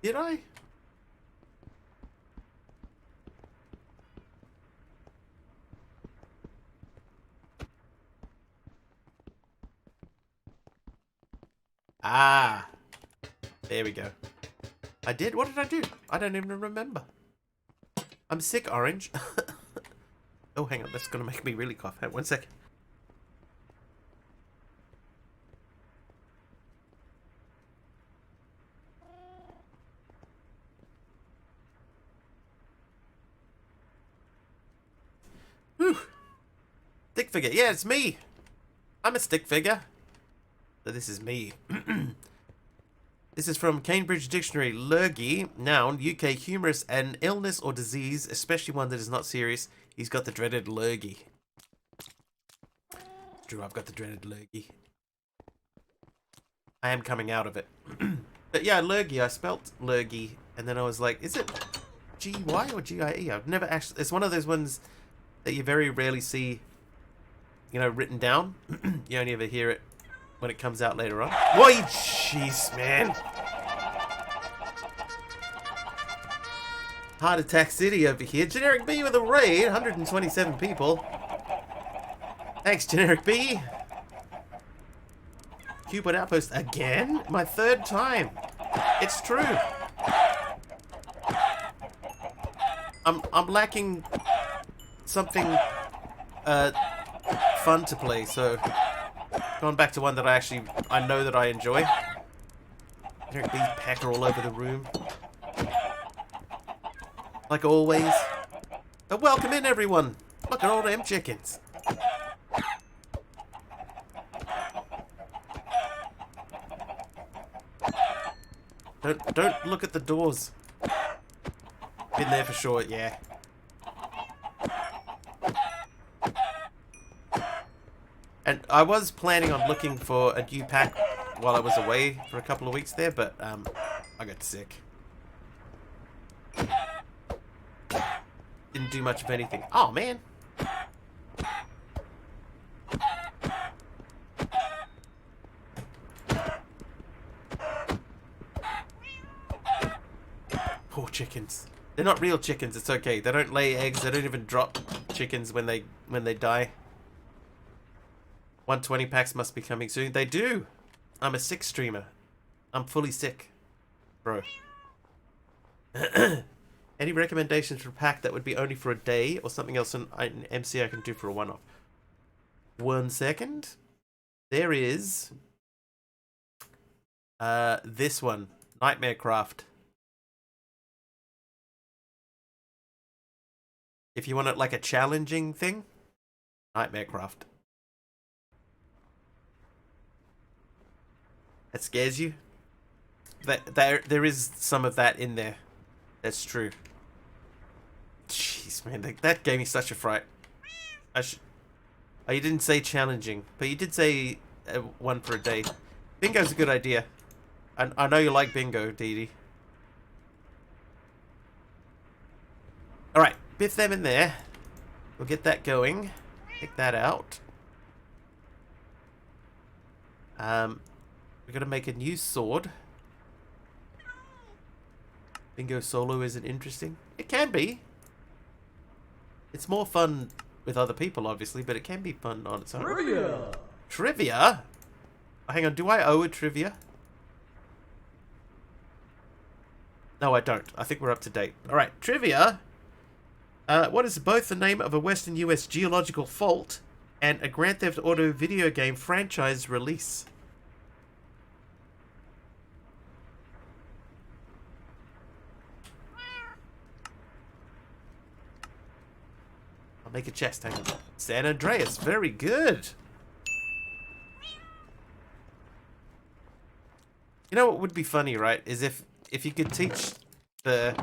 Did I? Ah. There we go. I did? What did I do? I don't even remember. I'm sick, Orange. Oh, hang on. That's going to make me really cough. Hang on 1 second. Whew. Stick figure. Yeah, it's me. I'm a stick figure. So this is me. This is from Cambridge Dictionary. Lurgy, noun, UK, humorous, an illness or disease, especially one that is not serious. He's got the dreaded lurgy. True, I've got the dreaded lurgy. I am coming out of it. But yeah, lurgy, I spelt lurgy, and then I was like, is it G-Y or G-I-E? I've never actually... It's one of those ones that you very rarely see, you know, written down. You only ever hear it when it comes out later on. Why, jeez, man. Heart Attack City over here. Generic B with a raid. 127 people. Thanks, Generic B. Cuboid Outpost again? My third time. It's true. I'm lacking something fun to play, so going back to one that I know that I enjoy. Generic B's pack are all over the room. Like always. But welcome in, everyone. Look at all them chickens. Don't look at the doors. Been there for sure, yeah. And I was planning on looking for a new pack while I was away for a couple of weeks there, but I got sick. Didn't do much of anything. Oh, man. Poor chickens. They're not real chickens, it's okay. They don't lay eggs, they don't even drop chickens when they die. 120 packs must be coming soon. They do! I'm a sick streamer. I'm fully sick. Bro. Any recommendations for a pack that would be only for a day or something else in MC I can do for a one-off? 1 second. There is this one. Nightmare Craft. If you want it like a challenging thing, Nightmare Craft. That scares you? There is some of that in there. That's true. Jeez, man, that gave me such a fright. Oh, you didn't say challenging, but you did say one for a day. Bingo's a good idea. I know you like bingo, Dee Dee. Alright, biff them in there. We'll get that going. Take that out. We're gonna make a new sword. Bingo solo isn't interesting. It can be. It's more fun with other people, obviously, but it can be fun on its own. Trivia. Trivia? Hang on, do I owe a trivia? No, I don't. I think we're up to date. Alright, trivia. What is both the name of a Western US geological fault and a Grand Theft Auto video game franchise release? I'll make a chest, hang on. San Andreas, very good. You know what would be funny, right? Is if you could teach the...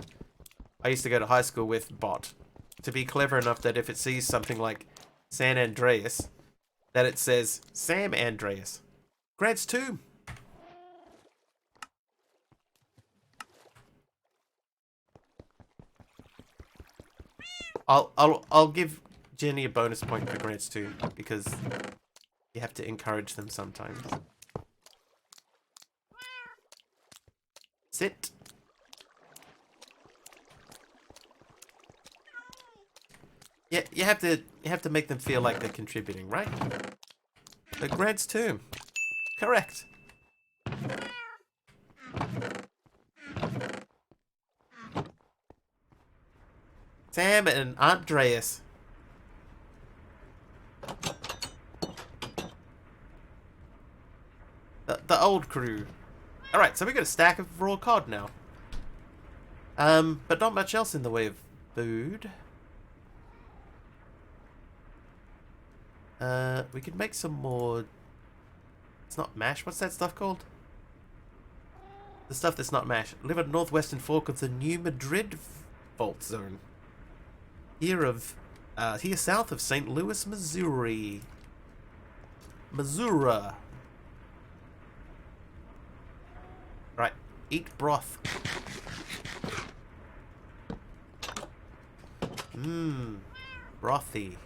I used to go to high school with bot to be clever enough that if it sees something like San Andreas, that it says Sam Andreas. Grad's tomb. I'll give Jenny a bonus point for Grad's tomb because you have to encourage them sometimes. Sit. Yeah, you have to make them feel like they're contributing, right? The Grad's tomb. Correct. Sam and Andreas. The old crew. Alright, so we got a stack of raw cod now. But not much else in the way of food. We could make some more... It's not mash. What's that stuff called? The stuff that's not mash. Live at northwestern fork of the New Madrid fault zone. Here south of St. Louis, Missouri. Missouri. Right, eat broth. Mmm, brothy.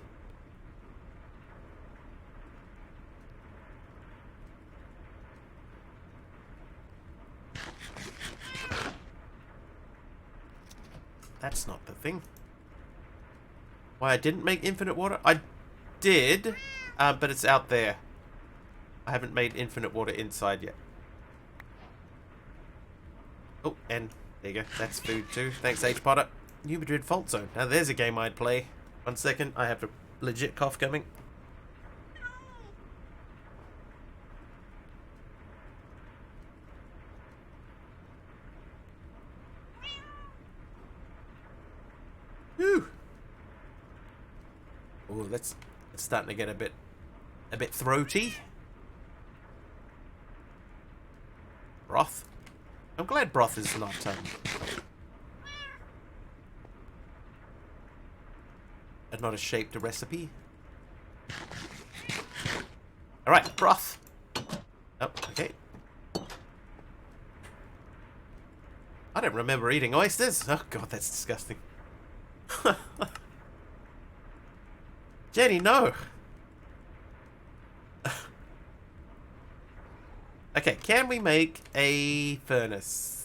That's not the thing. Why I didn't make infinite water? I did, but it's out there. I haven't made infinite water inside yet. Oh, and there you go. That's food too. Thanks, H. Potter. New Madrid Fault Zone. Now there's a game I'd play. 1 second, I have a legit cough coming. Whew. Oh, that's starting to get a bit throaty. Broth. I'm glad broth is not not a shaped recipe. All right, broth. Oh, okay. I don't remember eating oysters. Oh god, that's disgusting. Jenny, no. Okay, can we make a furnace?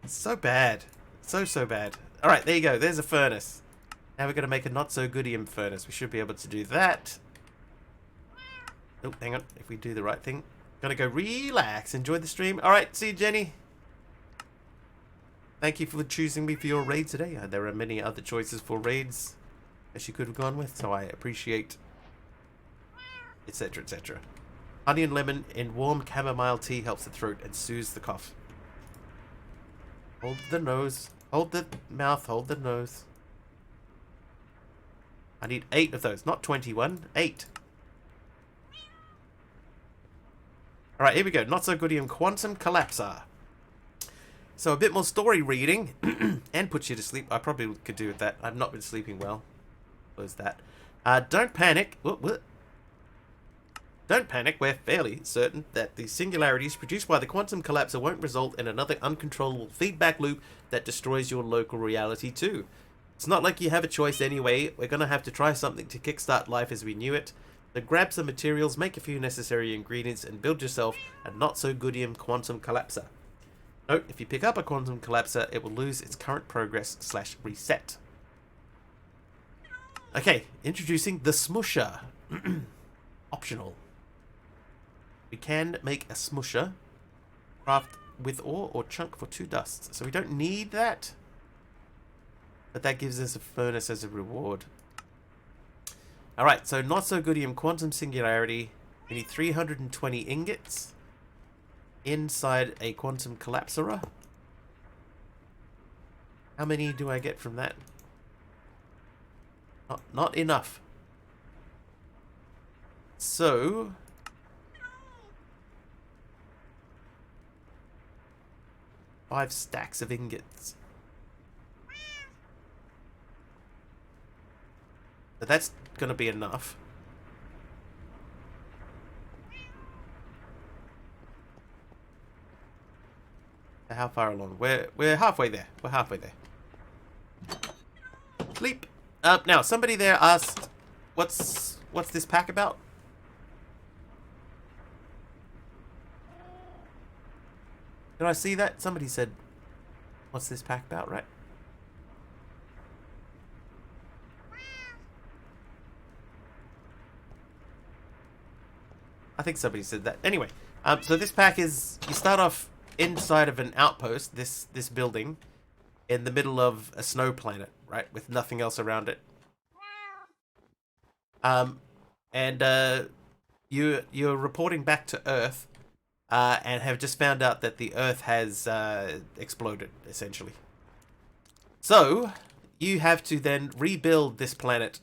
So bad. So bad. Alright, there you go. There's a furnace. Now we're going to make a not-so-goodium furnace. We should be able to do that. Oh, hang on. If we do the right thing. Gonna go relax. Enjoy the stream. Alright, see you, Jenny. Thank you for choosing me for your raid today. There are many other choices for raids that you could have gone with, so I appreciate, etc, etc. Honey and lemon in warm chamomile tea helps the throat and soothes the cough. Hold the nose. Hold the mouth. Hold the nose. I need 8 of those, not 21. 8. Alright, here we go. Not so goodium quantum collapsar. So a bit more story reading and puts you to sleep. I probably could do with that. I've not been sleeping well. Close that. Don't panic. What? Don't panic. We're fairly certain that the singularities produced by the quantum collapsar won't result in another uncontrollable feedback loop that destroys your local reality too. It's not like you have a choice anyway. We're going to have to try something to kickstart life as we knew it. So grab some materials, make a few necessary ingredients, and build yourself a not-so-goodium quantum collapser. Note, if you pick up a quantum collapser, it will lose its current progress / reset. Okay, introducing the smusher. Optional. We can make a smusher. Craft with ore or chunk for 2 dusts. So we don't need that. But that gives us a furnace as a reward. Alright, so not so goodium quantum singularity. We need 320 ingots inside a quantum collapser. How many do I get from that? Not enough. So 5 stacks of ingots. But that's gonna be enough. How far along? We're halfway there. We're halfway there. Leap. Now somebody there asked, what's this pack about? Did I see that? Somebody said, what's this pack about, right? I think somebody said that. Anyway, so this pack is, you start off inside of an outpost, this building, in the middle of a snow planet, right? With nothing else around it. You're reporting back to Earth, and have just found out that the Earth has exploded, essentially. So, you have to then rebuild this planet,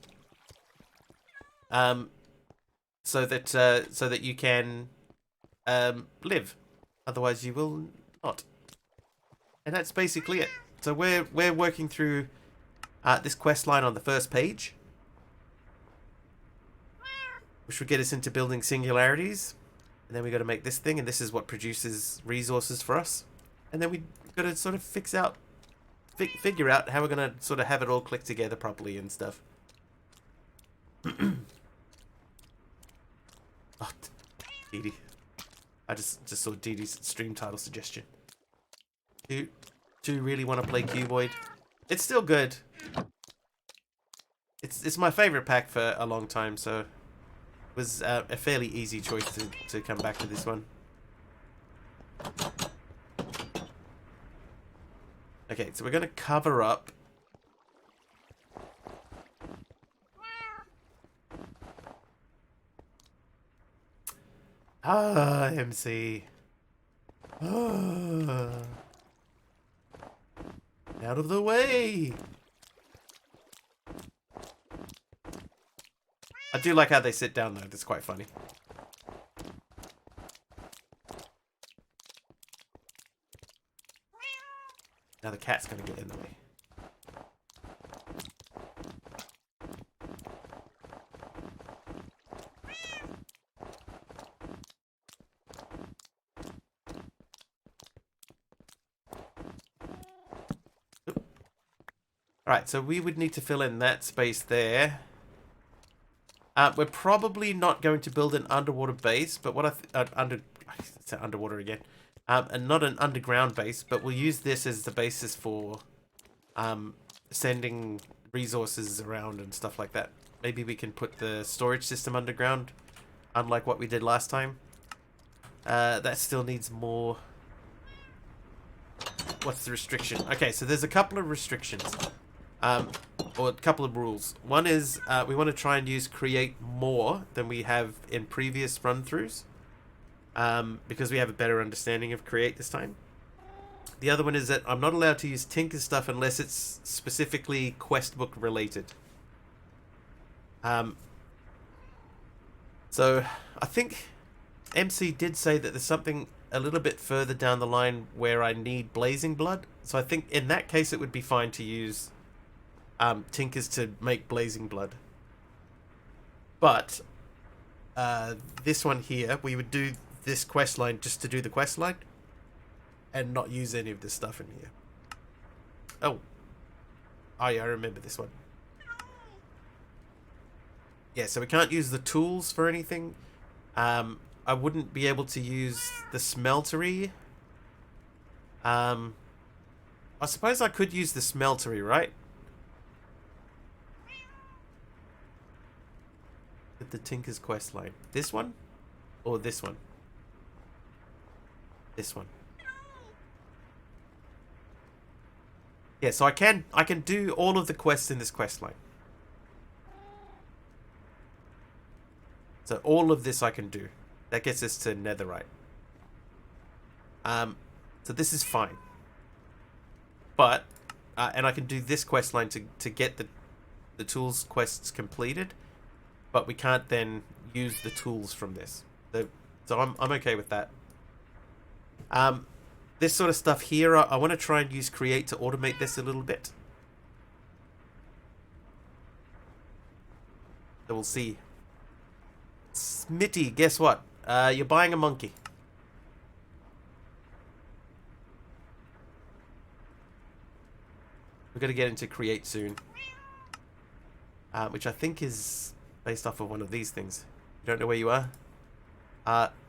so that you can live. Otherwise, you will not. And that's basically it. So we're working through this quest line on the first page, which will get us into building singularities. And then we got to make this thing, and this is what produces resources for us. And then we got to sort of figure out how we're going to sort of have it all click together properly and stuff. Oh, Dee Dee. I just saw Dee Dee's stream title suggestion. Do you really want to play Cuboid? It's still good. It's my favorite pack for a long time, so it was a fairly easy choice to come back to this one. Okay, so we're going to cover up. MC. Out of the way. I do like how they sit down though. That's quite funny. Now the cat's gonna get in the way. Alright, so we would need to fill in that space there. We're probably not going to build an underwater base, but what underwater again. And not an underground base, but we'll use this as the basis for sending resources around and stuff like that. Maybe we can put the storage system underground, unlike what we did last time. That still needs more. What's the restriction? Okay, so there's a couple of restrictions. Or a couple of rules. One is we want to try and use create more than we have in previous run-throughs, because we have a better understanding of create this time. The other one is that I'm not allowed to use Tinker stuff unless it's specifically quest book related. So I think MC did say that there's something a little bit further down the line where I need blazing blood. So I think in that case it would be fine to use Tinkers to make blazing blood. But this one here, we would do this quest line just to do the quest line and not use any of this stuff in here. Oh yeah, I remember this one. Yeah, so we can't use the tools for anything. I wouldn't be able to use the smeltery. I suppose I could use the smeltery, right? With the Tinker's Quest line. This one? Or this one? This one. Yeah, so I can do all of the quests in this quest line. So all of this I can do. That gets us to Netherite. So this is fine. But, and I can do this quest line to get the tools quests completed. But we can't then use the tools from this. So I'm okay with that. This sort of stuff here, I want to try and use Create to automate this a little bit. So we'll see. Smitty, guess what? You're buying a monkey. We're going to get into Create soon. Which I think is based off of one of these things. You don't know where you are?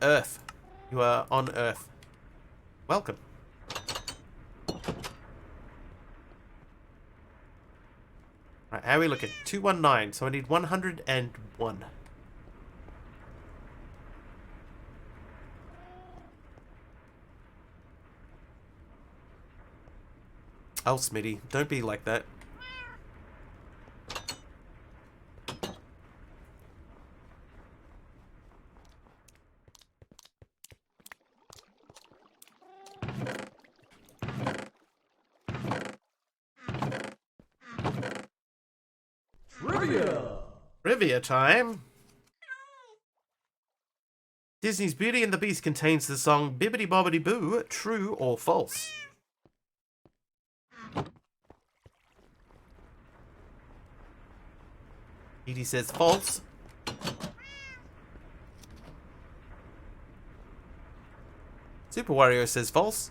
Earth. You are on Earth. Welcome. Right, how are we looking? 219, so I need 101. Oh, Smitty, don't be like that. Trivia! Trivia time. Disney's Beauty and the Beast contains the song Bibbidi Bobbidi Boo, true or false? Edie says false. Super Wario says false.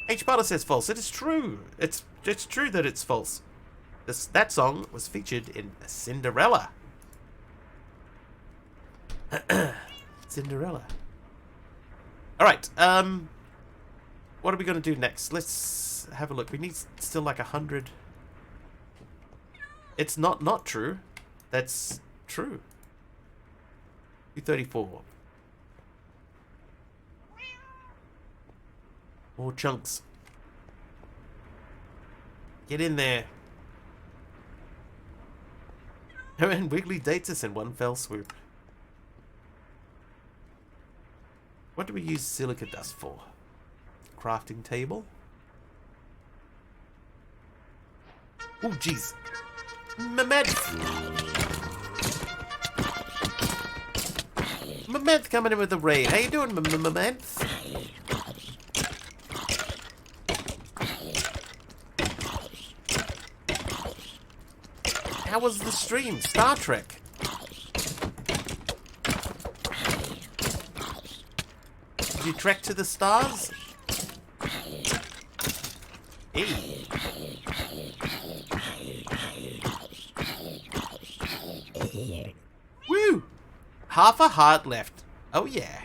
H. Potter says false. It is true. It's true that it's false. That song was featured in Cinderella. Cinderella. Alright, what are we going to do next? Let's have a look. We need still like 100. It's not true. That's true. 234. More chunks. Get in there. And Wiggly dates us in one fell swoop. What do we use silica dust for? Crafting table? Oh, jeez. Mammoth! Mammoth coming in with the raid. How you doing, Mammoth? How was the stream? Star Trek. Did you trek to the stars? Hey. Woo! Half a heart left. Oh yeah.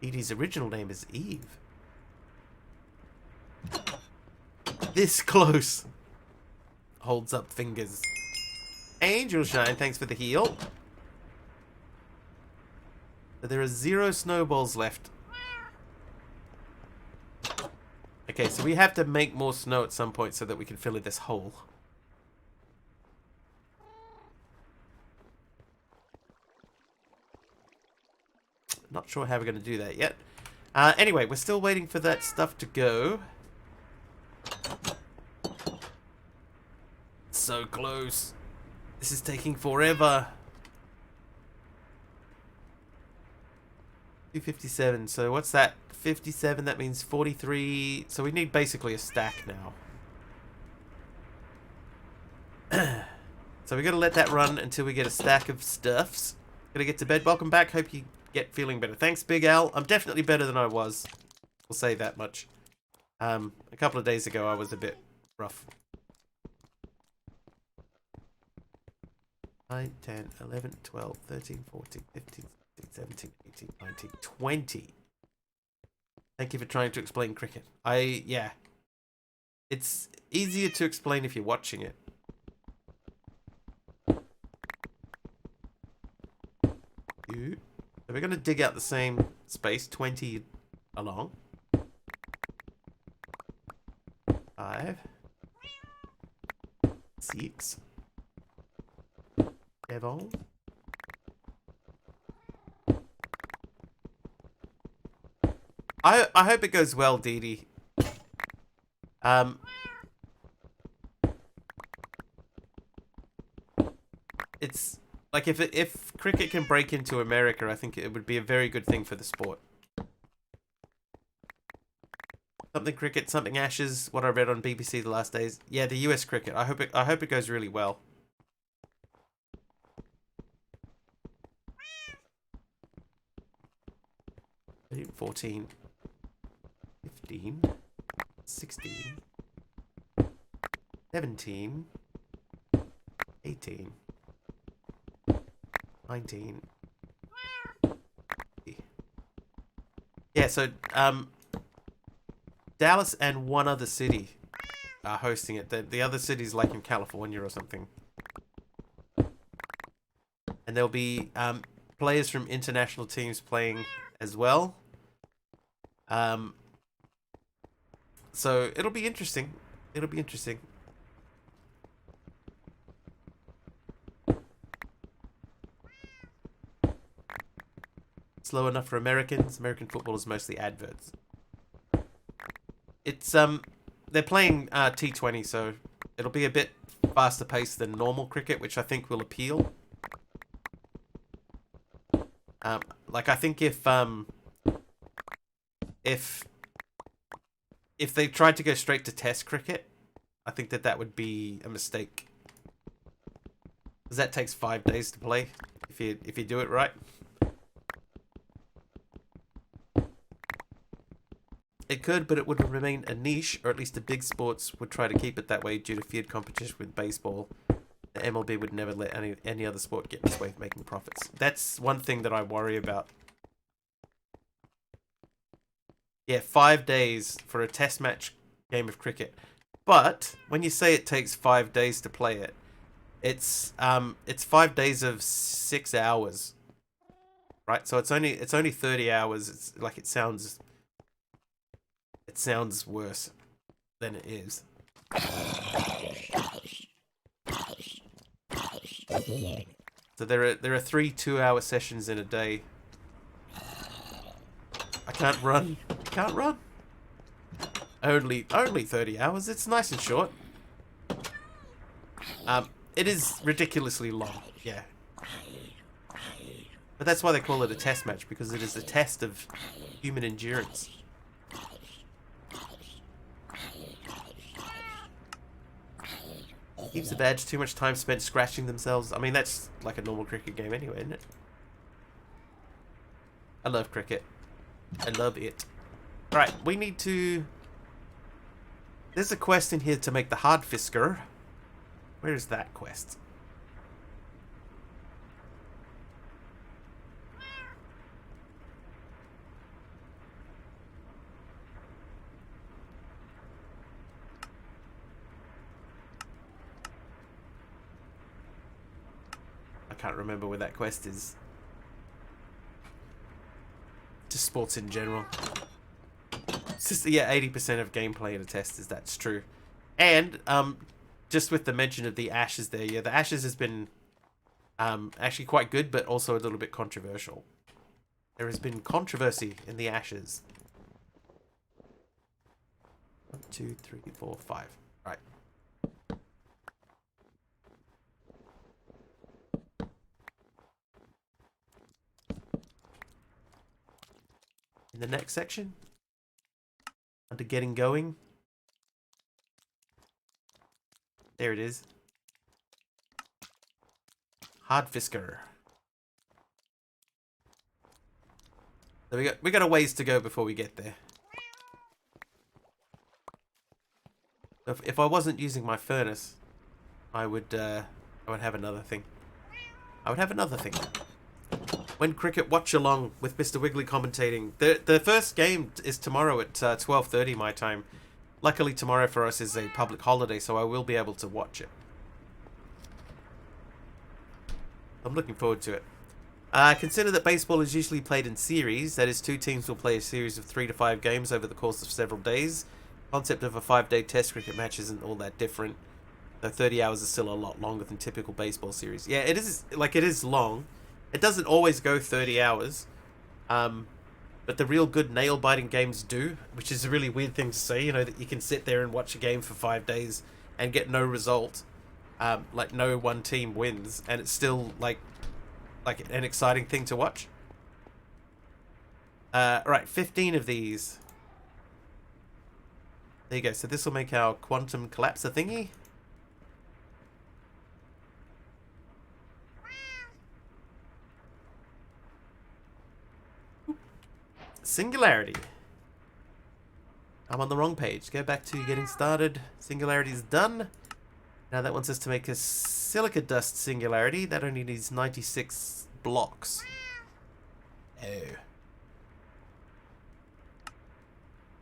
Edie's original name is Eve. This close. Holds up fingers. Angel Shine, thanks for the heal. But there are 0 snowballs left. Okay, so we have to make more snow at some point so that we can fill in this hole. Not sure how we're going to do that yet. Anyway, we're still waiting for that stuff to go. So close. This is taking forever. 257. So what's that? 57. That means 43. So we need basically a stack now. So we got to let that run until we get a stack of stuffs. Gonna get to bed. Welcome back. Hope you get feeling better. Thanks, Big Al. I'm definitely better than I was. We'll say that much. A couple of days ago I was a bit rough. 9, 10, 11, 12, 13, 14, 15, 16, 17, 18, 19, 20. Thank you for trying to explain cricket. Yeah. It's easier to explain if you're watching it. So we're going to dig out the same space, 20 along. 5, 6, 7. I hope it goes well, Dee Dee. It's like if cricket can break into America, I think it would be a very good thing for the sport. Something cricket, something Ashes. What I read on BBC the last days. Yeah, the US cricket. I hope it goes really well. 14, 15, 16, 17, 18, 19. Yeah, so Dallas and one other city are hosting it. The other city's like in California or something. And there'll be players from international teams playing as well. So it'll be interesting. It'll be interesting. Slow enough for Americans. American football is mostly adverts. It's they're playing T20, so it'll be a bit faster paced than normal cricket, which I think will appeal. Like I think if they tried to go straight to Test cricket, I think that would be a mistake, because that takes 5 days to play if you do it right. It could, but it would remain a niche, or at least the big sports would try to keep it that way due to feared competition with baseball. The MLB would never let any other sport get in its way of making profits. That's one thing that I worry about. Yeah, 5 days for a test match game of cricket. But when you say it takes 5 days to play it, it's 5 days of 6 hours. Right? So it's only 30 hours. It's like it sounds worse than it is. So there are 3 2-hour sessions in a day. I can't run. Can't run. Only 30 hours. It's nice and short. It is ridiculously long. Yeah. But that's why they call it a test match, because it is a test of human endurance. Keeps the badge too much time spent scratching themselves. I mean, that's like a normal cricket game anyway, isn't it? I love cricket. I love it. Right, we need to... There's a quest in here to make the Hardfisker. Where is that quest? I can't remember where that quest is. Just sports in general. It's just, yeah, 80% of gameplay in a test is that's true. And just with the mention of the Ashes there, yeah, the Ashes has been actually quite good, but also a little bit controversial. There has been controversy in the Ashes. 1, 2, 3, 4, 5. Right. In the next section, under getting going, there it is. Hardfisker. So we got a ways to go before we get there. If I wasn't using my furnace, I would have another thing. I would have another thing. When cricket watch along with Mr. Wiggly commentating. The first game is tomorrow at 12:30 my time. Luckily tomorrow for us is a public holiday, so I will be able to watch it. I'm looking forward to it. Consider that baseball is usually played in series. That is, 2 teams will play a series of 3 to 5 games over the course of several days. The concept of a 5-day test cricket match isn't all that different. Though 30 hours is still a lot longer than typical baseball series. Yeah, it is long. It doesn't always go 30 hours. But the real good nail-biting games do, which is a really weird thing to say, you know, that you can sit there and watch a game for 5 days and get no result. Like no one team wins, and it's still like an exciting thing to watch. Right, 15 of these. There you go. So this will make our quantum collapser thingy. Singularity. I'm on the wrong page. Go back to getting started. Singularity is done. Now that wants us to make a silica dust singularity. That only needs 96 blocks. Oh.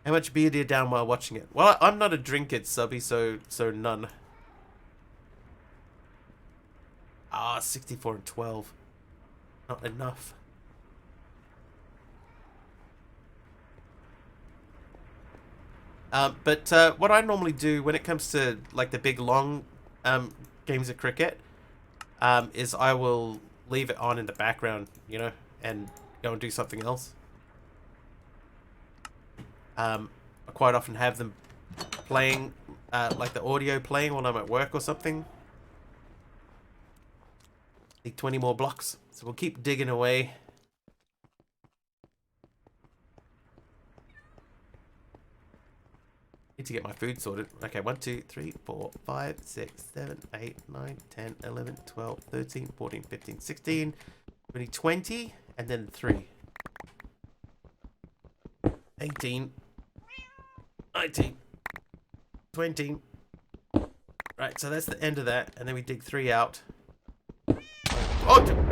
How much beer do you down while watching it? Well, I'm not a drinker, subby, so none. Ah, 64 and 12. Not enough. But what I normally do when it comes to like the big long games of cricket is I will leave it on in the background, you know, and go and do something else. I quite often have them playing, like the audio playing when I'm at work or something. Need 20 more blocks, so we'll keep digging away. Need to get my food sorted. Okay, 1, 2, 3, 4, 5, 6, 7, 8, 9, 10, 11, 12, 13, 14, 15, 16. We need 20, and then 3. 18. 19. 20. Right, so that's the end of that, and then we dig 3 out. Oh!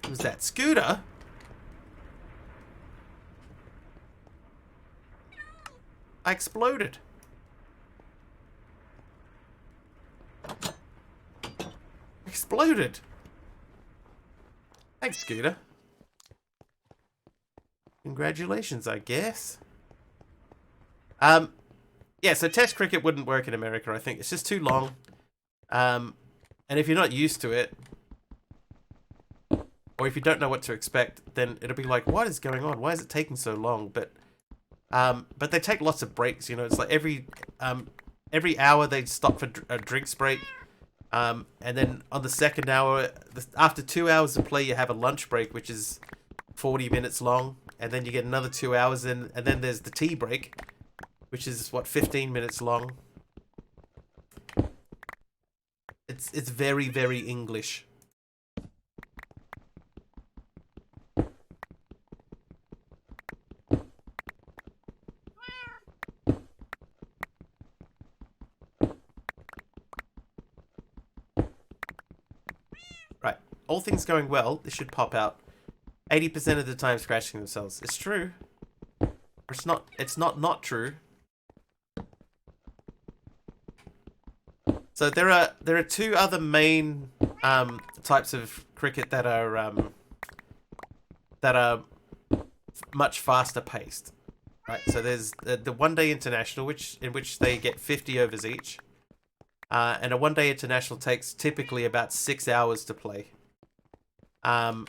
Was that Scooter? I exploded. Exploded. Thanks, Scooter. Congratulations, I guess. Yeah, so test cricket wouldn't work in America, I think. It's just too long. And if you're not used to it, or if you don't know what to expect, then it'll be like, what is going on? Why is it taking so long? But they take lots of breaks, you know. It's like every hour they stop for a drinks break. And then on the second hour, after 2 hours of play, you have a lunch break, which is 40 minutes long. And then you get another 2 hours in, and then there's the tea break, which is, what, 15 minutes long. It's very, very English. Right. All things going well, this should pop out 80% of the time scratching themselves. It's true. It's not true. So there are 2 other main types of cricket that are much faster paced. Right. So there's the one-day international, in which they get 50 overs each. And a one-day international takes typically about 6 hours to play. And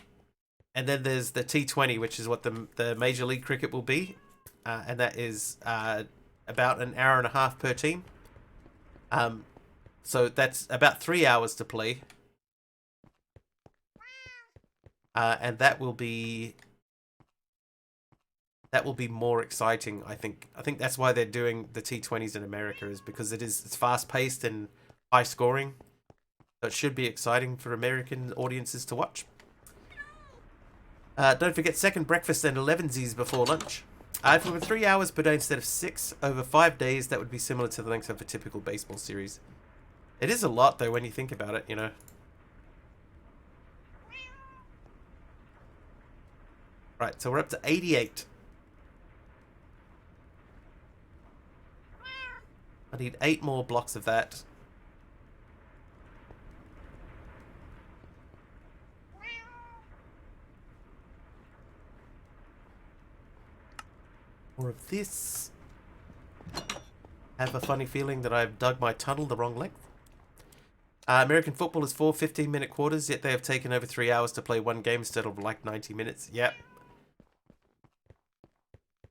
then there's the T20, which is what the Major League Cricket will be. And that is about an hour and a half per team. So that's about 3 hours to play. And that will be more exciting, I think. I think that's why they're doing the T20s in America, is because it's fast-paced and high-scoring. So it should be exciting for American audiences to watch. Don't forget second breakfast and 11sies before lunch. If it were 3 hours per day instead of 6 over 5 days, that would be similar to the length of a typical baseball series. It is a lot, though, when you think about it, you know. Right, so we're up to 88. I need 8 more blocks of that. More of this. I have a funny feeling that I've dug my tunnel the wrong length. American football is 4 15-minute quarters, yet they have taken over 3 hours to play one game instead of like 90 minutes. Yep.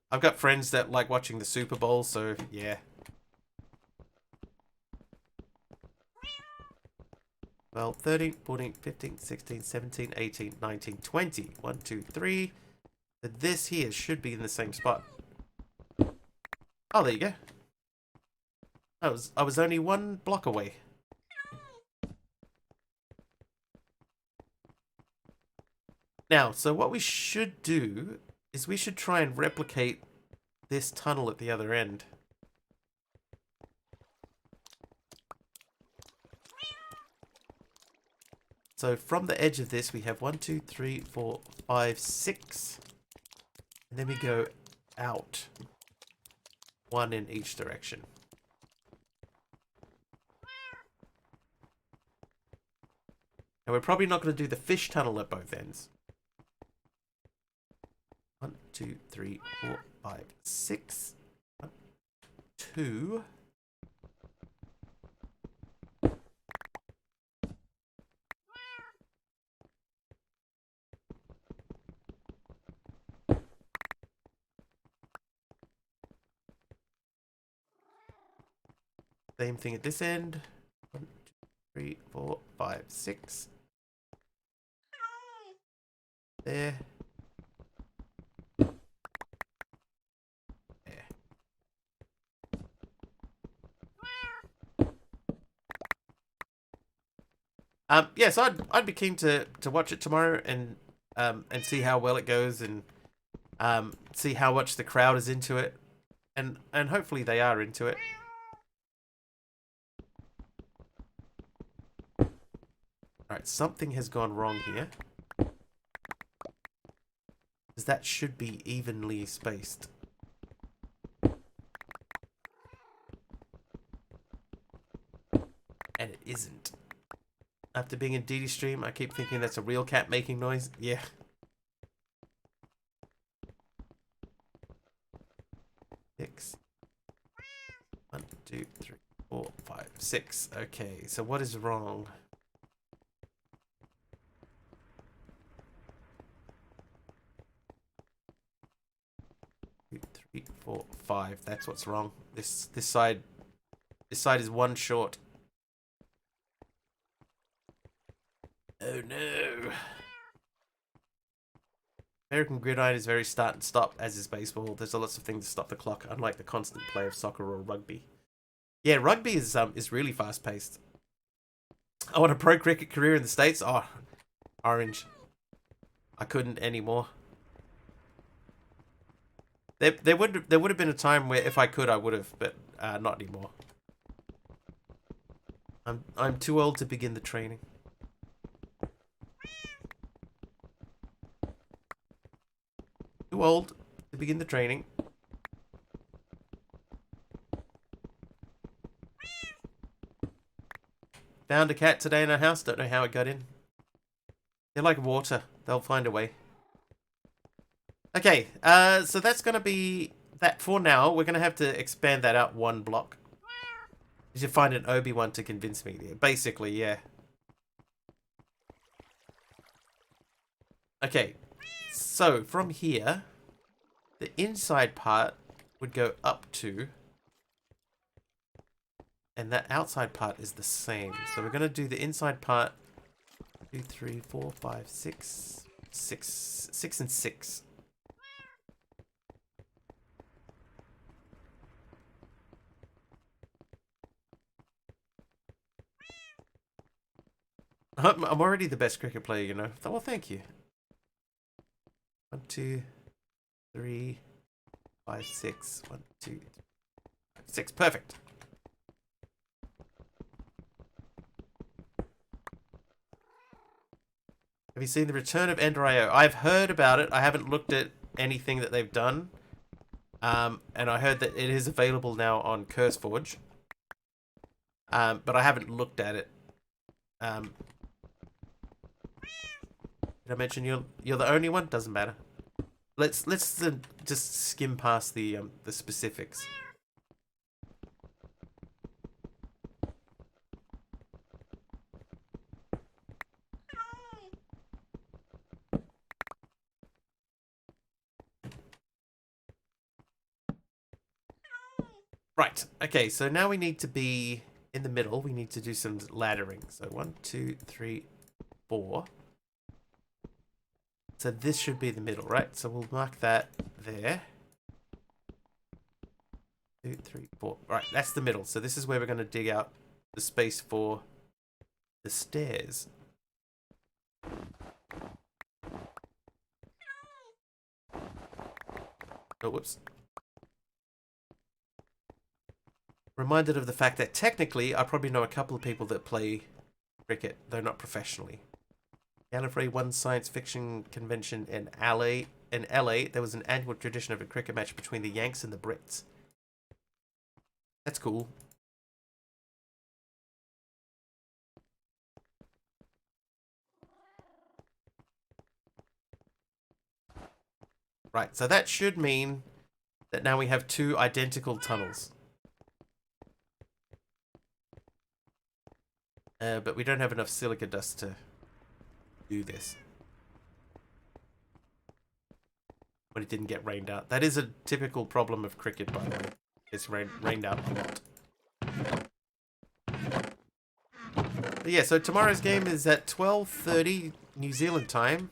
I've got friends that like watching the Super Bowl, so yeah. Well, 13, 14, 15, 16, 17, 18, 19, 20. 1, 2, 3. But this here should be in the same spot. Oh, there you go. I was only 1 block away. Now, so what we should do is we should try and replicate this tunnel at the other end. So from the edge of this, we have 1, 2, 3, 4, 5, 6. And then we go out. 1 in each direction. And we're probably not going to do the fish tunnel at both ends. 1, 2, 3, 4, 5, 6. 1, 2. Same thing at this end. 1, 2, 3, 4, 5, 6. There. There. Yes, I'd be keen to watch it tomorrow and see how well it goes and see how much the crowd is into it, and hopefully they are into it. Alright, something has gone wrong here. Because that should be evenly spaced. And it isn't. After being in DD stream, I keep thinking that's a real cat making noise. Yeah. Six. 1, 2, 3, 4, 5, 6. Okay, so what is wrong? 2, 3, 4, 5. That's what's wrong. This side is 1 short. Oh no. American Gridiron is very start and stop, as is baseball. There's lots of things to stop the clock, unlike the constant play of soccer or rugby. Yeah, rugby is really fast paced. I want a pro cricket career in the States. Oh, orange. I couldn't anymore. There would have been a time where if I could I would have, but not anymore. I'm too old to begin the training. Too old to begin the training. Found a cat today in our house. Don't know how it got in. They're like water. They'll find a way. Okay, so that's going to be that for now. We're going to have to expand that out 1 block. You should find an Obi-Wan to convince me. Basically, yeah. Okay, so from here, the inside part would go up to, and that outside part is the same. So we're going to do the inside part 2, 3, 4, 5, 6, 6 and 6. I'm already the best cricket player, you know. Well, thank you. 2, 3, 5, 6. 1, 2, 6. Perfect. Have you seen the Return of Ender.io? I've heard about it. I haven't looked at anything that they've done. And I heard that it is available now on CurseForge. But I haven't looked at it. Did I mention you're the only one? Doesn't matter. Let's just skim past the specifics. Right. Okay. So now we need to be in the middle. We need to do some laddering. So 1, 2, 3, 4. So this should be the middle, right? So we'll mark that there. 2, 3, 4. Right, that's the middle. So this is where we're going to dig out the space for the stairs. Oh, whoops. Reminded of the fact that technically I probably know a couple of people that play cricket, though not professionally. Gallifrey won science fiction convention in LA. In LA, there was an annual tradition of a cricket match between the Yanks and the Brits. That's cool. Right, so that should mean that now we have 2 identical tunnels. But we don't have enough silica dust to do this. When it didn't get rained out. That is a typical problem of cricket, by the way. It's rained out a lot. But yeah, so tomorrow's game is at 12:30 New Zealand time.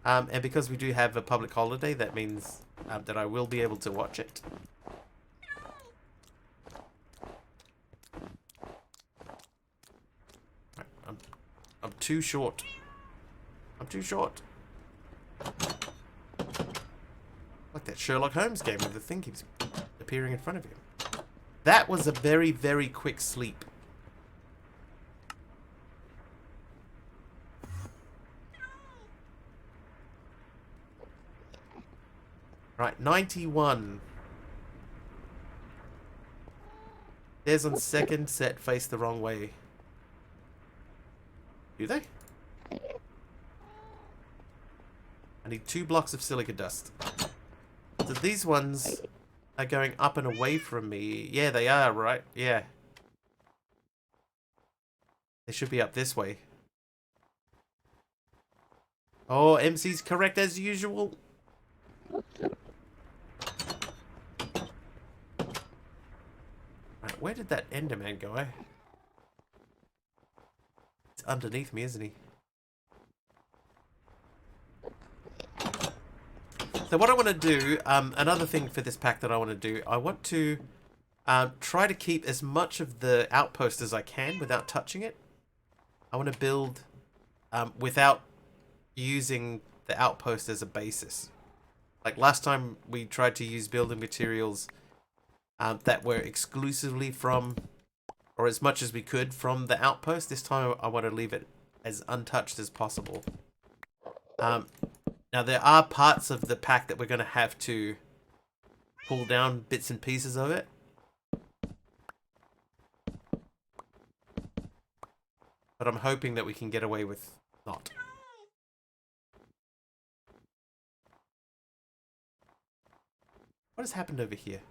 And because we do have a public holiday, that means that I will be able to watch it. I'm too short. I'm too short. Like that Sherlock Holmes game where the thing keeps appearing in front of you. That was a very, very quick sleep. Right, 91. There's on second set face the wrong way. Do they? I need 2 blocks of silica dust. So these ones are going up and away from me. Yeah, they are, right? Yeah. They should be up this way. Oh, MC's correct as usual. Right, where did that Enderman go? It's underneath me, isn't he? So what I want to do, another thing for this pack that I want to do, I want to try to keep as much of the outpost as I can without touching it. I want to build without using the outpost as a basis. Like last time we tried to use building materials that were exclusively from, or as much as we could from the outpost. This time I want to leave it as untouched as possible. Now there are parts of the pack that we're going to have to pull down bits and pieces of it. But I'm hoping that we can get away with not. What has happened over here?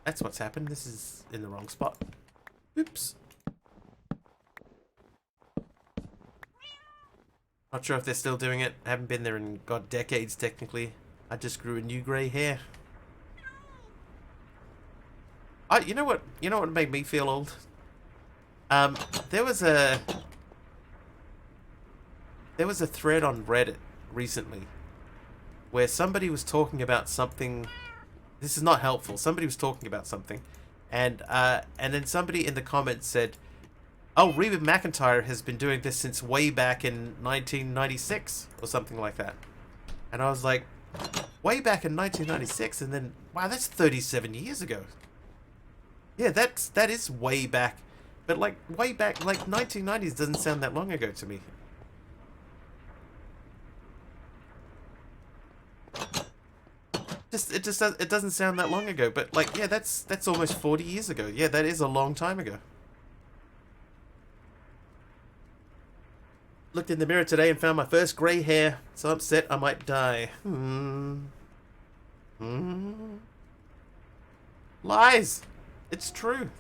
That's what's happened. This is in the wrong spot. Oops. Not sure if they're still doing it. I haven't been there in, God, decades, technically. I just grew a new grey hair. You know what? You know what made me feel old? There was a thread on Reddit recently where somebody was talking about something. This is not helpful. Somebody was talking about something, And then somebody in the comments said, "Oh, Reba McEntire has been doing this since way back in 1996 or something like that." And I was like, way back in 1996, and then wow, that's 37 years ago. Yeah, that is way back, but like way back, like 1990s doesn't sound that long ago to me. It doesn't sound that long ago, but like yeah, that's almost 40 years ago. Yeah, that is a long time ago. Looked in the mirror today and found my first grey hair. So upset I might die. Lies. It's true.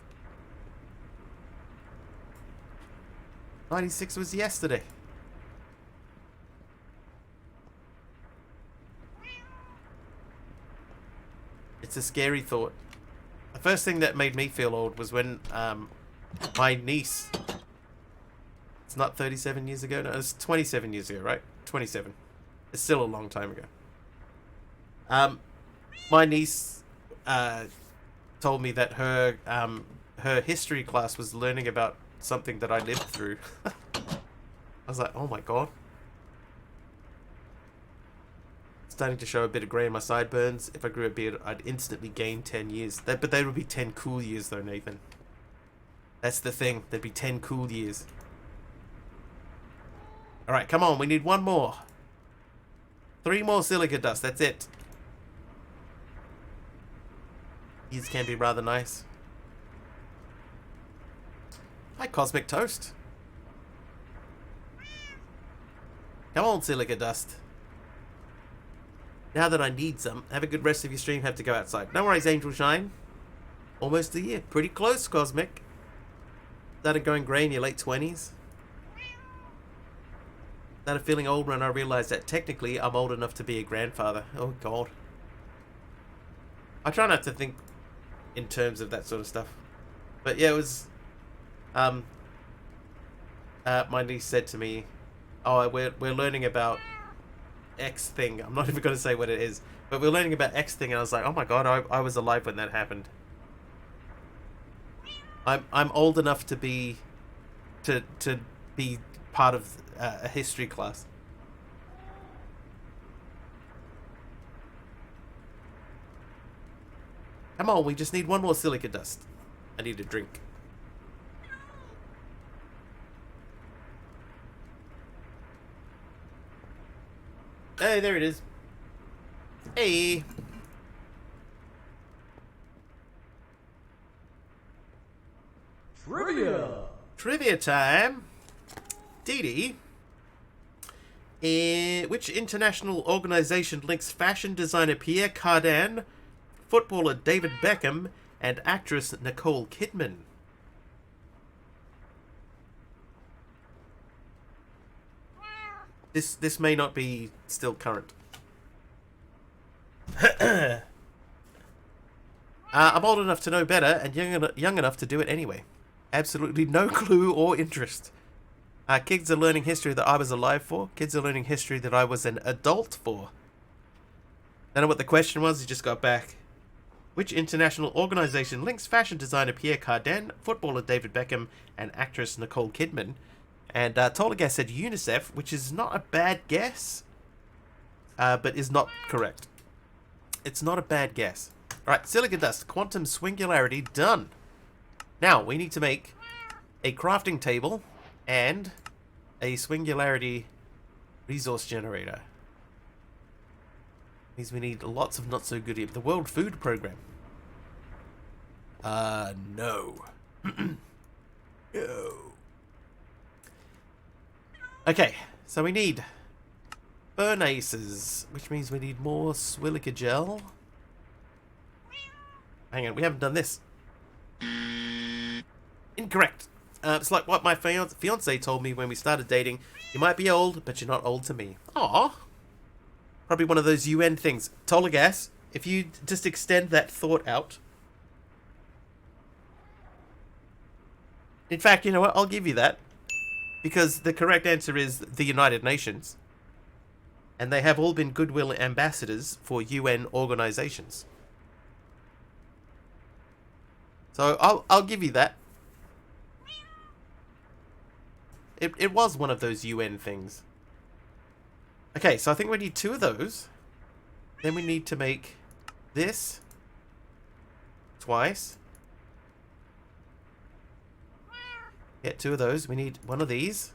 96 was yesterday. It's a scary thought. The first thing that made me feel old was when my niece... It's not 37 years ago. No, it's 27 years ago, right? 27. It's still a long time ago. My niece told me that her history class was learning about something that I lived through. I was like, oh my god. Starting to show a bit of grey in my sideburns. If I grew a beard, I'd instantly gain 10 years. But they would be 10 cool years though, Nathan. That's the thing. There'd be 10 cool years. Alright, come on. We need one more. 3 more silica dust. That's it. These can be rather nice. Hi, Cosmic Toast. Come on, silica dust. Now that I need some, have a good rest of your stream. Have to go outside. No worries, Angel Shine. Almost a year. Pretty close, Cosmic. Started going grey in your late 20s. Started feeling old when I realised that technically I'm old enough to be a grandfather. Oh god. I try not to think in terms of that sort of stuff. But yeah, it was... my niece said to me, oh, we're learning about X thing. I'm not even going to say what it is. But we're learning about X thing, and I was like, oh my god, I was alive when that happened. I'm old enough to be... to be part of a history class. Come on, we just need one more silica dust. I need a drink. Hey, there it is. Hey. Trivia. Trivia time. Dee Dee. Which international organization links fashion designer Pierre Cardin, footballer David Beckham, and actress Nicole Kidman? This may not be still current. I'm old enough to know better and young enough to do it anyway. Absolutely no clue or interest. Kids are learning history that I was alive for. Kids are learning history that I was an adult for. Don't know what the question was, you just got back. Which international organization links fashion designer Pierre Cardin, footballer David Beckham, and actress Nicole Kidman? And Tolagas said UNICEF, which is not a bad guess, but is not correct. It's not a bad guess. Alright, silica dust, quantum singularity, done. Now, we need to make a crafting table and a singularity resource generator. Means we need lots of not so good. The World Food Program. No. No. Okay, so we need furnaces, which means we need more silica gel. Hang on, we haven't done this. Incorrect. It's like what my fiance told me when we started dating. You might be old, but you're not old to me. Aww. Probably one of those UN things. Tolagas, if you just extend that thought out. In fact, you know what? I'll give you that. Because the correct answer is the United Nations. And they have all been goodwill ambassadors for UN organizations. So I'll give you that. It was one of those UN things. Okay, so I think we need 2 of those. Then we need to make this twice. Get 2 of those. We need 1 of these.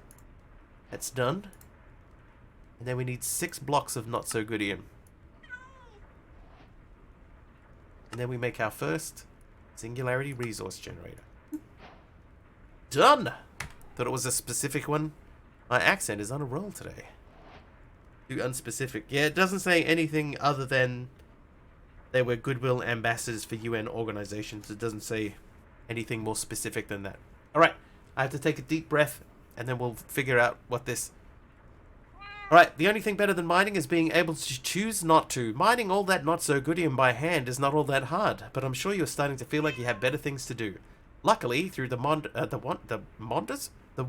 That's done. And then we need 6 blocks of not so goodium. And then we make our first singularity resource generator. Done! Thought it was a specific one. My accent is on a roll today. Too unspecific. Yeah, it doesn't say anything other than they were goodwill ambassadors for UN organizations. It doesn't say anything more specific than that. Alright, I have to take a deep breath and then we'll figure out what this... Alright, the only thing better than mining is being able to choose not to. Mining all that not so goodium by hand is not all that hard, but I'm sure you're starting to feel like you have better things to do. Luckily, through the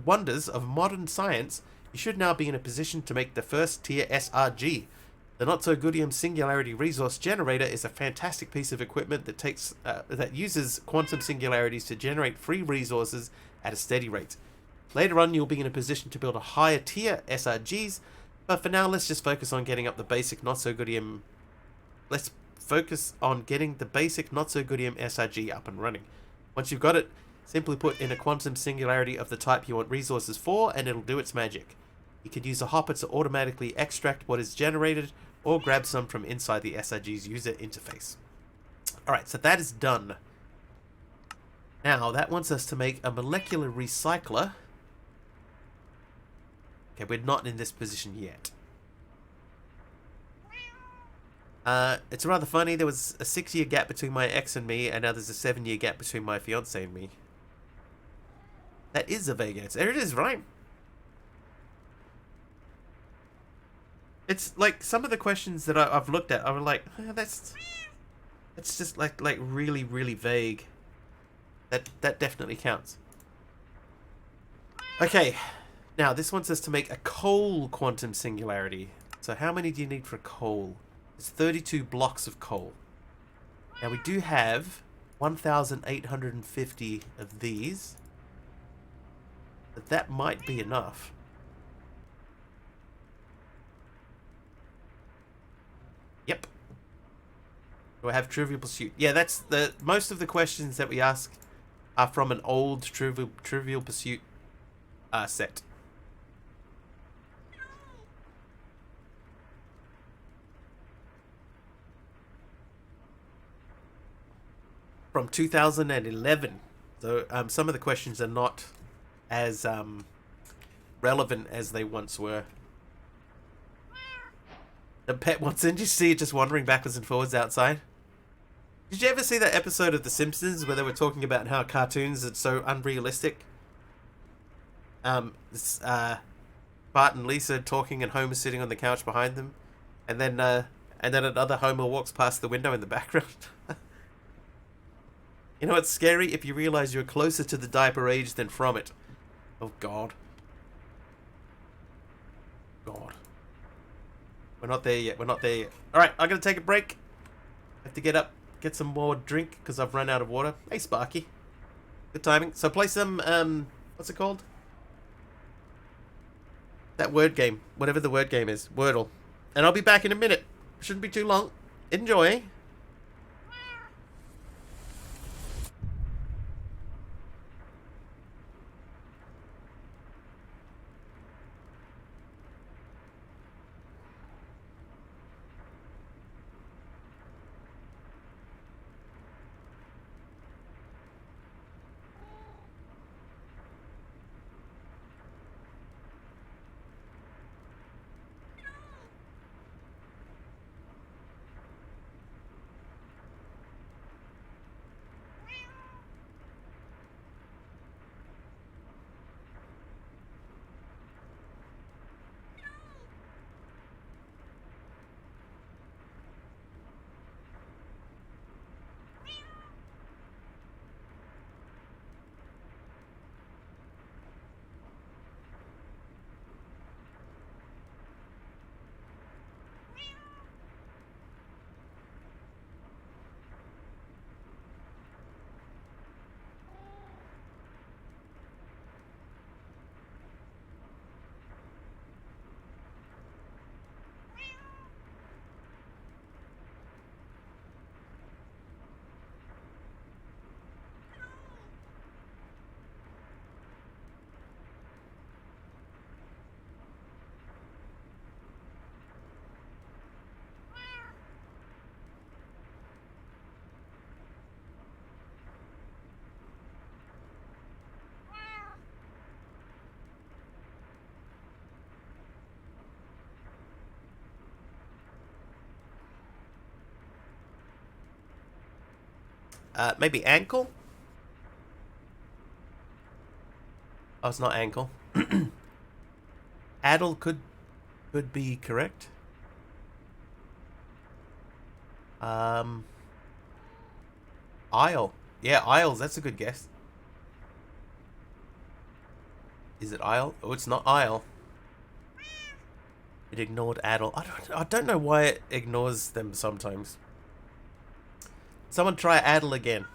wonders of modern science, you should now be in a position to make the first tier SRG. The Not So Goodium Singularity Resource Generator is a fantastic piece of equipment that uses quantum singularities to generate free resources at a steady rate. Later on, you'll be in a position to build a higher tier SRGs, but for now, let's just focus on getting up the basic Not So Goodium. Let's focus on getting the basic Not So Goodium SRG up and running. Once you've got it, simply put in a quantum singularity of the type you want resources for, and it'll do its magic. You can use a hopper to automatically extract what is generated, or grab some from inside the SRG's user interface. Alright, so that is done. Now, that wants us to make a molecular recycler. Okay, we're not in this position yet. It's rather funny, there was a 6-year gap between my ex and me, and now there's a 7-year gap between my fiance and me. That is a vague answer. There it is, right? It's like some of the questions that I've looked at, I was like, that's just like really, really vague. That definitely counts. Okay, now this wants us to make a coal quantum singularity. So how many do you need for coal? It's 32 blocks of coal. Now we do have 1,850 of these. But that might be enough. Yep. Do I have Trivial Pursuit? Yeah, that's the most of the questions that we ask are from an old Trivial Pursuit set. From 2011. So some of the questions are not as relevant as they once were. The pet wants in. Did you see it just wandering backwards and forwards outside? Did you ever see that episode of The Simpsons where they were talking about how cartoons are so unrealistic? Bart and Lisa talking and Homer sitting on the couch behind them, and then another Homer walks past the window in the background. You know what's scary? If you realize you're closer to the diaper age than from it. Oh God. God. We're not there yet. We're not there yet. Alright, I'm going to take a break. I have to get up, get some more drink, because I've run out of water. Hey, Sparky. Good timing. So play some, what's it called? That word game. Whatever the word game is. Wordle. And I'll be back in a minute. Shouldn't be too long. Enjoy. Maybe ankle? Oh, it's not ankle. Addle could be correct. Isle. Yeah, Isles, that's a good guess. Is it Isle? Oh, it's not Isle. It ignored Addle. I don't know why it ignores them sometimes. Someone try Addle again.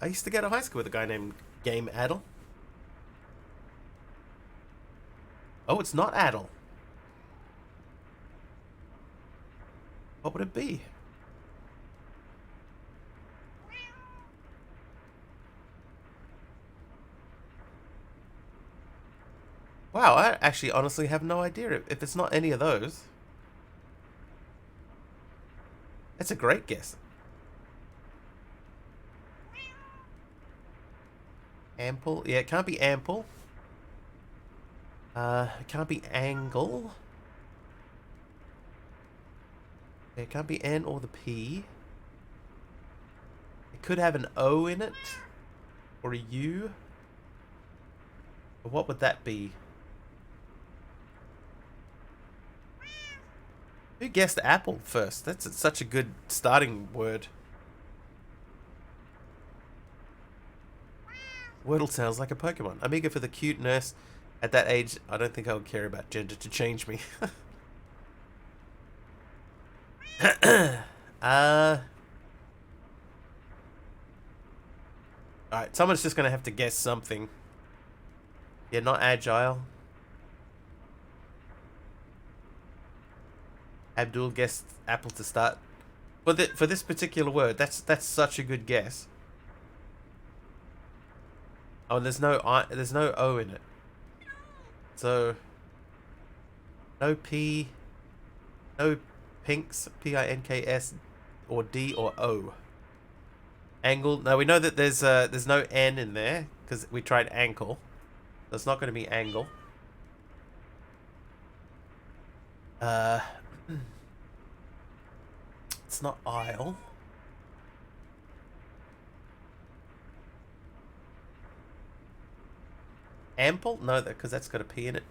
I used to go to high school with a guy named Game Addle. Oh, it's not Addle. What would it be? Wow, I actually honestly have no idea if it's not any of those. That's a great guess. Ample? Yeah, it can't be ample. It can't be angle. It can't be N or the P. It could have an O in it. Or a U. But what would that be? Who guessed apple first? That's such a good starting word. Wordle sounds like a Pokemon. I'm eager for the cute nurse. At that age, I don't think I would care about gender to change me. Alright, someone's just gonna have to guess something. Yeah, not agile. Abdul guessed apple to start. For this particular word, that's such a good guess. Oh, there's no O in it. So no P, no pinks, P-I-N-K-S, or D or O. Angle. No, we know that there's no N in there because we tried ankle. So it's not going to be angle. It's not aisle. Ample? No, because that's got a P in it.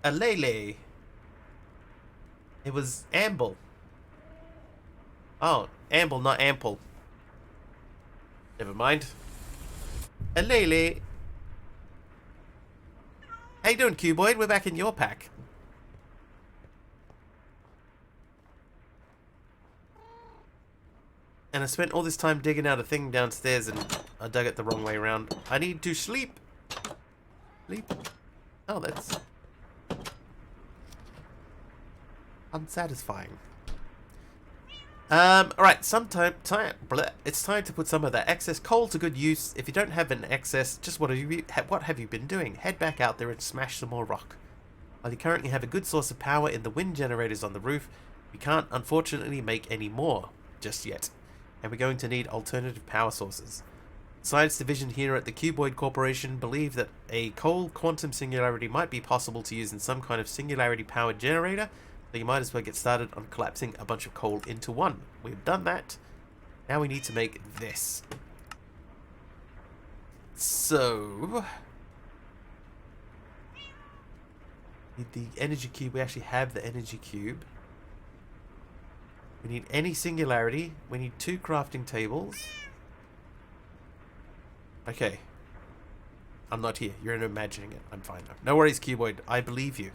A lele. It was amble. Oh, amble, not ample. Never mind. A lele. How you doing, Cuboid? We're back in your pack. And I spent all this time digging out a thing downstairs and I dug it the wrong way around. I need to sleep. Sleep. Oh, that's unsatisfying. Alright, it's time to put some of that excess coal to good use. If you don't have an excess, just what have you been doing? Head back out there and smash some more rock. While you currently have a good source of power in the wind generators on the roof, we can't unfortunately make any more just yet. And we're going to need alternative power sources. Science division here at the Cuboid Corporation believe that a coal quantum singularity might be possible to use in some kind of singularity powered generator, so you might as well get started on collapsing a bunch of coal into one. We've done that. Now we need to make this. So need the energy cube. We actually have the energy cube. We need any singularity. We need 2 crafting tables. Okay. I'm not here. You're imagining it. I'm fine though. No worries, Cuboid. I believe you.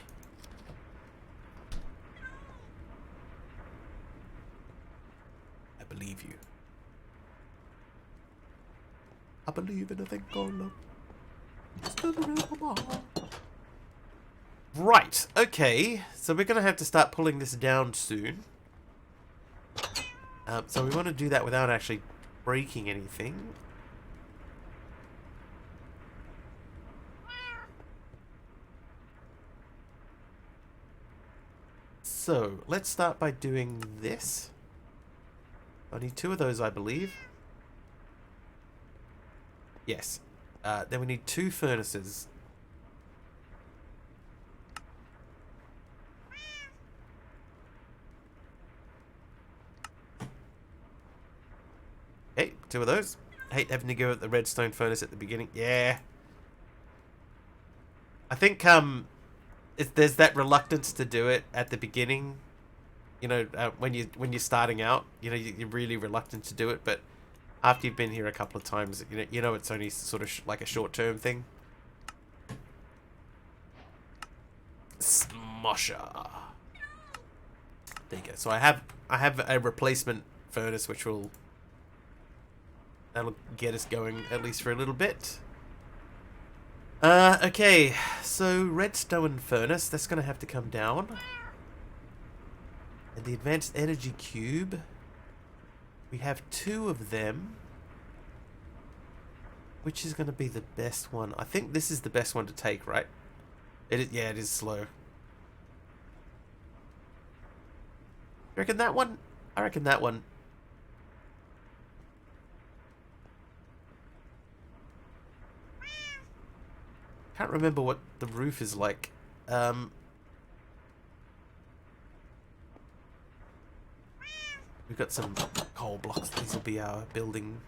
I believe you. I believe in a thing called love. Right. Okay. So we're going to have to start pulling this down soon. So we want to do that without actually breaking anything. So let's start by doing this. I need 2 of those, I believe. Yes. Then we need 2 furnaces. Okay, 2 of those. Hate having to go at the redstone furnace at the beginning. Yeah. I think there's that reluctance to do it at the beginning. You know, when you're starting out, you know, you're really reluctant to do it, but after you've been here a couple of times, you know it's only sort of like a short-term thing. Smosher. There you go. So I have a replacement furnace which that'll get us going at least for a little bit. Okay, so redstone furnace, that's gonna have to come down. And the advanced energy cube, we have 2 of them. Which is gonna be the best one? I think this is the best one to take, right? It is, yeah, it is slow. You reckon that one? I reckon that one. Can't remember what the roof is like. We've got some coal blocks. These will be our building.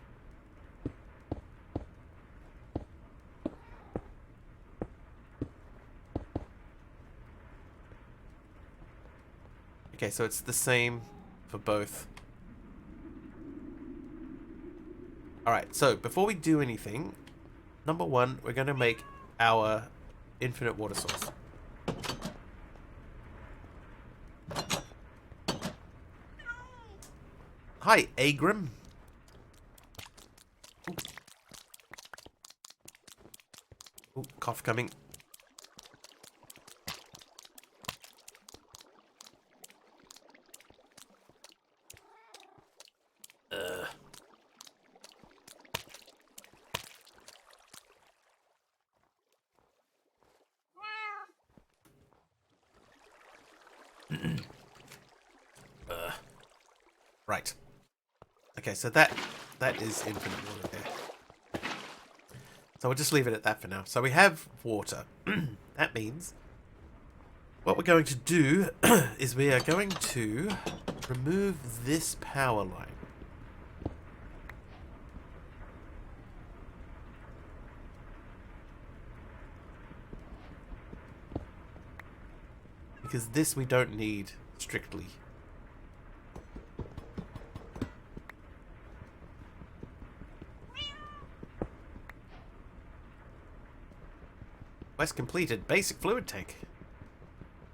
Okay, so it's the same for both. Alright, so before we do anything, number 1, we're going to make our infinite water source. Hi, Agrim. Ooh, cough coming. Right. Okay, so that is infinite water there. So we'll just leave it at that for now. So we have water. That means what we're going to do is we are going to remove this power line. Because this we don't need strictly. Quest completed. Basic fluid tank.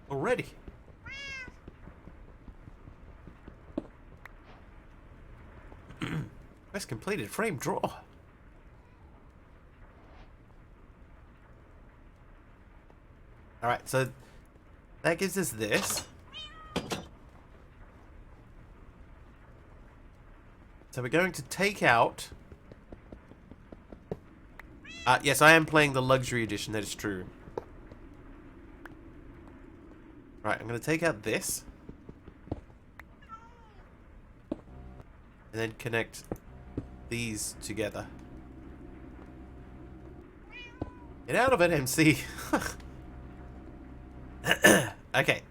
Already. Quest completed. Frame draw. Alright, so that gives us this. So we're going to take out... yes, I am playing the luxury edition, that is true. Right, I'm going to take out this. And then connect these together. Get out of it, MC! Okay.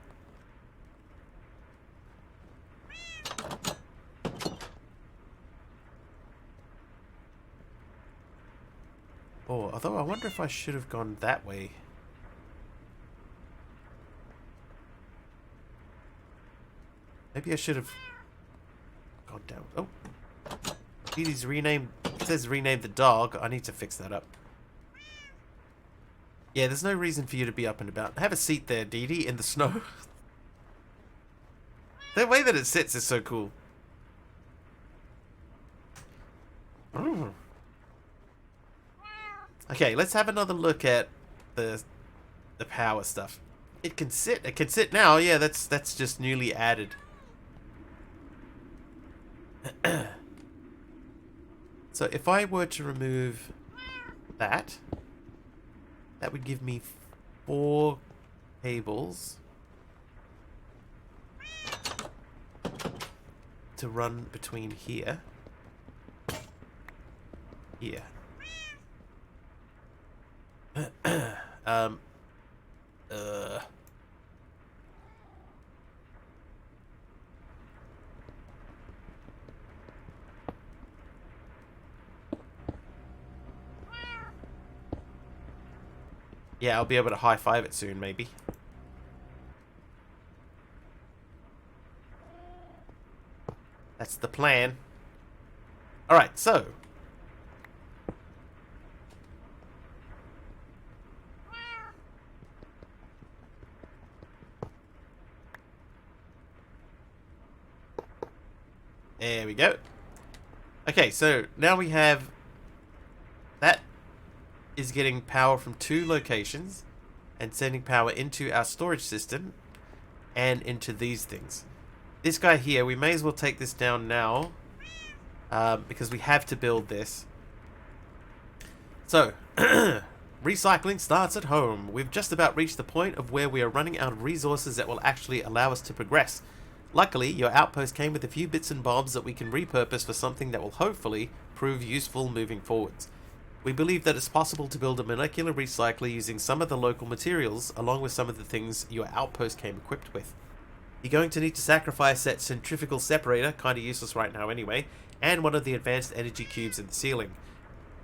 Oh, although I wonder if I should have gone that way. Maybe I should have gone down. Oh. He's renamed. It says rename the dog. I need to fix that up. Yeah, there's no reason for you to be up and about. Have a seat there, Dee Dee, in the snow. The way that it sits is so cool. Mm. Okay, let's have another look at the power stuff. It can sit. It can sit now. Yeah, that's just newly added. So if I were to remove that, that would give me 4 cables to run between here. Uh, yeah, I'll be able to high-five it soon, maybe. That's the plan. Alright, so. There we go. Okay, so now we have... That is getting power from 2 locations and sending power into our storage system and into these things. This guy here, we may as well take this down now because we have to build this. So, recycling starts at home. We've just about reached the point of where we are running out of resources that will actually allow us to progress. Luckily, your outpost came with a few bits and bobs that we can repurpose for something that will hopefully prove useful moving forwards. We believe that it's possible to build a molecular recycler using some of the local materials along with some of the things your outpost came equipped with. You're going to need to sacrifice that centrifugal separator, kinda useless right now anyway, and one of the advanced energy cubes in the ceiling.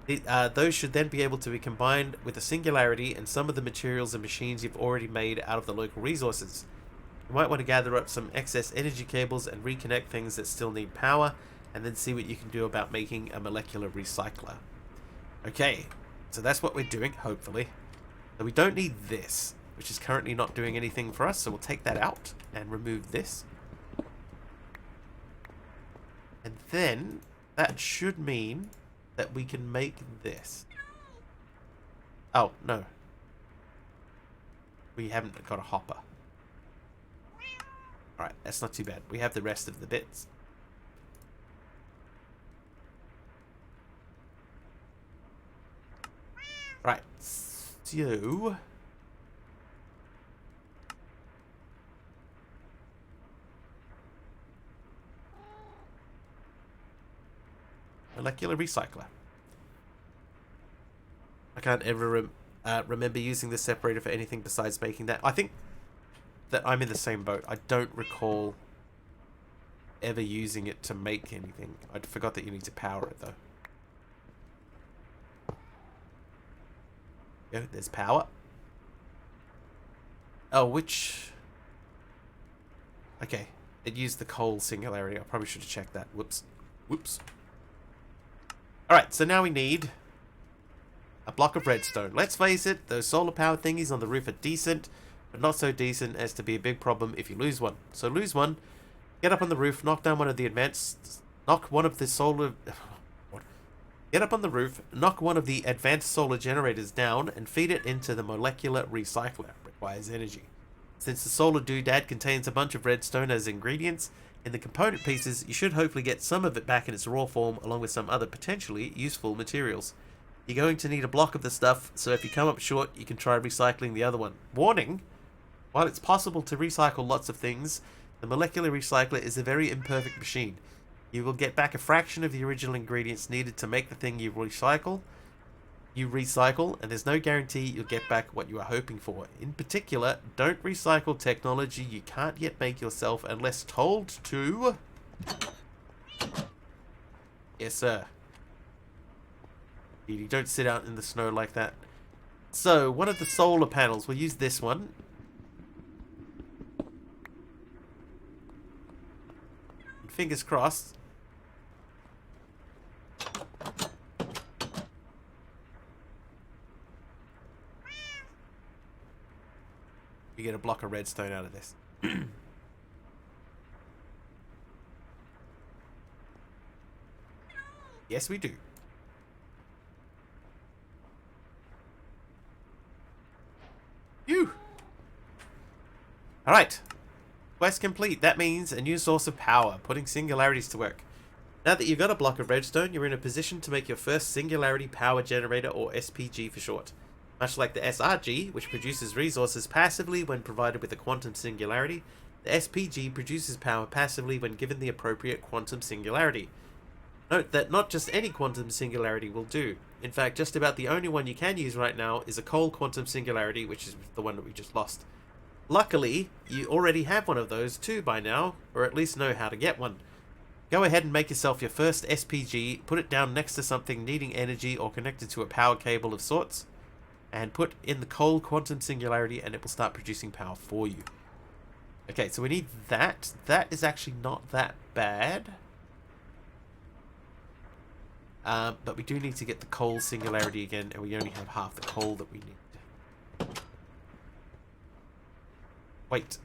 Those should then be able to be combined with a singularity and some of the materials and machines you've already made out of the local resources. You might want to gather up some excess energy cables and reconnect things that still need power, and then see what you can do about making a molecular recycler. Okay, so that's what we're doing, hopefully. So we don't need this, which is currently not doing anything for us, so we'll take that out and remove this. And then that should mean that we can make this. Oh, no. We haven't got a hopper. Alright, that's not too bad. We have the rest of the bits. Right, so... molecular recycler. I can't ever remember using the separator for anything besides making that. I think that I'm in the same boat. I don't recall ever using it to make anything. I forgot that you need to power it though. Yeah, there's power. Oh, which... okay, it used the coal singularity. I probably should have checked that. Whoops. Whoops. Alright, so now we need a block of redstone. Let's face it, those solar power thingies on the roof are decent, but not so decent as to be a big problem if you lose one. So lose one, get up on the roof, knock down one of the advanced... knock one of the solar... get up on the roof, knock one of the advanced solar generators down, and feed it into the molecular recycler. Requires energy. Since the solar doodad contains a bunch of redstone as ingredients, in the component pieces, you should hopefully get some of it back in its raw form, along with some other potentially useful materials. You're going to need a block of the stuff, so if you come up short, you can try recycling the other one. Warning! While it's possible to recycle lots of things, the molecular recycler is a very imperfect machine. You will get back a fraction of the original ingredients needed to make the thing you recycle, and there's no guarantee you'll get back what you are hoping for. In particular, don't recycle technology you can't yet make yourself unless told to. Yes, sir. You don't sit out in the snow like that. So, one of the solar panels, we'll use this one. Fingers crossed. You get a block of redstone out of this. Yes, we do. Phew! Alright. Quest complete. That means a new source of power, putting singularities to work. Now that you've got a block of redstone, you're in a position to make your first singularity power generator, or SPG for short. Much like the SRG, which produces resources passively when provided with a quantum singularity, the SPG produces power passively when given the appropriate quantum singularity. Note that not just any quantum singularity will do. In fact, just about the only one you can use right now is a coal quantum singularity, which is the one that we just lost. Luckily, you already have one of those too by now, or at least know how to get one. Go ahead and make yourself your first SPG, put it down next to something needing energy or connected to a power cable of sorts, and put in the coal quantum singularity and it will start producing power for you. Okay, so we need that. That is actually not that bad. But we do need to get the coal singularity again, and we only have half the coal that we need. Wait.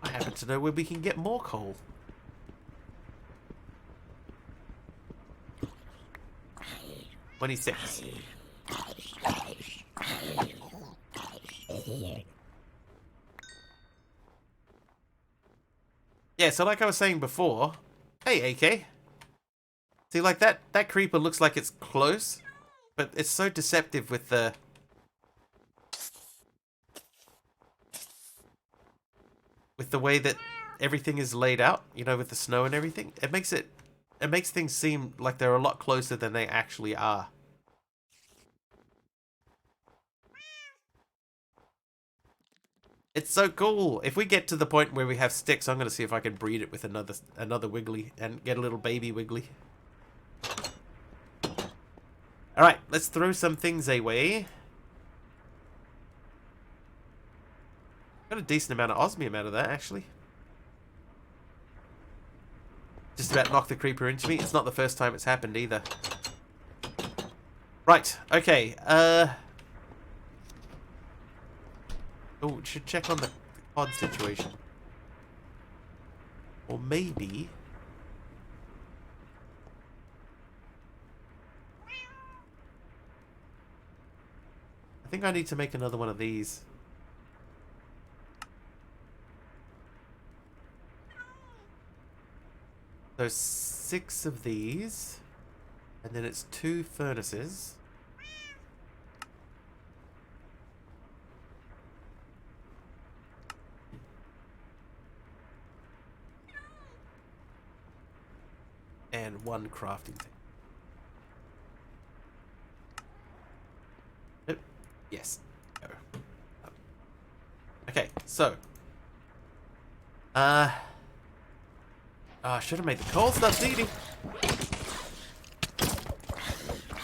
I happen to know where we can get more coal. $26. Yeah, so like I was saying before... Hey, AK. See, like that creeper looks like it's close, but it's so deceptive with the... with the way that everything is laid out, you know, with the snow and everything. It makes things seem like they're a lot closer than they actually are. It's so cool. If we get to the point where we have sticks, I'm going to see if I can breed it with another Wiggly and get a little baby Wiggly. Alright, let's throw some things away. Got a decent amount of osmium out of that, actually. Just about knocked the creeper into me. It's not the first time it's happened either. Right, okay. Oh, should check on the pod situation. Or maybe... I think I need to make another one of these. So 6 of these. And then it's 2 furnaces. And 1 crafting table. Nope. Yes. Go. Okay, so. I should have made the coal stuff easy.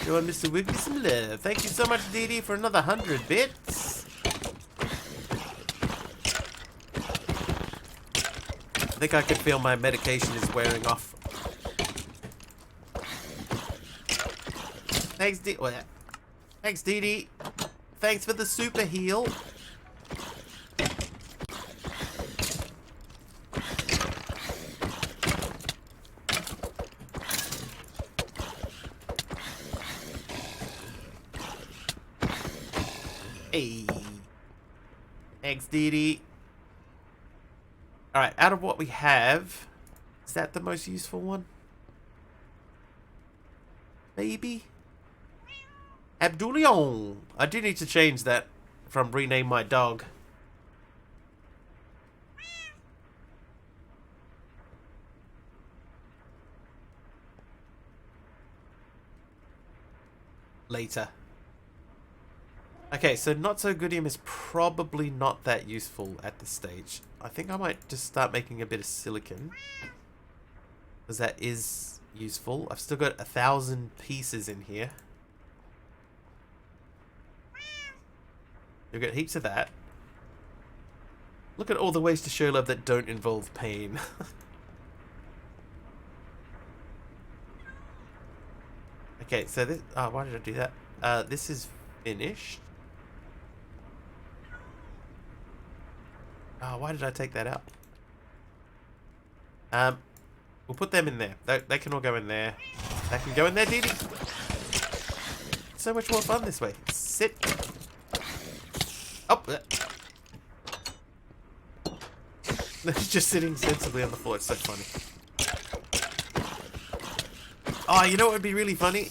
Showing Mr. Wiggly some love. Thank you so much, Dee Dee, for another 100 bits. I think I can feel my medication is wearing off. Thanks, Dee. Thanks, Dee Dee. Thanks for the super heal. Hey. Thanks, Dee Dee. Alright, out of what we have, is that the most useful one? Maybe? Abdulion. I do need to change that from rename my dog. Later. Okay, so not so goodium is probably not that useful at this stage. I think I might just start making a bit of silicon, because that is useful. I've still got 1,000 pieces in here. You've got heaps of that. Look at all the ways to show love that don't involve pain. Okay, so this... Oh, why did I do that? This is finished. Oh, why did I take that out? We'll put them in there. They can all go in there. They can go in there, Dee Dee. So much more fun this way. Sit. Oh. Just sitting sensibly on the floor. It's so funny. Oh, you know what would be really funny?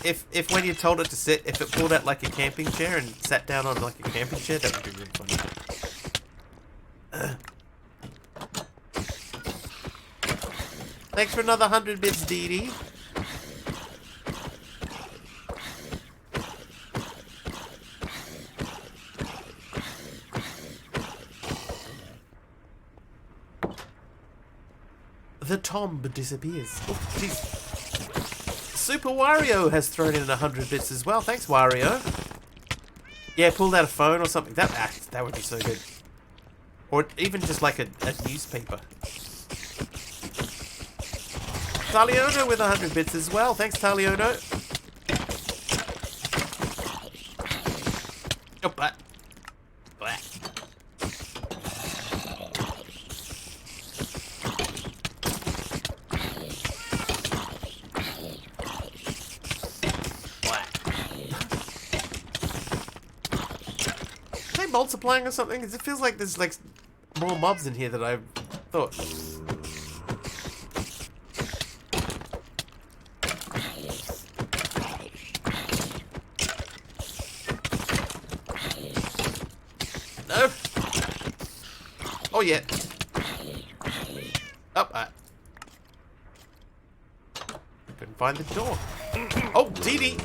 If when you told it to sit, if it pulled out like a camping chair and sat down on like a camping chair, that would be really funny. Thanks for another 100 bits, Dee Dee. The tomb disappears. Oh, jeez. Super Wario has thrown in 100 bits as well. Thanks, Wario. Yeah, pulled out a phone or something. That would be so good. Or even just like a newspaper. Taliono with 100 bits as well. Thanks, Taliono. Oh, but. Multiplying or something? Because it feels like there's like more mobs in here than I thought. No. Oh yeah. Oh, couldn't find the door. Oh, Dee Dee.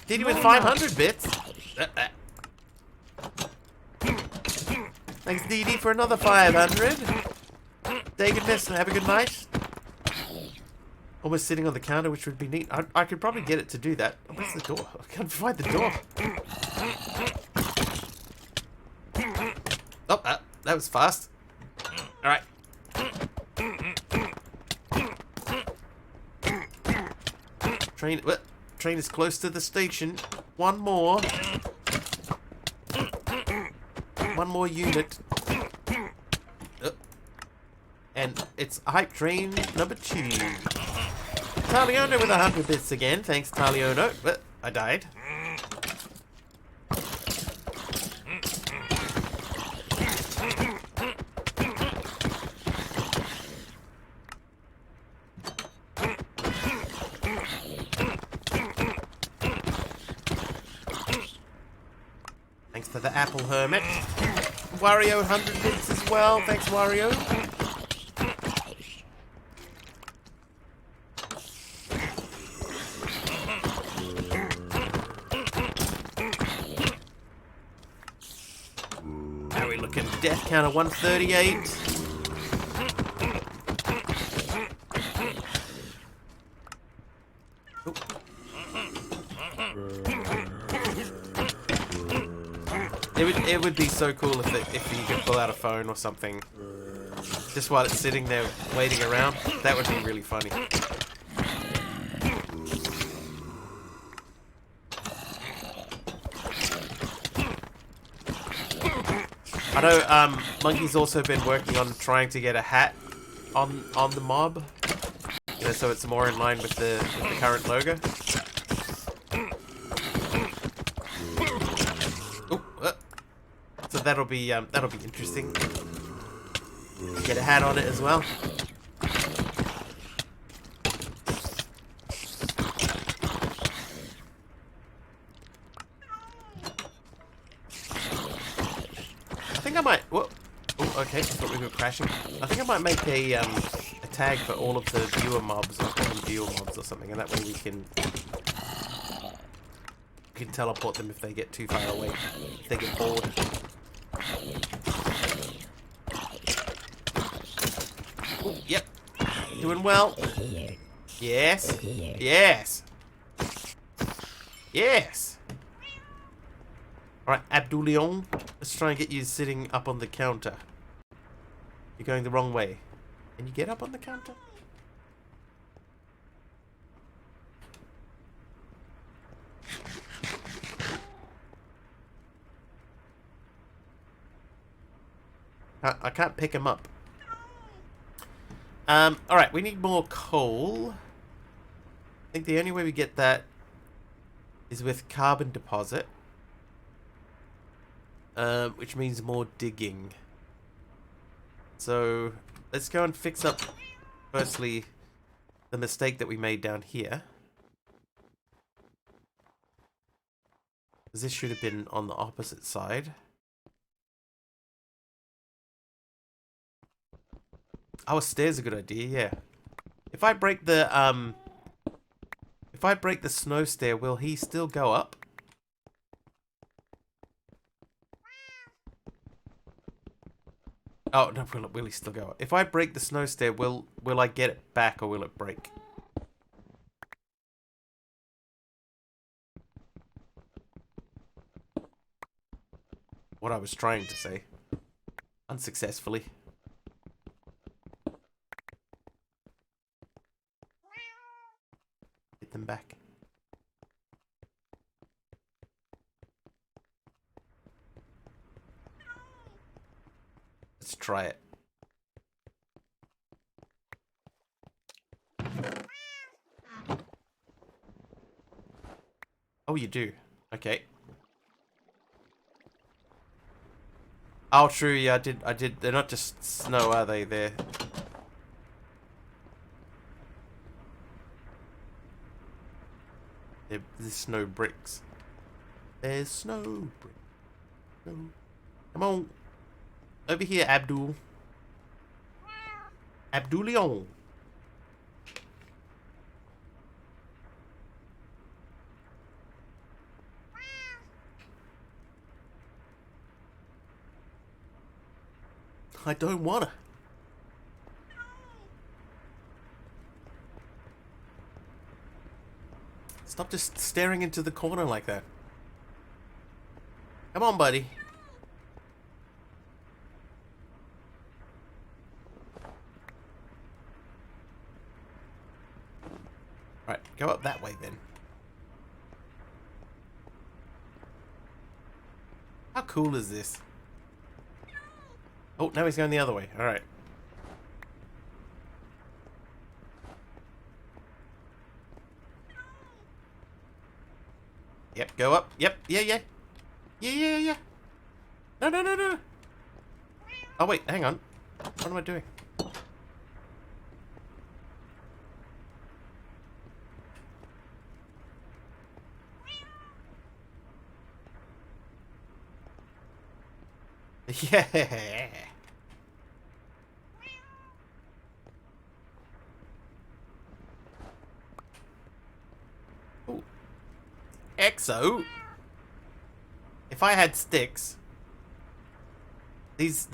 Dee Dee with 500 bits. Thanks, Dee Dee, for another 500. Take goodness and have a good night. Almost sitting on the counter, which would be neat. I could probably get it to do that. Oh, where's the door? I can't find the door. Oh, that was fast. Alright. Train is close to the station. One more. One more unit. And it's hype train number 2. Taliono with 100 bits again. Thanks, Taliono. I died. Thanks for the apple hermit. Wario 100 bits as well. Thanks, Wario. How are we looking? Death counter 138. It would be so cool if you could pull out a phone or something just while it's sitting there waiting around. That would be really funny. I know Monkey's also been working on trying to get a hat on the mob, you know, so it's more in line with the current logo. So that'll be interesting. Get a hat on it as well. I think I might. Whoa. Oh, okay. I thought we were crashing. I think I might make a tag for all of the viewer mobs, or call them viewer mobs or something, and that way we can teleport them if they get too far away. If they get bored. Ooh, yep. Doing well. Yes. Yes. Yes. Alright, Abdulion. Let's try and get you sitting up on the counter. You're going the wrong way. Can you get up on the counter? I can't pick him up. Alright, we need more coal. I think the only way we get that is with carbon deposit. Which means more digging. So, let's go and fix up, firstly, the mistake that we made down here. Because this should have been on the opposite side. Oh, a stair's a good idea, yeah. If I break the snow stair, will he still go up? Oh, no, will he still go up? If I break the snow stair, will I get it back or will it break? What I was trying to say. Unsuccessfully. Get them back. Let's try it. Oh, you do. Okay. Oh, true. Yeah, I did. They're not just snow, are they? There's snow bricks. There's snow bricks. No. Come on. Over here, Abdul. Abdulion. I don't wanna. Stop just staring into the corner like that. Come on, buddy. Right, go up that way then. How cool is this? Oh, now he's going the other way. Alright. Yep, go up. Yep, yeah, yeah. Yeah, yeah, yeah. No, no, no, no. Oh, wait, hang on. What am I doing? Yeah. Ooh. Exo. If I had sticks, these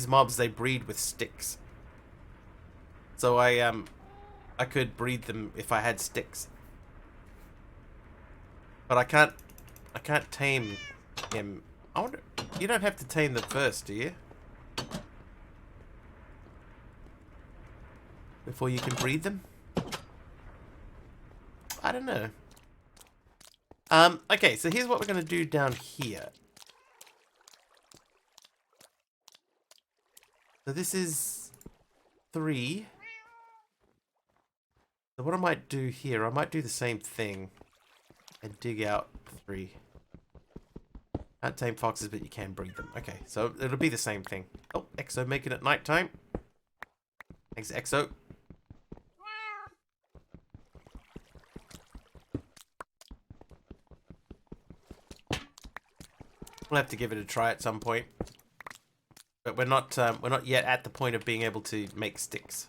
mobs, they breed with sticks. So I could breed them if I had sticks. But I can't tame him. I wonder, you don't have to tame them first, do you? Before you can breed them? I don't know. Okay, so here's what we're gonna do down here. So this is 3. So what I might do here, I might do the same thing and dig out 3. Can't tame foxes, but you can breed them. Okay, so it'll be the same thing. Oh, Exo making it nighttime. Thanks, Exo. We'll have to give it a try at some point. But we're not yet at the point of being able to make sticks.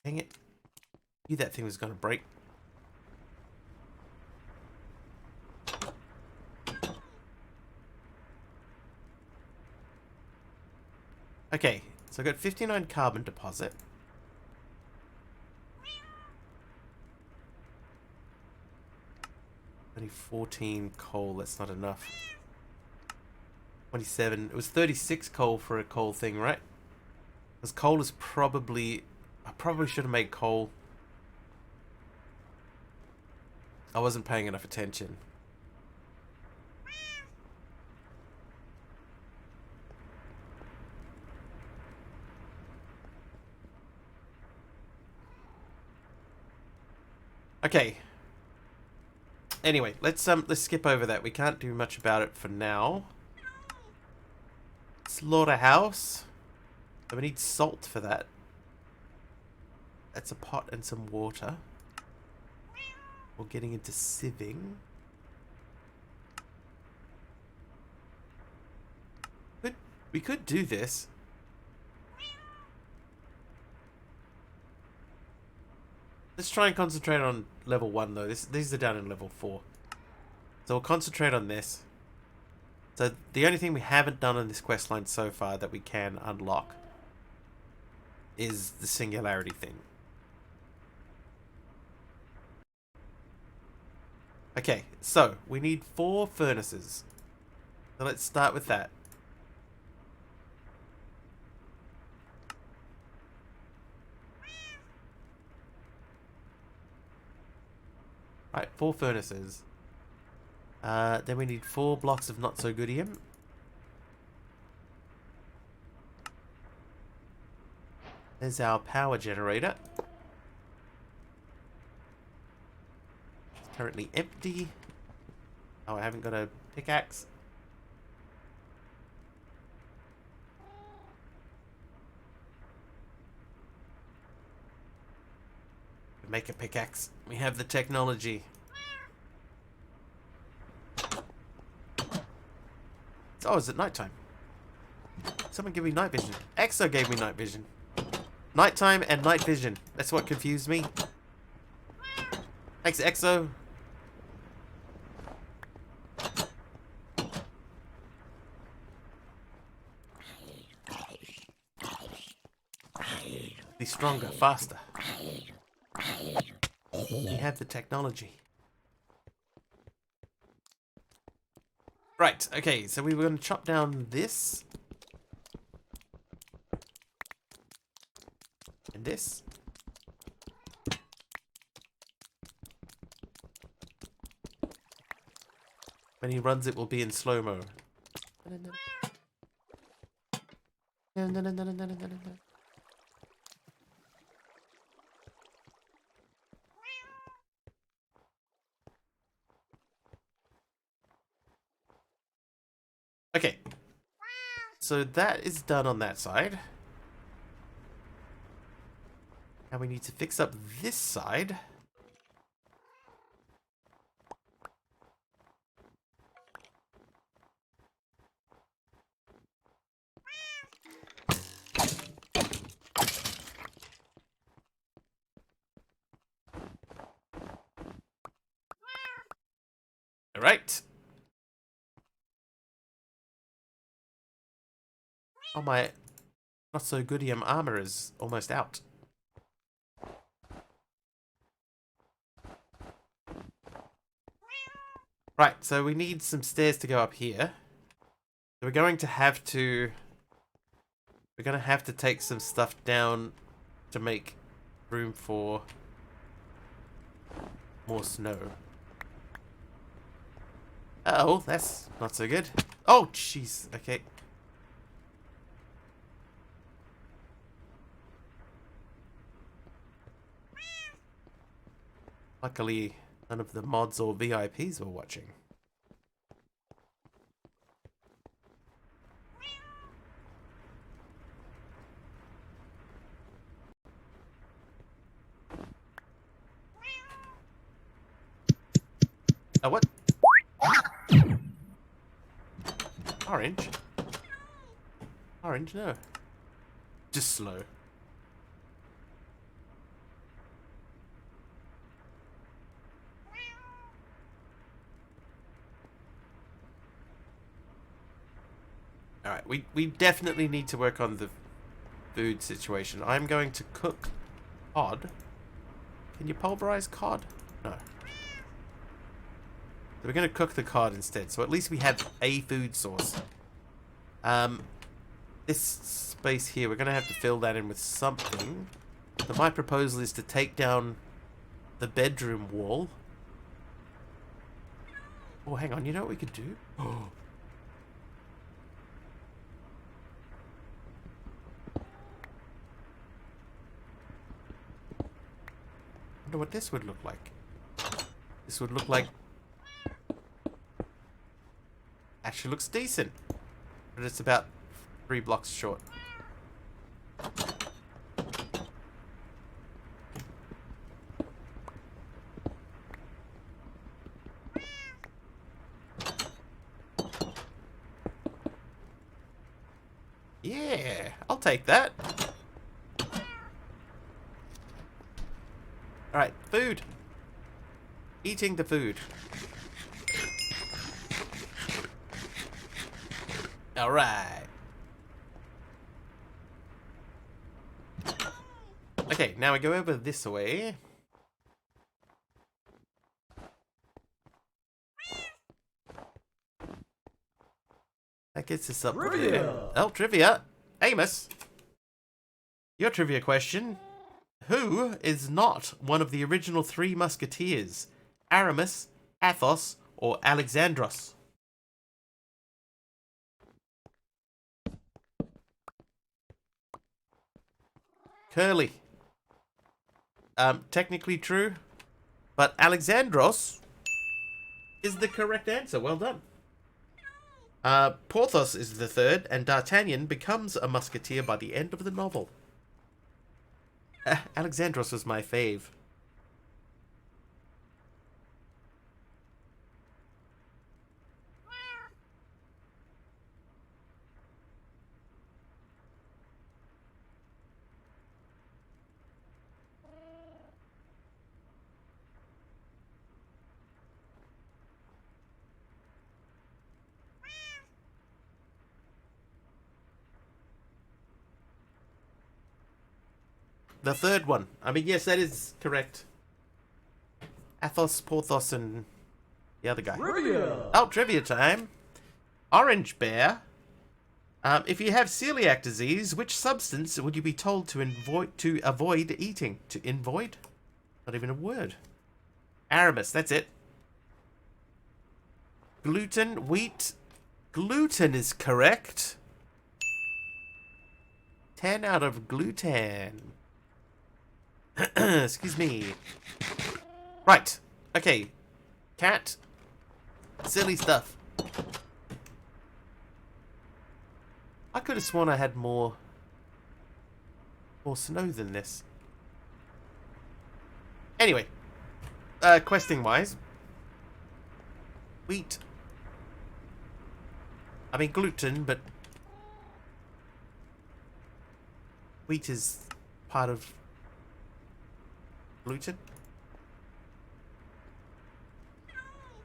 Dang it. Knew that thing was gonna break. Okay, so I got 59 carbon deposit. Only 14 coal, that's not enough. 27, it was 36 coal for a coal thing, right? Because coal is probably... I probably should have made coal. I wasn't paying enough attention. Okay. Anyway, let's skip over that. We can't do much about it for now. Slaughterhouse. So we need salt for that. That's a pot and some water. We're getting into sieving. We could do this. Let's try and concentrate on level 1 though. These are down in level 4. So we'll concentrate on this. So the only thing we haven't done on this quest line so far that we can unlock is the singularity thing. Okay, so we need 4 furnaces. So let's start with that. Right, 4 furnaces. Then we need 4 blocks of not so goodium. There's our power generator. It's currently empty. Oh, I haven't got a pickaxe. Make a pickaxe. We have the technology. Oh, is it nighttime? Someone give me night vision. Exo gave me night vision. Nighttime and night vision. That's what confused me. Thanks, Exo. Be stronger, faster. We have the technology. Right, okay, so we were going to chop down this. And this. When he runs, it will be in slow-mo. Okay. So that is done on that side. Now we need to fix up this side. All right. Oh, my not so goodium armor is almost out. Right, so we need some stairs to go up here. So we're going to have to take some stuff down to make room for more snow. Oh, that's not so good. Oh, jeez. Okay. Luckily, none of the mods or VIPs were watching. Oh, what? Orange? Orange, no. Just slow. Alright, we definitely need to work on the food situation. I'm going to cook cod. Can you pulverize cod? No. So we're going to cook the cod instead, so at least we have a food source. This space here, we're going to have to fill that in with something. So my proposal is to take down the bedroom wall. Oh, hang on, you know what we could do? Oh. Wonder what this would look like. This would look like... Actually looks decent. But it's about 3 blocks short. Yeah, I'll take that. Alright, food. Eating the food. Alright. Okay, now we go over this way. That gets us up Trivia. there. Oh, trivia. Amos. Your trivia question. Who is not one of the original three musketeers? Aramis, Athos, or Alexandros? Curly. Technically true, but Alexandros is the correct answer. Well done. Porthos is the third, and D'Artagnan becomes a musketeer by the end of the novel. Alexandros was my fave. The third one. I mean, yes, that is correct. Athos, Porthos, and the other guy. Trivia. Oh, trivia time. Orange bear. If you have celiac disease, which substance would you be told to avoid eating? To avoid? Not even a word. Aramis, that's it. Gluten, wheat. Gluten is correct. 10 out of gluten. Excuse me. Right. Okay. Cat. Silly stuff. I could have sworn I had more snow than this. Anyway. Questing wise. Wheat. I mean gluten, but wheat is part of gluten.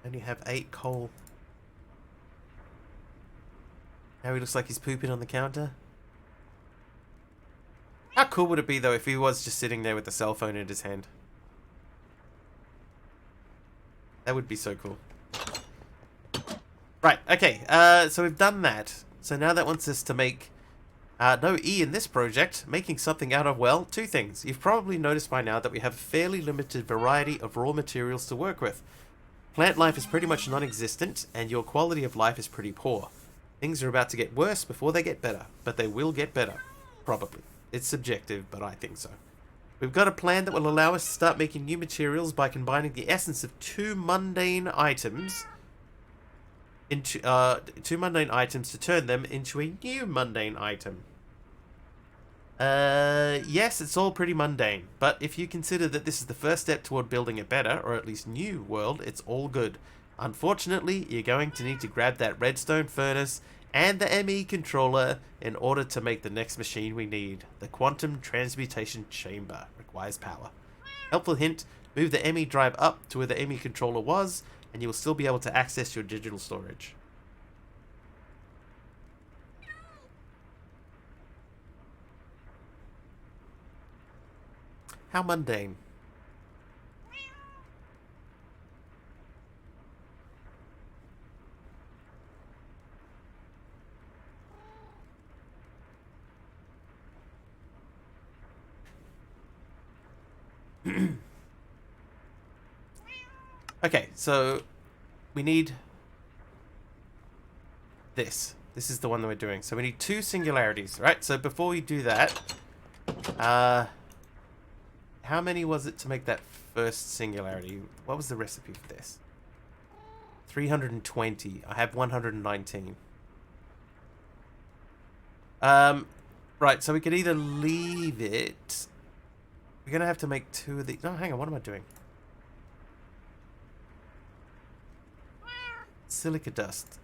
And you have 8 coal. Now he looks like he's pooping on the counter. How cool would it be though if he was just sitting there with the cell phone in his hand? That would be so cool. Right, okay, so we've done that. So now that wants us to make no E in this project, making something out of, well, 2 things. You've probably noticed by now that we have a fairly limited variety of raw materials to work with. Plant life is pretty much non-existent, and your quality of life is pretty poor. Things are about to get worse before they get better, but they will get better. Probably. It's subjective, but I think so. We've got a plan that will allow us to start making new materials by combining the essence of 2 mundane items into 2 mundane items to turn them into a new mundane item. Yes, it's all pretty mundane, but if you consider that this is the first step toward building a better, or at least new, world, it's all good. Unfortunately, you're going to need to grab that redstone furnace and the ME controller in order to make the next machine we need. The quantum transmutation chamber requires power. Helpful hint, move the ME drive up to where the ME controller was, and you will still be able to access your digital storage. How mundane. Okay, so we need this. This is the one that we're doing. So we need 2 singularities, right? So before we do that, how many was it to make that first singularity? What was the recipe for this? 320. I have 119. Right, so we could either leave it. We're gonna have to make 2 of these. No, hang on, what am I doing? Silica dust.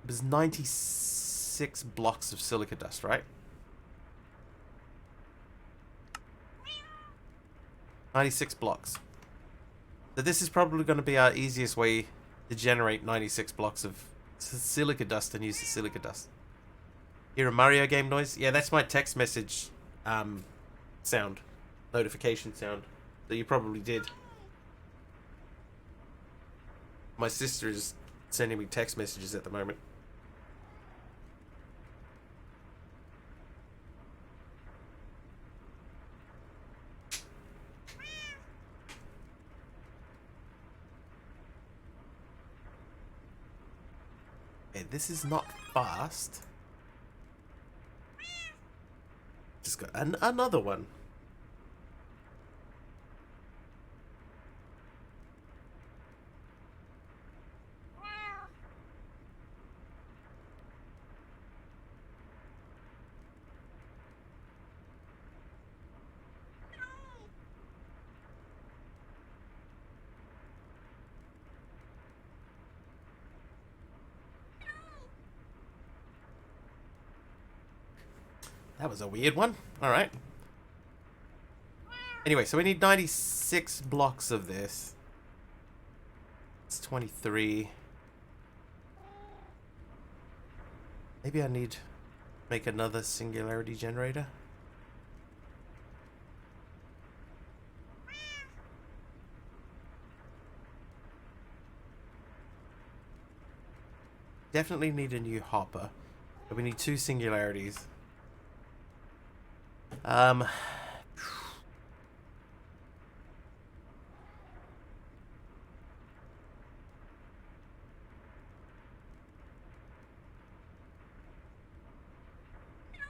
was 96 blocks of silica dust, right? 96 blocks. So this is probably going to be our easiest way to generate 96 blocks of silica dust and use the silica dust. Hear a Mario game noise? Yeah, that's my text message sound. Notification sound. That you probably did. My sister is sending me text messages at the moment. Okay, this is not fast. Just got another one. That was a weird one. Alright. Anyway, so we need 96 blocks of this. It's 23. Maybe I need to make another singularity generator. Definitely need a new hopper. But we need 2 singularities.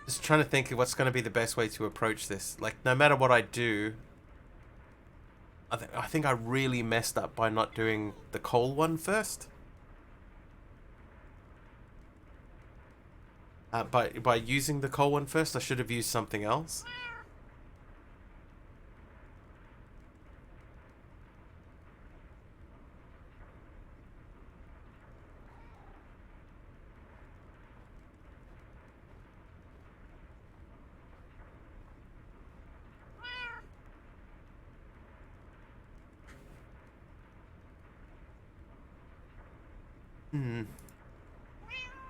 Just trying to think of what's going to be the best way to approach this. Like, no matter what I do, I think I really messed up by not doing the coal one first. By using the coal one first, I should have used something else.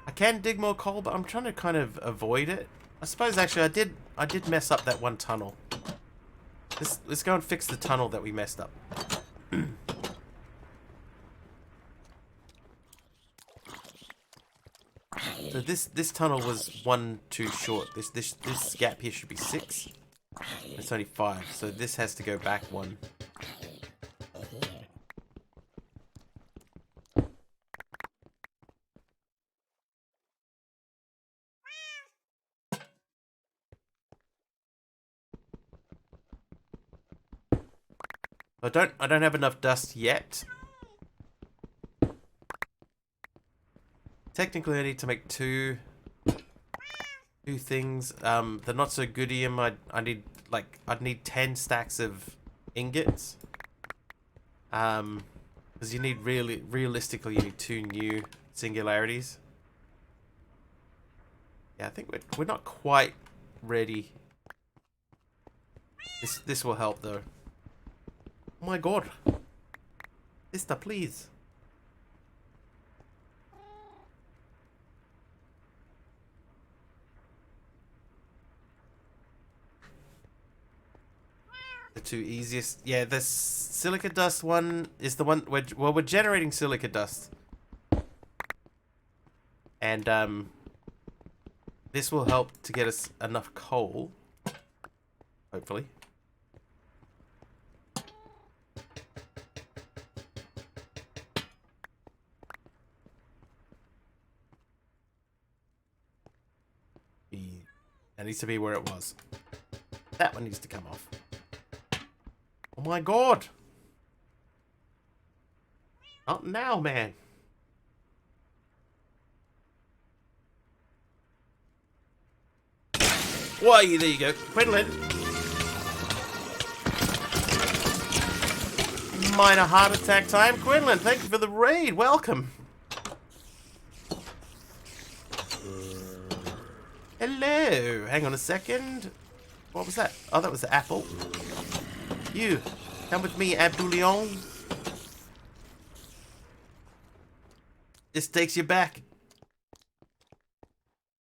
I can dig more coal, but I'm trying to kind of avoid it. I suppose actually I did mess up that one tunnel. Let's go and fix the tunnel that we messed up. So this tunnel was 1 too short. This gap here should be 6. It's only 5, so this has to go back 1. I don't have enough dust yet. Technically I need to make two things. The not so goodium I'd need 10 stacks of ingots. Because you need realistically you need 2 new singularities. Yeah, I think we're not quite ready. This will help though. Oh my god. Sister, please. The 2 easiest. Yeah, the silica dust one is the one we're generating silica dust. And this will help to get us enough coal. Hopefully. That needs to be where it was. That one needs to come off. Oh my god! Not now, man. Why, there you go. Quinlan. Minor heart attack time. Quinlan, thank you for the raid. Welcome. Hello. Hang on a second. What was that? Oh, that was the apple. You. Come with me, Abdulion. This takes you back.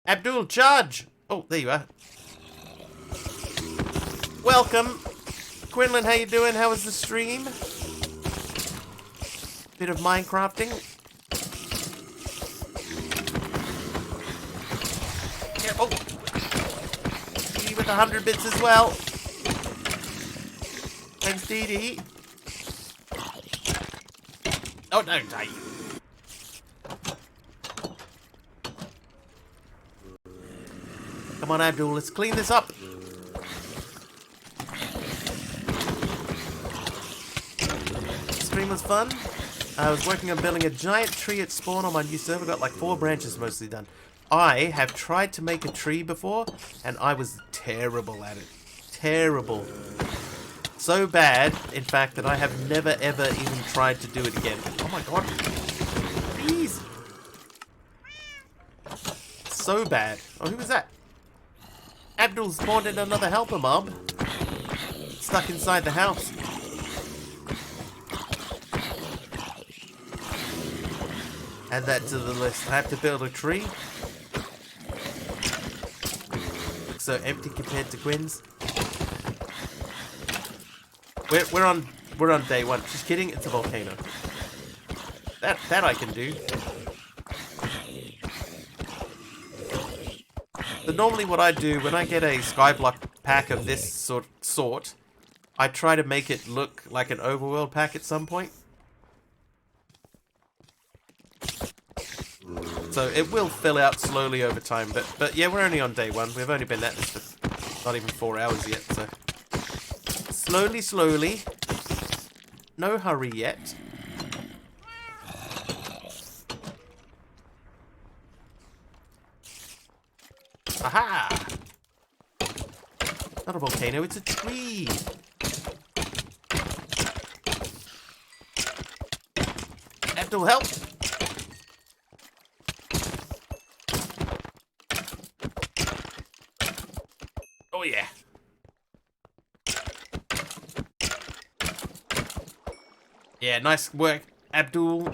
Abdul, charge! Oh, there you are. Welcome. Quinlan, how you doing? How was the stream? Bit of Minecrafting. Yeah, oh. Dee with 100 bits as well. Thanks, Dee Dee. Oh, no, die. Come on, Abdul, let's clean this up. Stream was fun. I was working on building a giant tree at spawn on my new server. Got like 4 branches mostly done. I have tried to make a tree before, and I was terrible at it. Terrible. So bad, in fact, that I have never ever even tried to do it again. Oh my god. Please. So bad. Oh, who was that? Abdul spawned in another helper mob. Stuck inside the house. Add that to the list. I have to build a tree. Looks so empty compared to Quinn's. We're on day 1. Just kidding, it's a volcano. That I can do. But normally what I do when I get a skyblock pack of this sort, I try to make it look like an overworld pack at some point. So it will fill out slowly over time, but yeah, we're only on day 1. We've only been at this for not even 4 hours yet, so slowly. No hurry yet. Aha! Not a volcano, it's a tree. Abdul, help! Oh yeah. Yeah, nice work, Abdul.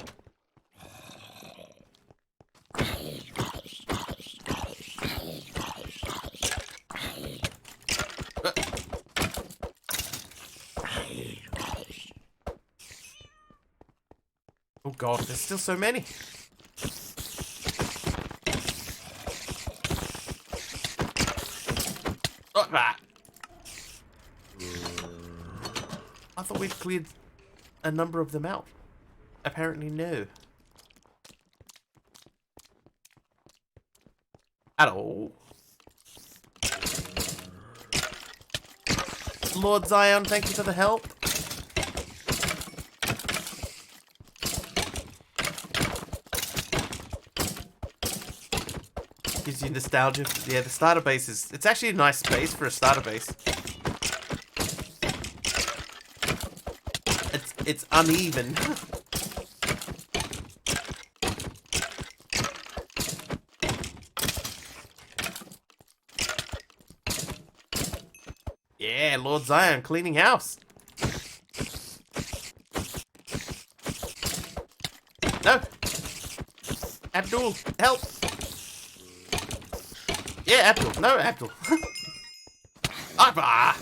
Oh god, there's still so many. Oh, ah. I thought we'd cleared a number of them out. Apparently no. At all. Lord Zion, thank you for the help. Gives you nostalgia. Yeah, the starter base is... It's actually a nice space for a starter base. It's uneven. Yeah, Lord Zion cleaning house. No. Abdul, help. Yeah, Abdul. No, Abdul. Ah.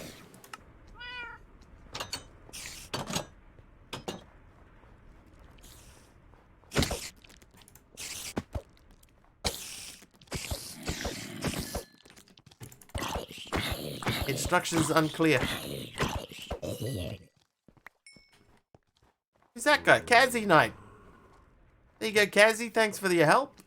Instructions unclear. Who's that guy? Kazzy Knight. There you go, Kazzy. Thanks for your help.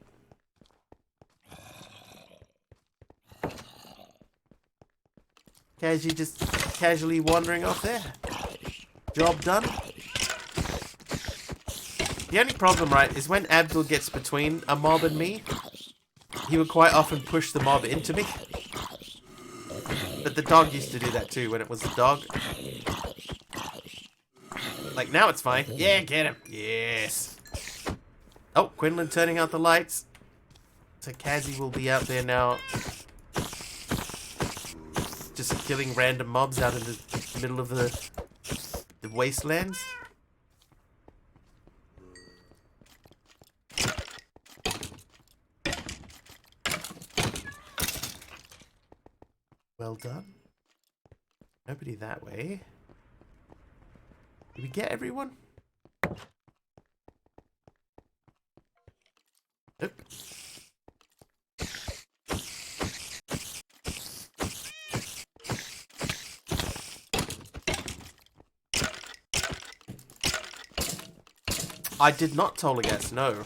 Kazzy just casually wandering off there. Job done. The only problem, right, is when Abdul gets between a mob and me, he would quite often push the mob into me. But the dog used to do that too when it was the dog. Like, now it's fine. Yeah, get him. Yes. Oh, Quinlan turning out the lights. So Kazi will be out there now, just killing random mobs out in the middle of the wastelands. Well done. Nobody that way. Did we get everyone? Nope. I did not Tolagas, no.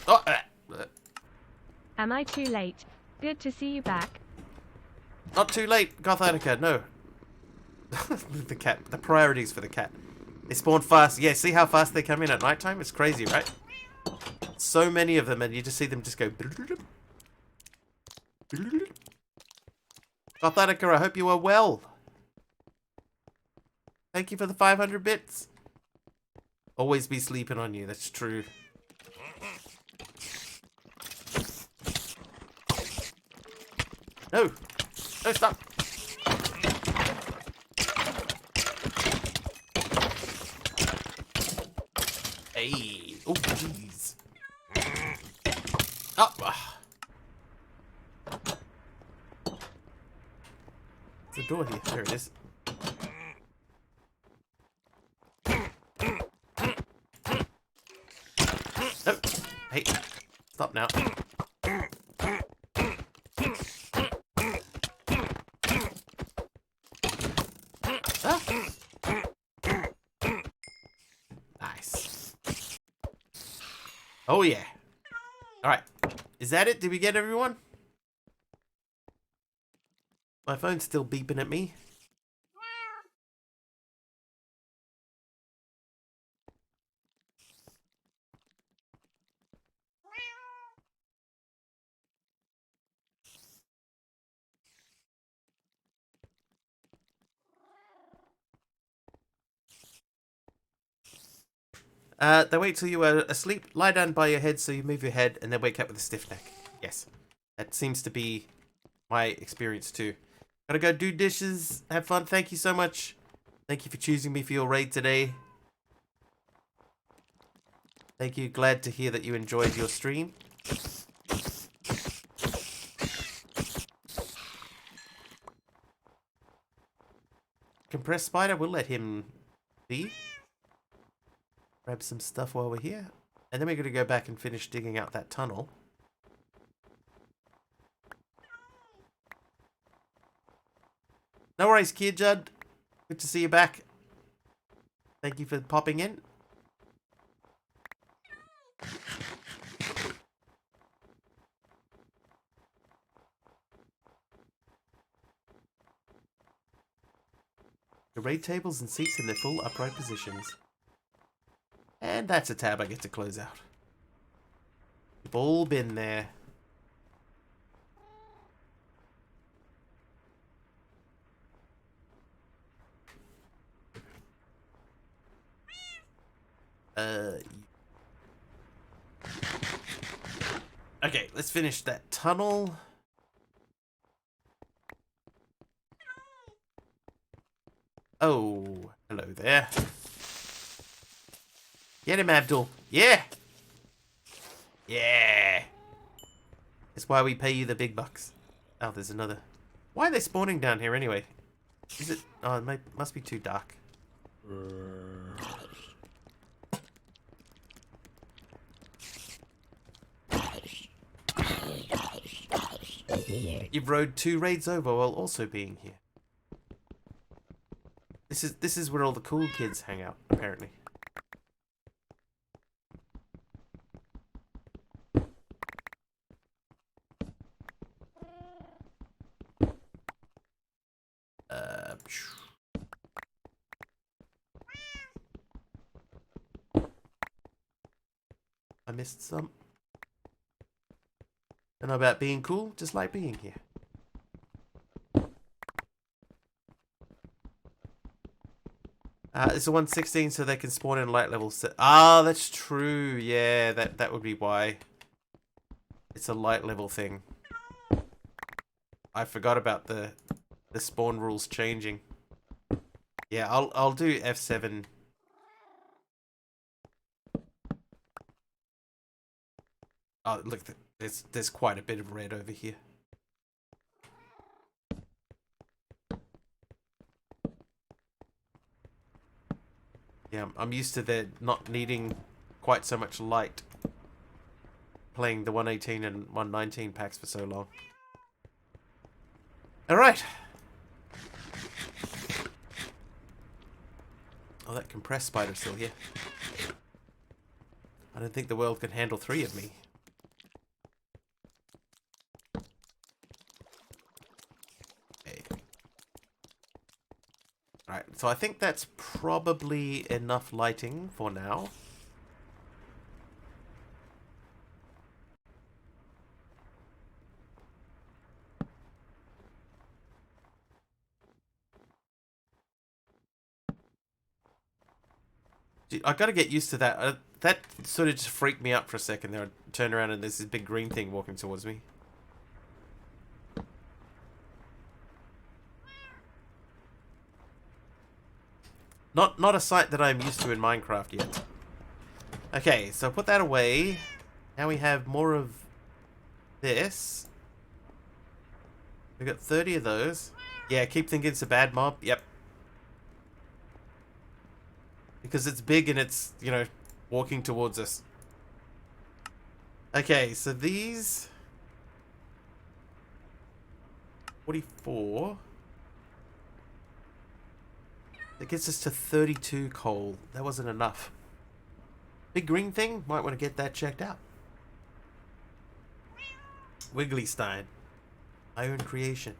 Oh, Am I too late? Good to see you back. not too late, Gothanica, no. The cat, the priorities for the cat. They spawn fast. Yeah, see how fast they come in at nighttime? It's crazy, right? So many of them, and you just see them just go. Gothanica, I hope you are well. Thank you for the 500 bits. Always be sleeping on you, that's true. No! No, stop! Hey! Oh, jeez. Oh! There's a door here. There it is. No! Hey! Stop now. Ah. Nice. Oh yeah. Alright. Is that it? Did we get everyone? My phone's still beeping at me. They wait till you are asleep, lie down by your head so you move your head, and then wake up with a stiff neck. Yes. That seems to be my experience too. Gotta go do dishes, have fun. Thank you so much. Thank you for choosing me for your raid today. Thank you. Glad to hear that you enjoyed your stream. Compressed spider, we'll let him be. Grab some stuff while we're here. And then we're going to go back and finish digging out that tunnel. No worries, kid Judd. Good to see you back. Thank you for popping in. The raid tables and seats in their full upright positions. And that's a tab I get to close out. We've all been there. Okay, let's finish that tunnel. Oh, hello there. Get him, Abdul. Yeah! Yeah! That's why we pay you the big bucks. Oh, there's another. Why are they spawning down here anyway? Is it... Oh, it must be too dark. You've rode 2 raids over while also being here. This is where all the cool kids hang out, apparently. I missed some. Don't know about being cool, just like being here. It's a 116 so they can spawn in light levels. Ah, that's true. Yeah, that would be why. It's a light level thing. I forgot about the spawn rules changing. Yeah, I'll do F7. Oh, look, there's quite a bit of red over here. Yeah, I'm used to there not needing quite so much light. Playing the 118 and 119 packs for so long. Alright. Oh, that compressed spider's still here. I don't think the world can handle 3 of me. Okay. Alright, so I think that's probably enough lighting for now. I gotta get used to that. That sort of just freaked me out for a second there. I turned around and there's this big green thing walking towards me. Not a sight that I'm used to in Minecraft yet. Okay, so put that away. Now we have more of this. We've got 30 of those. Yeah, keep thinking it's a bad mob. Yep. Because it's big and it's, you know, walking towards us. Okay, so these... 44... That gets us to 32 coal. That wasn't enough. Big green thing? Might want to get that checked out. Wigglystein. Iron creation.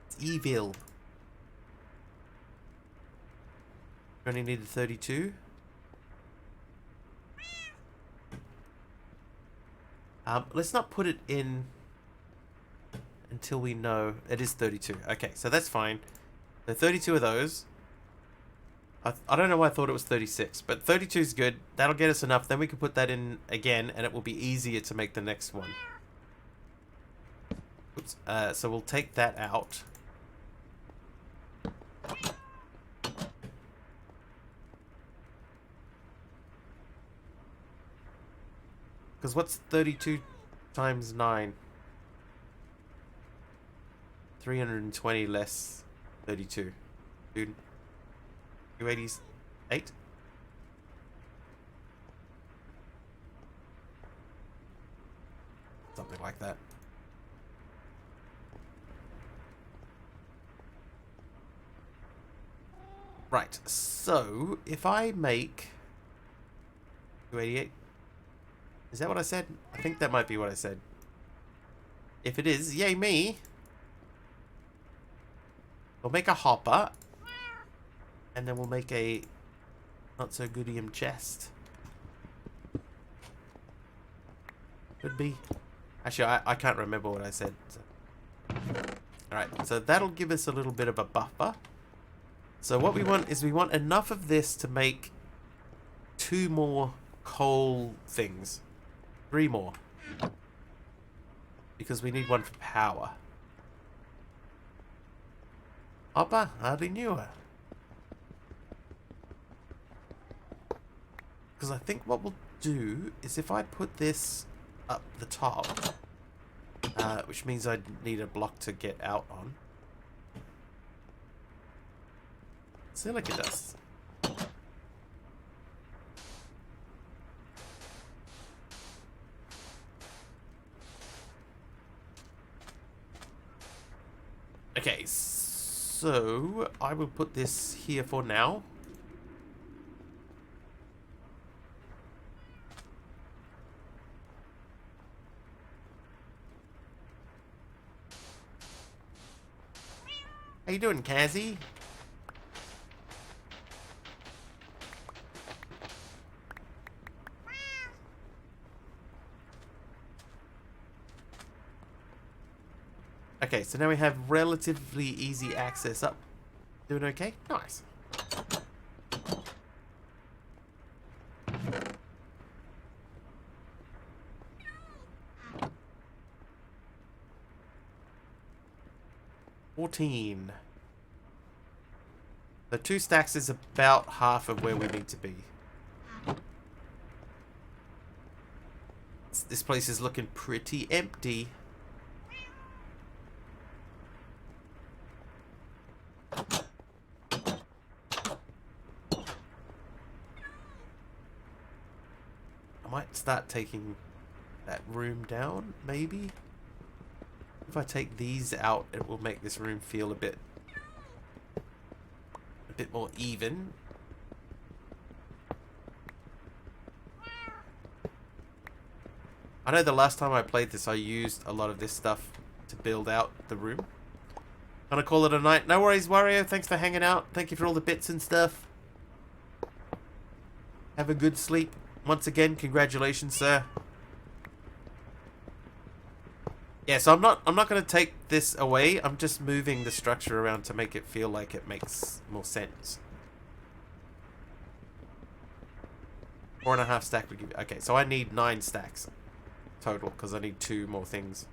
It's evil. Only needed 32. Let's not put it in until we know it is 32. Okay, so that's fine. So 32 of those. I don't know why I thought it was 36, but 32 is good. That'll get us enough. Then we can put that in again, and it will be easier to make the next one. Oops. So we'll take that out. Because what's 32 times 9? 320 less 32. Dude. 288? Something like that. Right, so if I make 288, is that what I said? I think that might be what I said. If it is, yay me! We'll make a hopper, and then we'll make a not so goodium chest. Could be. Actually, I can't remember what I said. So. Alright, so that'll give us a little bit of a buffer. So what we want is we want enough of this to make 2 more coal things. 3 more. Because we need 1 for power. Hopper, hardly knew her. Because I think what we'll do is if I put this up the top, which means I need a block to get out on. Silica dust. Okay, so I will put this here for now. How you doing, Kazzy? Okay, so now we have relatively easy access up. Doing okay? Nice. 14. The 2 stacks is about half of where we need to be. This place is looking pretty empty. I might start taking that room down, maybe? If I take these out, it will make this room feel a bit more even. I know the last time I played this, I used a lot of this stuff to build out the room. Gonna call it a night. No worries, Wario. Thanks for hanging out. Thank you for all the bits and stuff. Have a good sleep. Once again, congratulations, sir. Yeah, so I'm not gonna take this away. I'm just moving the structure around to make it feel like it makes more sense. 4.5 stack would give. Okay, so I need 9 stacks total because I need 2 more things.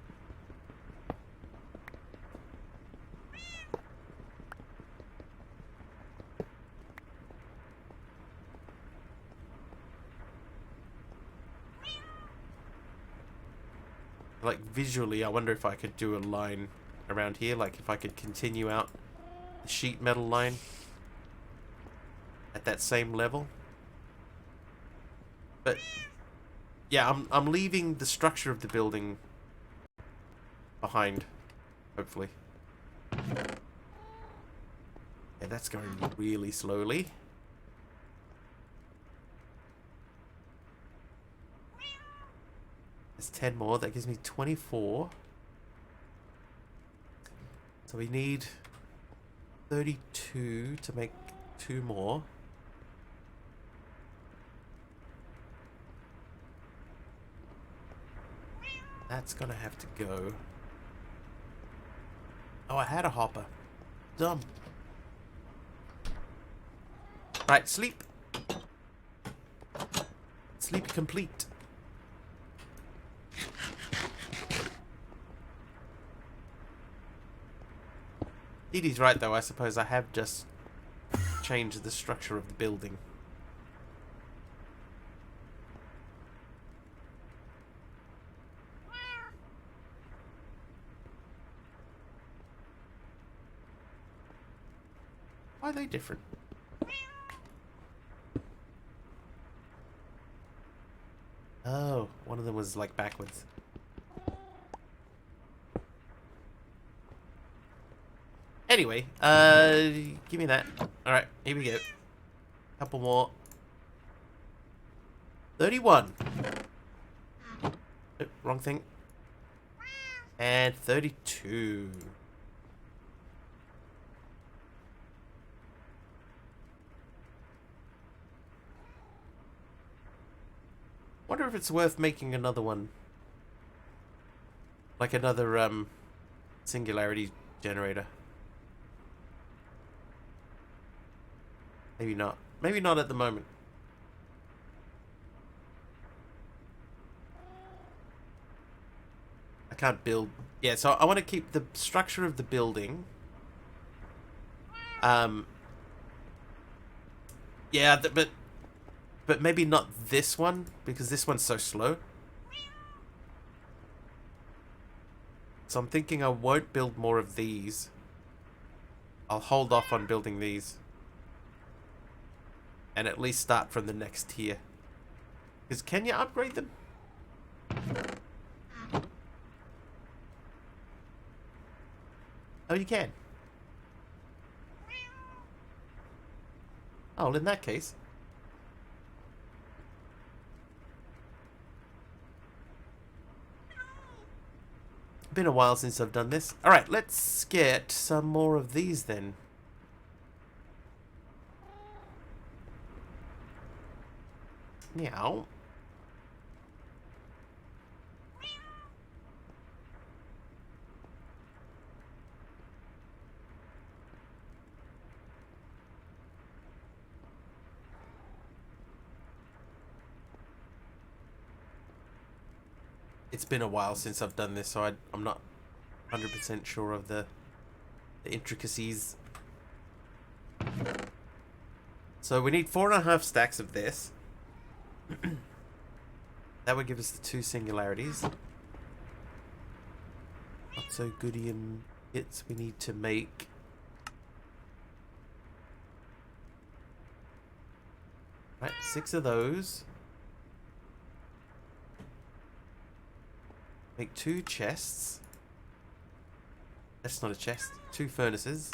Like visually, I wonder if I could do a line around here, like if I could continue out the sheet metal line at that same level. But yeah, I'm leaving the structure of the building behind, hopefully. Yeah, that's going really slowly. There's 10 more. That gives me 24. So we need 32 to make 2 more. That's gonna have to go. Oh, I had a hopper. Dumb. Right, sleep. Sleep complete. Dee Dee's right though, I suppose I have just changed the structure of the building. Why are they different? Oh, one of them was like backwards. Anyway, give me that. Alright, here we go. Couple more. 31. Oh, wrong thing. And 32. Wonder if it's worth making another one. Like another, singularity generator. Maybe not. Maybe not at the moment. I can't build. Yeah, so I want to keep the structure of the building. Yeah, but maybe not this one, because this one's so slow. So I'm thinking I won't build more of these. I'll hold off on building these. And at least start from the next tier. Because can you upgrade them? Oh, you can. Oh, well, in that case. Been a while since I've done this. Alright, let's get some more of these then. Meow. It's been a while since I've done this, so I'm not 100% sure of the the intricacies. So we need 4.5 stacks of this. That would give us the 2 singularities. Not so goodian hits. We need to make... Right, 6 of those. Make 2 chests. That's not a chest. 2 furnaces.